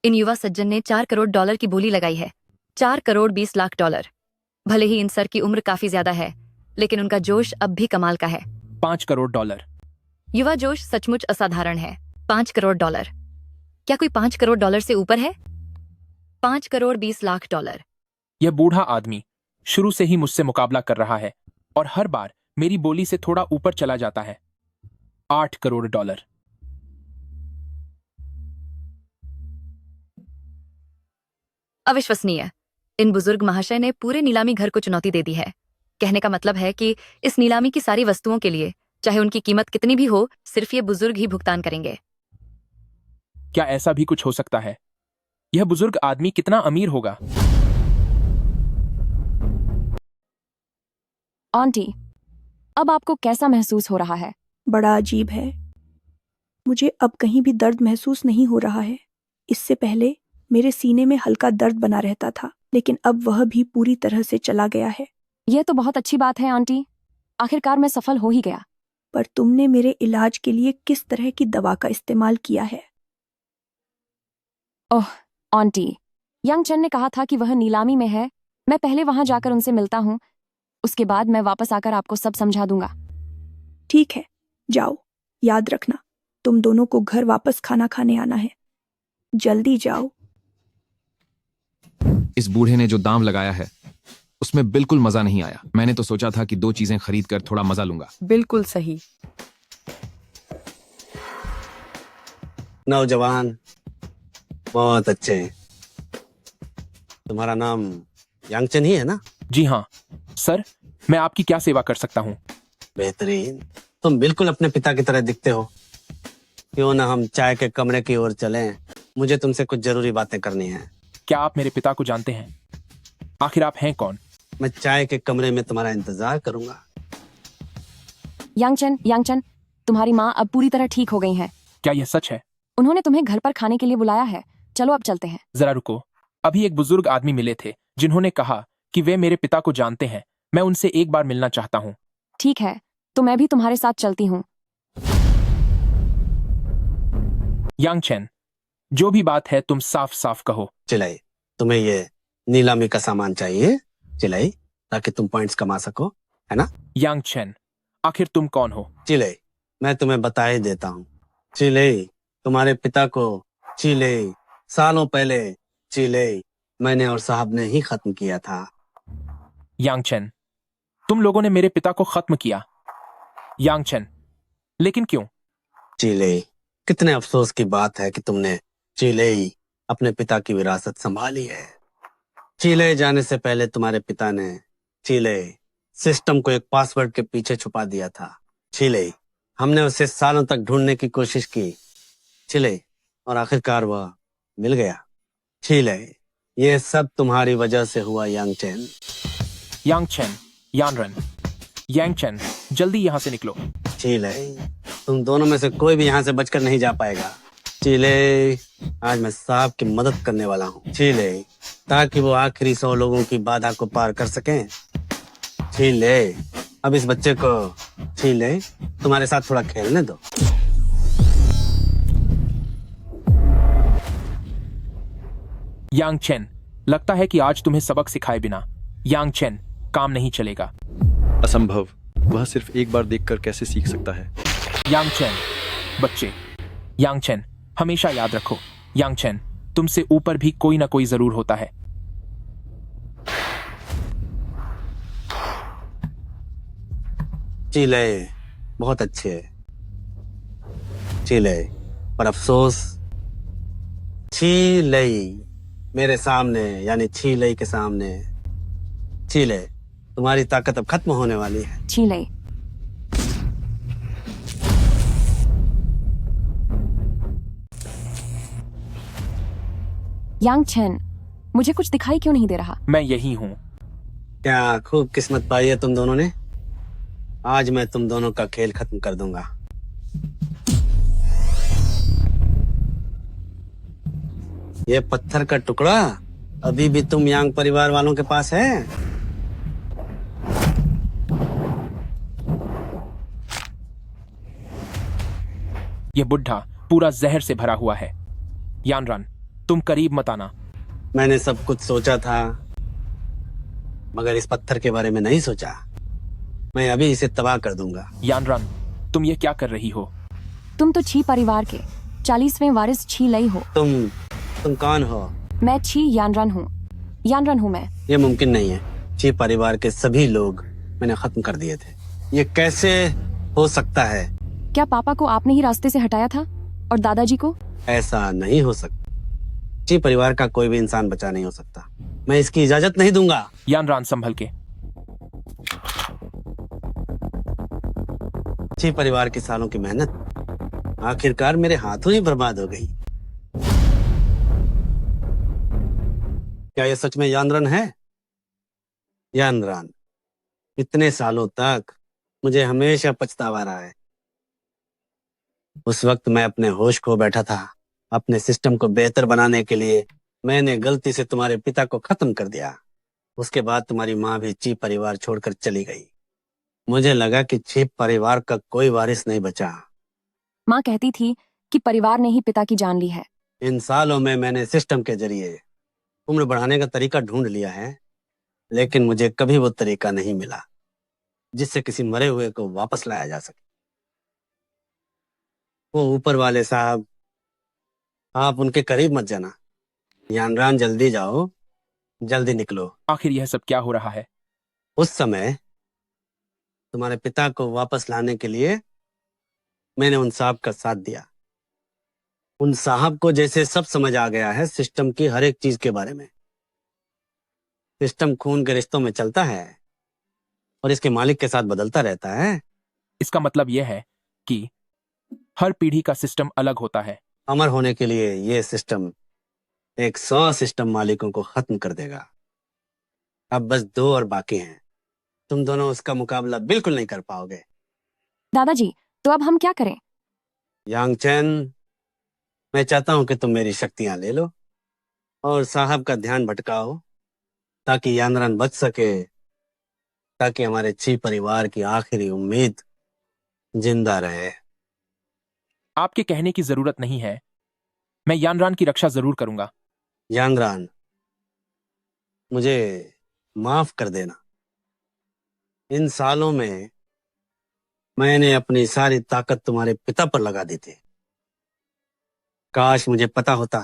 [SPEAKER 13] इन युवा सज्जन ने $4 करोड़ की बोली लगाई है। $4 करोड़ 20 लाख। भले ही इन सर की उम्र काफी ज्यादा है, लेकिन उनका जोश अब भी कमाल का है।
[SPEAKER 1] $5 करोड़।
[SPEAKER 13] युवा जोश सचमुच असाधारण है। $5 करोड़। क्या कोई $5 करोड़ से ऊपर है? $5 करोड़ 20 लाख।
[SPEAKER 1] यह बूढ़ा आदमी शुरू से ही मुझसे मुकाबला कर रहा है और हर बार मेरी बोली से थोड़ा ऊपर चला जाता है। $8 करोड़।
[SPEAKER 13] अविश्वसनीय। इन बुजुर्ग महाशय ने पूरे नीलामी घर को चुनौती दे दी है। कहने का मतलब है कि इस नीलामी की सारी वस्तुओं के लिए, चाहे उनकी कीमत कितनी भी हो, सिर्फ ये बुजुर्ग ही भुगतान करेंगे।
[SPEAKER 1] क्या ऐसा भी कुछ हो सकता है? यह बुजुर्ग आदमी कितना अमीर होगा?
[SPEAKER 9] आंटी, अब आपको कैसा महसूस हो रहा है?
[SPEAKER 3] बड़ा अजीब है। मुझे अब कहीं भी दर्द महसूस नहीं हो रहा है। इससे पहले मेरे सीने में हल्का दर्द बना रहता था, लेकिन अब वह भी पूरी तरह से चला गया है।
[SPEAKER 9] यह तो बहुत अच्छी बात है आंटी। आखिरकार मैं सफल हो ही गया।
[SPEAKER 3] पर तुमने मेरे इलाज के लिए किस तरह की दवा का इस्तेमाल किया है?
[SPEAKER 9] ओह आंटी, यंग चन ने कहा था कि वह नीलामी में है। मैं पहले वहां जाकर उनसे मिलता हूँ, उसके बाद मैं वापस आकर आपको सब समझा दूंगा।
[SPEAKER 3] ठीक है, जाओ। याद रखना, तुम दोनों को घर वापस खाना खाने आना है। जल्दी जाओ।
[SPEAKER 2] इस बूढ़े ने जो दांव लगाया है उसमें बिल्कुल मजा नहीं आया। मैंने तो सोचा था कि 2 चीजें खरीद कर थोड़ा मजा लूंगा।
[SPEAKER 10] बिल्कुल सही।
[SPEAKER 11] नौजवान बहुत अच्छे हैं। तुम्हारा नाम यांगचन ही है ना?
[SPEAKER 1] जी हाँ सर, मैं आपकी क्या सेवा कर सकता हूँ?
[SPEAKER 11] बेहतरीन। तुम बिल्कुल अपने पिता की तरह दिखते हो। क्यों ना हम चाय के कमरे की ओर चलें? मुझे तुमसे कुछ जरूरी बातें करनी है।
[SPEAKER 1] क्या आप मेरे पिता को जानते हैं? आखिर आप हैं कौन?
[SPEAKER 11] मैं चाय के कमरे में तुम्हारा इंतजार करूंगा।
[SPEAKER 9] यांगचन, तुम्हारी माँ अब पूरी तरह ठीक हो गई हैं।
[SPEAKER 1] क्या यह सच है?
[SPEAKER 9] उन्होंने तुम्हें घर पर खाने के लिए बुलाया है। चलो अब चलते हैं।
[SPEAKER 1] जरा रुको, अभी एक बुजुर्ग आदमी मिले थे जिन्होंने कहा कि वे मेरे पिता को जानते हैं। मैं उनसे एक बार मिलना चाहता हूँ।
[SPEAKER 9] ठीक है, तो मैं भी तुम्हारे साथ चलती हूँ।
[SPEAKER 1] यांगचन, जो भी बात है तुम साफ साफ कहो।
[SPEAKER 11] चिलाई, तुम्हें ये नीलामी का सामान चाहिए चिलाई, ताकि तुम पॉइंट्स कमा सको, है ना?
[SPEAKER 1] यांगचन, आखिर तुम कौन हो?
[SPEAKER 11] चिलाई, मैं तुम्हें बता ही देता हूँ। चिलाई, तुम्हारे पिता को चिलाई सालों पहले चिलाई मैंने और साहब ने ही खत्म किया था।
[SPEAKER 1] यांगचन, तुम लोगों ने मेरे पिता को खत्म किया? यांगचन, लेकिन क्यों?
[SPEAKER 11] चिलाई, कितने अफसोस की बात है कि तुमने चिलाई अपने पिता की विरासत संभाली है। चिले जाने से पहले तुम्हारे पिता ने चिले सिस्टम को एक पासवर्ड के पीछे छुपा दिया था। चिले, हमने उसे सालों तक ढूंढने की कोशिश की चिले, और आखिरकार वह मिल गया। चिले, ये सब तुम्हारी वजह से हुआ यांगचन।
[SPEAKER 1] यांगचन, यानरन, यांगचन, जल्दी यहाँ से निकलो।
[SPEAKER 11] चिले, तुम दोनों में से कोई भी यहाँ से बचकर नहीं जा पाएगा।
[SPEAKER 7] चीले, आज मैं साहब की मदद करने वाला हूँ चीले, ताकि वो आखिरी 100 लोगों की बाधा को पार कर सकें। चीले, अब इस बच्चे को चीले तुम्हारे साथ थोड़ा खेलने दो।
[SPEAKER 1] यांग चेन, लगता है कि आज तुम्हें सबक सिखाए बिना यांग चेन काम नहीं चलेगा।
[SPEAKER 17] असंभव, वह सिर्फ एक बार देखकर कैसे सीख सकता है।
[SPEAKER 1] यांग चेन, बच्चे, यांग चेन हमेशा याद रखो, यांग चेन तुमसे ऊपर भी कोई ना कोई जरूर होता है।
[SPEAKER 7] चीले बहुत अच्छे, चीले, पर अफसोस चीले मेरे सामने, यानी चीले के सामने, चीले तुम्हारी ताकत अब खत्म होने वाली है।
[SPEAKER 9] चीले, यांग चेन, मुझे कुछ दिखाई क्यों नहीं दे रहा?
[SPEAKER 1] मैं यही हूं।
[SPEAKER 7] क्या खूब किस्मत पाई है तुम दोनों ने। आज मैं तुम दोनों का खेल खत्म कर दूंगा। ये पत्थर का टुकड़ा अभी भी तुम यांग परिवार वालों के पास है।
[SPEAKER 1] ये बुढ़ा पूरा जहर से भरा हुआ है। यानरान, तुम करीब मत आना।
[SPEAKER 7] मैंने सब कुछ सोचा था, मगर इस पत्थर के बारे में नहीं सोचा। मैं अभी इसे तबाह कर दूंगा।
[SPEAKER 1] यानरान, तुम ये क्या कर रही हो?
[SPEAKER 9] तुम तो छी परिवार के 40वें वारिस छी लई हो।
[SPEAKER 7] तुम कौन हो?
[SPEAKER 9] मैं छी यानरन हूँ। यानरन हूँ मैं।
[SPEAKER 7] ये मुमकिन नहीं है। छी परिवार के सभी लोग मैंने खत्म कर दिए थे। ये कैसे हो सकता है?
[SPEAKER 9] क्या पापा को आपने ही रास्ते से हटाया था और दादाजी को?
[SPEAKER 7] ऐसा नहीं हो सकता। ची परिवार का कोई भी इंसान बचा नहीं हो सकता। मैं इसकी इजाजत नहीं दूंगा।
[SPEAKER 1] यानरान, संभल के।
[SPEAKER 7] ची परिवार के सालों की मेहनत आखिरकार मेरे हाथों ही बर्बाद हो गई। क्या ये सच में यानरन है? यानरान, इतने सालों तक मुझे हमेशा पछतावा रहा है। उस वक्त मैं अपने होश खो बैठा था। अपने सिस्टम को बेहतर बनाने के लिए मैंने गलती से तुम्हारे पिता को खत्म कर दिया। उसके बाद तुम्हारी माँ भी ची परिवार छोड़कर चली गई। मुझे लगा कि ची परिवार का कोई वारिस नहीं बचा।
[SPEAKER 9] माँ कहती थी कि परिवार ने ही पिता की जान ली है।
[SPEAKER 7] इन सालों में मैंने सिस्टम के जरिए उम्र बढ़ाने का तरीका ढूंढ लिया है, लेकिन मुझे कभी वो तरीका नहीं मिला जिससे किसी मरे हुए को वापस लाया जा सके। वो ऊपर वाले साहब, आप उनके करीब मत जाना। यानरान, जल्दी जाओ, जल्दी निकलो।
[SPEAKER 1] आखिर यह सब क्या हो रहा है?
[SPEAKER 7] उस समय तुम्हारे पिता को वापस लाने के लिए मैंने उन साहब का साथ दिया। उन साहब को जैसे सब समझ आ गया है सिस्टम की हर एक चीज के बारे में। सिस्टम खून के रिश्तों में चलता है और इसके मालिक के साथ बदलता रहता है।
[SPEAKER 1] इसका मतलब यह है कि हर पीढ़ी का सिस्टम अलग होता है।
[SPEAKER 7] अमर होने के लिए यह सिस्टम 100 सिस्टम मालिकों को खत्म कर देगा। अब बस 2 और बाकी हैं। तुम दोनों उसका मुकाबला बिल्कुल नहीं कर पाओगे।
[SPEAKER 9] दादाजी, तो अब हम क्या करें?
[SPEAKER 7] यांग चैन, मैं चाहता हूं कि तुम मेरी शक्तियां ले लो और साहब का ध्यान भटकाओ ताकि यानरान बच सके, ताकि हमारे ची परिवार की आखिरी उम्मीद जिंदा रहे।
[SPEAKER 1] आपके कहने की जरूरत नहीं है। मैं यानरान की रक्षा जरूर करूंगा।
[SPEAKER 7] यानरान, मुझे माफ कर देना। इन सालों में मैंने अपनी सारी ताकत तुम्हारे पिता पर लगा दी थी। काश मुझे पता होता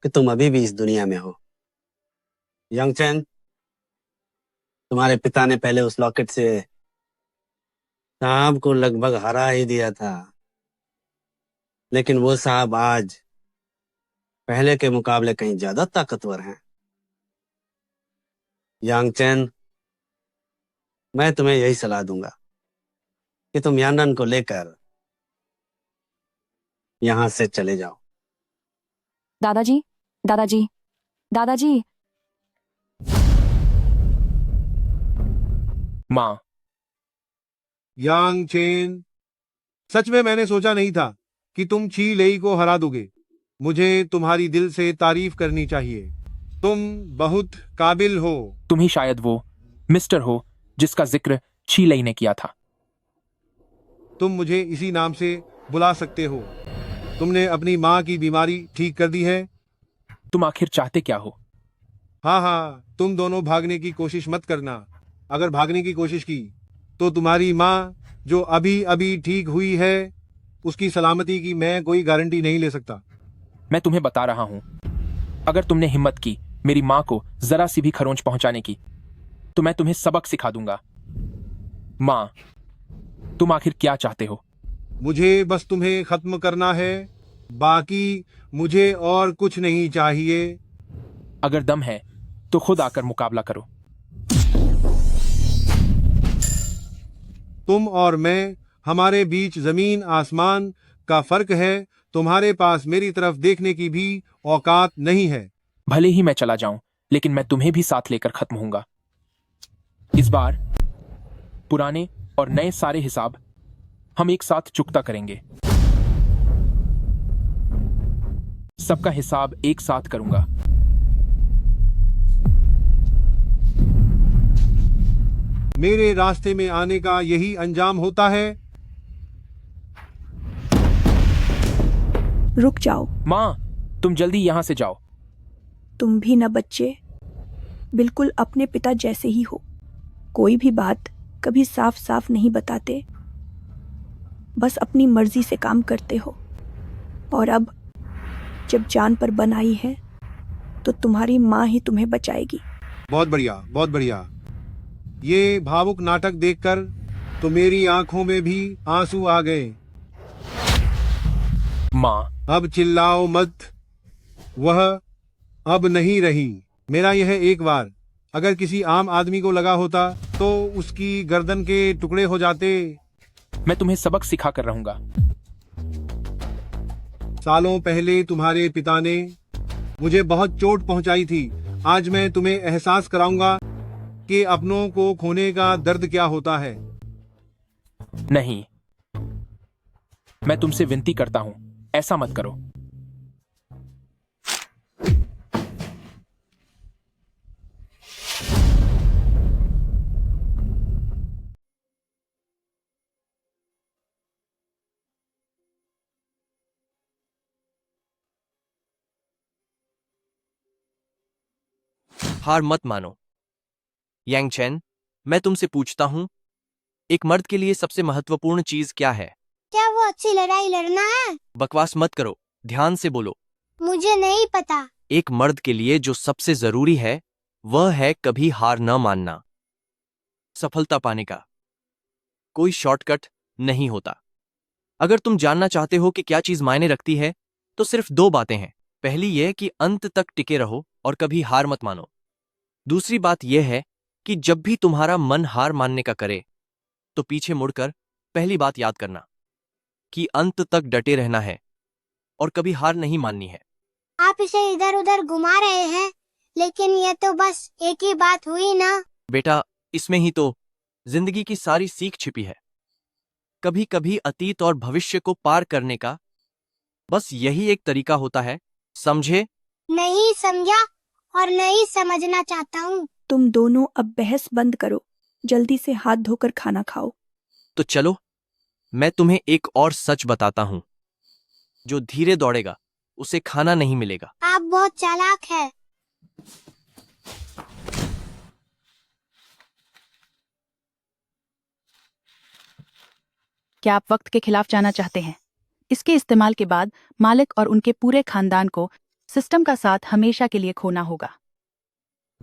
[SPEAKER 7] कि तुम अभी भी इस दुनिया में हो। यांग चैन, तुम्हारे पिता ने पहले उस लॉकेट से साहब को लगभग हरा ही दिया था, लेकिन वो साहब आज पहले के मुकाबले कहीं ज्यादा ताकतवर हैं। यांग चैन, मैं तुम्हें यही सलाह दूंगा कि तुम यानरान को लेकर यहां से चले जाओ।
[SPEAKER 9] दादाजी, दादाजी, दादाजी।
[SPEAKER 1] माँ।
[SPEAKER 14] यांग चेन, सच में मैंने सोचा नहीं था कि तुम छी लेई को हरा दोगे। मुझे तुम्हारी दिल से तारीफ करनी चाहिए। तुम बहुत काबिल हो।
[SPEAKER 1] तुम ही शायद वो मिस्टर हो जिसका जिक्र शीलई ने किया था।
[SPEAKER 14] तुम मुझे इसी नाम से बुला सकते हो। तुमने अपनी माँ की बीमारी ठीक कर दी है।
[SPEAKER 1] तुम आखिर चाहते क्या हो?
[SPEAKER 14] हाँ हाँ, तुम दोनों भागने की कोशिश मत करना। अगर भागने की कोशिश की तो तुम्हारी माँ जो अभी अभी ठीक हुई है उसकी सलामती की मैं कोई गारंटी नहीं ले सकता।
[SPEAKER 1] मैं तुम्हें बता रहा हूं, अगर तुमने हिम्मत की मेरी माँ को जरा सी भी खरोंच पहुंचाने की तो मैं तुम्हें सबक सिखा दूंगा। माँ, तुम आखिर क्या चाहते हो?
[SPEAKER 14] मुझे बस तुम्हें खत्म करना है, बाकी मुझे और कुछ नहीं चाहिए।
[SPEAKER 1] अगर दम है तो खुद आकर मुकाबला करो।
[SPEAKER 14] तुम और मैं, हमारे बीच जमीन आसमान का फर्क है। तुम्हारे पास मेरी तरफ देखने की भी औकात नहीं है।
[SPEAKER 1] भले ही मैं चला जाऊं, लेकिन मैं तुम्हें भी साथ लेकर खत्म होऊंगा। इस बार पुराने और नए सारे हिसाब हम एक साथ चुकता करेंगे। सबका हिसाब एक साथ करूंगा।
[SPEAKER 14] मेरे रास्ते में आने का यही अंजाम होता है।
[SPEAKER 3] रुक जाओ।
[SPEAKER 1] माँ, तुम जल्दी यहां से जाओ।
[SPEAKER 3] तुम भी न बच्चे, बिल्कुल अपने पिता जैसे ही हो। कोई भी बात कभी साफ साफ नहीं बताते, बस अपनी मर्जी से काम करते हो। और अब जब जान पर बन आई है तो तुम्हारी माँ ही तुम्हें बचाएगी।
[SPEAKER 14] बहुत बढ़िया, बहुत बढ़िया। ये भावुक नाटक देखकर तो मेरी आंखों में भी आंसू आ गए।
[SPEAKER 1] माँ,
[SPEAKER 14] अब चिल्लाओ मत, वह अब नहीं रही। मेरा यह एक बार अगर किसी आम आदमी को लगा होता तो उसकी गर्दन के टुकड़े हो जाते।
[SPEAKER 1] मैं तुम्हें सबक सिखा कर रहूंगा।
[SPEAKER 14] सालों पहले तुम्हारे पिता ने मुझे बहुत चोट पहुंचाई थी। आज मैं तुम्हें एहसास कराऊंगा कि अपनों को खोने का दर्द क्या होता है।
[SPEAKER 1] नहीं, मैं तुमसे विनती करता हूं, ऐसा मत करो।
[SPEAKER 22] हार मत मानो। यांग चेन, मैं तुमसे पूछता हूं, एक मर्द के लिए सबसे महत्वपूर्ण चीज क्या है?
[SPEAKER 16] क्या वो अच्छी लड़ाई लड़ना है?
[SPEAKER 22] बकवास मत करो, ध्यान से बोलो।
[SPEAKER 16] मुझे नहीं पता।
[SPEAKER 22] एक मर्द के लिए जो सबसे जरूरी है वह है कभी हार न मानना। सफलता पाने का कोई शॉर्टकट नहीं होता। अगर तुम जानना चाहते हो कि क्या चीज मायने रखती है तो सिर्फ दो बातें हैं। पहली यह कि अंत तक टिके रहो और कभी हार मत मानो। दूसरी बात यह है कि जब भी तुम्हारा मन हार मानने का करे तो पीछे मुड़कर पहली बात याद करना कि अंत तक डटे रहना है और कभी हार नहीं माननी है।
[SPEAKER 16] आप इसे इधर उधर घुमा रहे हैं, लेकिन यह तो बस एक ही बात हुई ना।
[SPEAKER 22] बेटा, इसमें ही तो जिंदगी की सारी सीख छिपी है। कभी कभी अतीत और भविष्य को पार करने का बस यही एक तरीका होता है, समझे?
[SPEAKER 16] नहीं समझा और नहीं समझना चाहता हूँ।
[SPEAKER 3] तुम दोनों अब बहस बंद करो, जल्दी से हाथ धोकर खाना खाओ।
[SPEAKER 22] तो चलो, मैं तुम्हें एक और सच बताता हूं। जो धीरे दौड़ेगा उसे खाना नहीं मिलेगा।
[SPEAKER 16] आप बहुत चालाक है।
[SPEAKER 5] क्या आप वक्त के खिलाफ जाना चाहते हैं? इसके इस्तेमाल के बाद मालिक और उनके पूरे खानदान को सिस्टम का साथ हमेशा के लिए खोना होगा।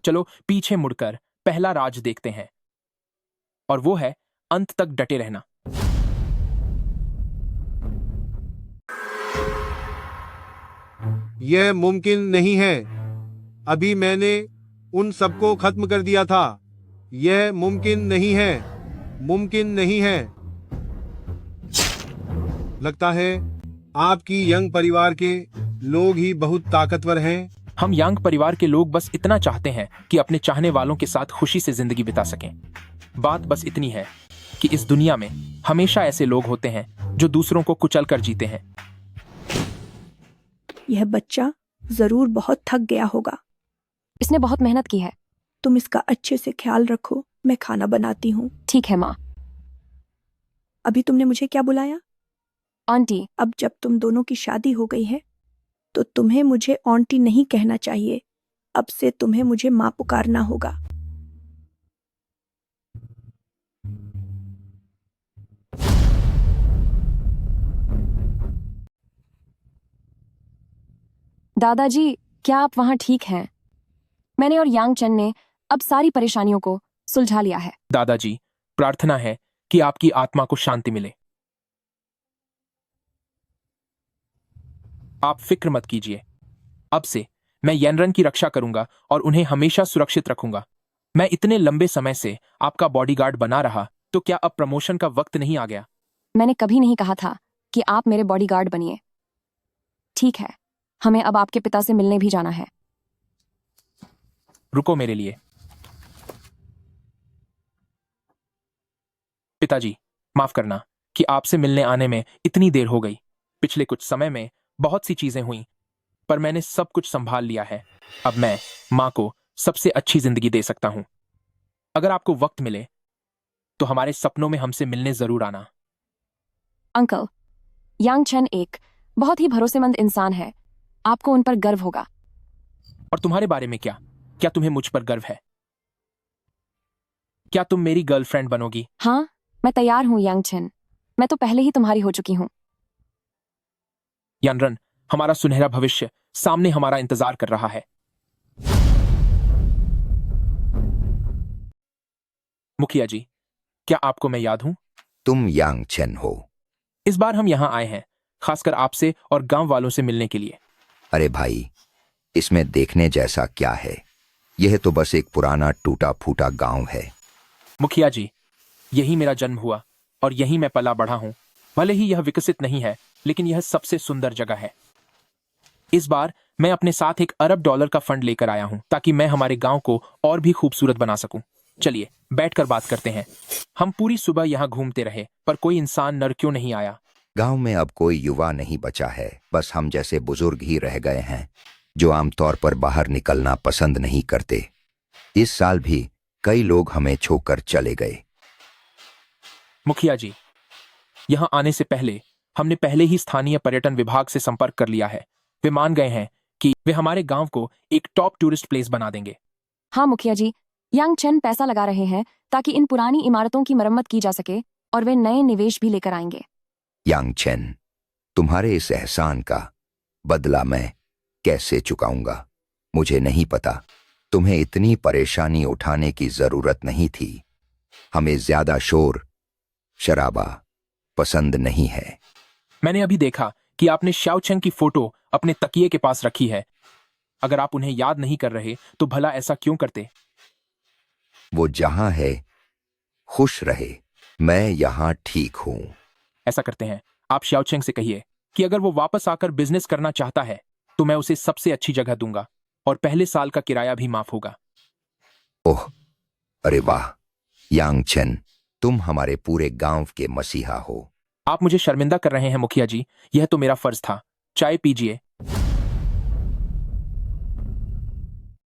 [SPEAKER 1] चलो पीछे मुड़कर पहला राज देखते हैं, और वो है अंत तक डटे रहना।
[SPEAKER 14] यह मुमकिन नहीं है। अभी मैंने उन सबको खत्म कर दिया था। यह मुमकिन नहीं है, मुमकिन नहीं है। लगता है आपकी यंग परिवार के लोग ही बहुत ताकतवर हैं।
[SPEAKER 1] हम यंग परिवार के लोग बस इतना चाहते हैं कि अपने चाहने वालों के साथ खुशी से जिंदगी बिता सकें। बात बस इतनी है कि इस दुनिया में हमेशा ऐसे लोग होते हैं जो दूसरों को कुचल कर जीते हैं।
[SPEAKER 3] यह बच्चा जरूर बहुत थक गया होगा।
[SPEAKER 9] इसने बहुत मेहनत की है।
[SPEAKER 3] तुम इसका अच्छे से ख्याल रखो, मैं खाना बनाती हूँ।
[SPEAKER 9] ठीक है माँ।
[SPEAKER 3] अभी तुमने मुझे क्या बुलाया?
[SPEAKER 9] आंटी।
[SPEAKER 3] अब जब तुम दोनों की शादी हो गई है तो तुम्हें मुझे आंटी नहीं कहना चाहिए। अब से तुम्हें मुझे माँ पुकारना होगा।
[SPEAKER 9] दादाजी, क्या आप वहां ठीक हैं? मैंने और यांग चेन ने अब सारी परेशानियों को सुलझा लिया है।
[SPEAKER 1] दादाजी, प्रार्थना है कि आपकी आत्मा को शांति मिले। आप फिक्र मत कीजिए। अब से मैं यनरन की रक्षा करूंगा और उन्हें हमेशा सुरक्षित रखूंगा। मैं इतने लंबे समय से आपका बॉडीगार्ड बना रहा, तो क्या अब प्रमोशन का वक्त नहीं आ गया?
[SPEAKER 9] मैंने कभी नहीं कहा था कि आप मेरे बॉडीगार्ड बनिए। ठीक है, हमें अब आपके पिता से मिलने भी जाना है।
[SPEAKER 1] रुको मेरे लिए। पिताजी, माफ करना कि आपसे मिलने आने में इतनी देर हो गई। पिछले कुछ समय में बहुत सी चीजें हुई, पर मैंने सब कुछ संभाल लिया है। अब मैं माँ को सबसे अच्छी जिंदगी दे सकता हूं। अगर आपको वक्त मिले तो हमारे सपनों में हमसे मिलने जरूर आना।
[SPEAKER 9] अंकल, यांग चेन एक बहुत ही भरोसेमंद इंसान है। आपको उन पर गर्व होगा।
[SPEAKER 1] और तुम्हारे बारे में क्या? क्या तुम्हें मुझ पर गर्व है? क्या तुम मेरी गर्लफ्रेंड बनोगी?
[SPEAKER 9] हाँ, मैं तैयार हूँ यांग चेन। मैं तो पहले ही तुम्हारी हो चुकी हूँ।
[SPEAKER 1] यनरन, हमारा सुनहरा भविष्य सामने हमारा इंतजार कर रहा है। मुखिया जी, क्या आपको मैं याद हूं?
[SPEAKER 4] तुम यांग चेन हो।
[SPEAKER 1] इस बार हम यहां आए हैं खासकर आपसे और गांव वालों से मिलने के लिए।
[SPEAKER 4] अरे भाई, इसमें देखने जैसा क्या है? यह तो बस एक पुराना टूटा फूटा गांव है।
[SPEAKER 1] मुखिया जी, यही मेरा जन्म हुआ और यही मैं पला बढ़ा हूं। भले ही यह विकसित नहीं है, लेकिन यह सबसे सुंदर जगह है। इस बार मैं अपने साथ $1 अरब का फंड लेकर आया हूं ताकि मैं हमारे गांव को और भी खूबसूरत बना सकूं। चलिए बैठकर बात करते हैं। हम पूरी सुबह यहाँ घूमते रहे, पर कोई इंसान नर क्यों नहीं आया?
[SPEAKER 4] गांव में अब कोई युवा नहीं बचा है। बस हम जैसे बुजुर्ग ही रह गए हैं जो आमतौर पर बाहर निकलना पसंद नहीं करते। इस साल भी कई लोग हमें छोड़कर चले गए।
[SPEAKER 1] मुखिया जी, यहाँ आने से पहले हमने पहले ही स्थानीय पर्यटन विभाग से संपर्क कर लिया है। वे मान गए हैं कि वे हमारे गांव को एक टॉप टूरिस्ट प्लेस बना देंगे।
[SPEAKER 9] हाँ मुखिया जी, यांग चेन पैसा लगा रहे हैं ताकि इन पुरानी इमारतों की मरम्मत की जा सके और वे नए निवेश भी लेकर आएंगे।
[SPEAKER 4] यांग चेन, तुम्हारे इस एहसान का बदला मैं कैसे चुकाऊंगा मुझे नहीं पता। तुम्हें इतनी परेशानी उठाने की जरूरत नहीं थी। हमें ज्यादा शोर शराबा पसंद नहीं है।
[SPEAKER 1] मैंने अभी देखा कि आपने शाओ चेंग की फोटो अपने तकिए के पास रखी है। अगर आप उन्हें याद नहीं कर रहे तो भला ऐसा क्यों करते?
[SPEAKER 4] वो जहां है खुश रहे। मैं यहां ठीक हूं।
[SPEAKER 1] ऐसा करते हैं, आप शाओ चेंग से कहिए कि अगर वो वापस आकर बिजनेस करना चाहता है तो मैं उसे सबसे अच्छी जगह दूंगा और पहले साल का किराया भी माफ होगा।
[SPEAKER 4] ओह, अरे वाह यांग चेन, तुम हमारे पूरे गांव के मसीहा हो।
[SPEAKER 1] आप मुझे शर्मिंदा कर रहे हैं मुखिया जी। यह तो मेरा फर्ज था। चाय पीजिए।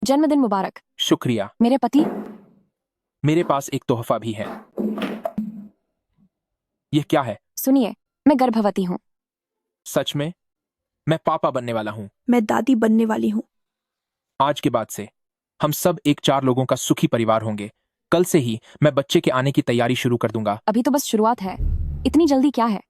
[SPEAKER 9] जन्मदिन मुबारक।
[SPEAKER 1] शुक्रिया।
[SPEAKER 9] मेरे पति।
[SPEAKER 1] मेरे पास एक तोहफा भी है। यह क्या है?
[SPEAKER 9] सुनिए, मैं गर्भवती हूँ।
[SPEAKER 1] सच में? मैं पापा बनने वाला हूँ।
[SPEAKER 3] मैं दादी बनने वाली हूँ।
[SPEAKER 1] आज के बाद से हम सब एक 4 लोगों का सुखी परिवार होंगे। कल से ही मैं बच्चे के आने की तैयारी शुरू कर दूंगा।
[SPEAKER 9] अभी तो बस शुरुआत है, इतनी जल्दी क्या है?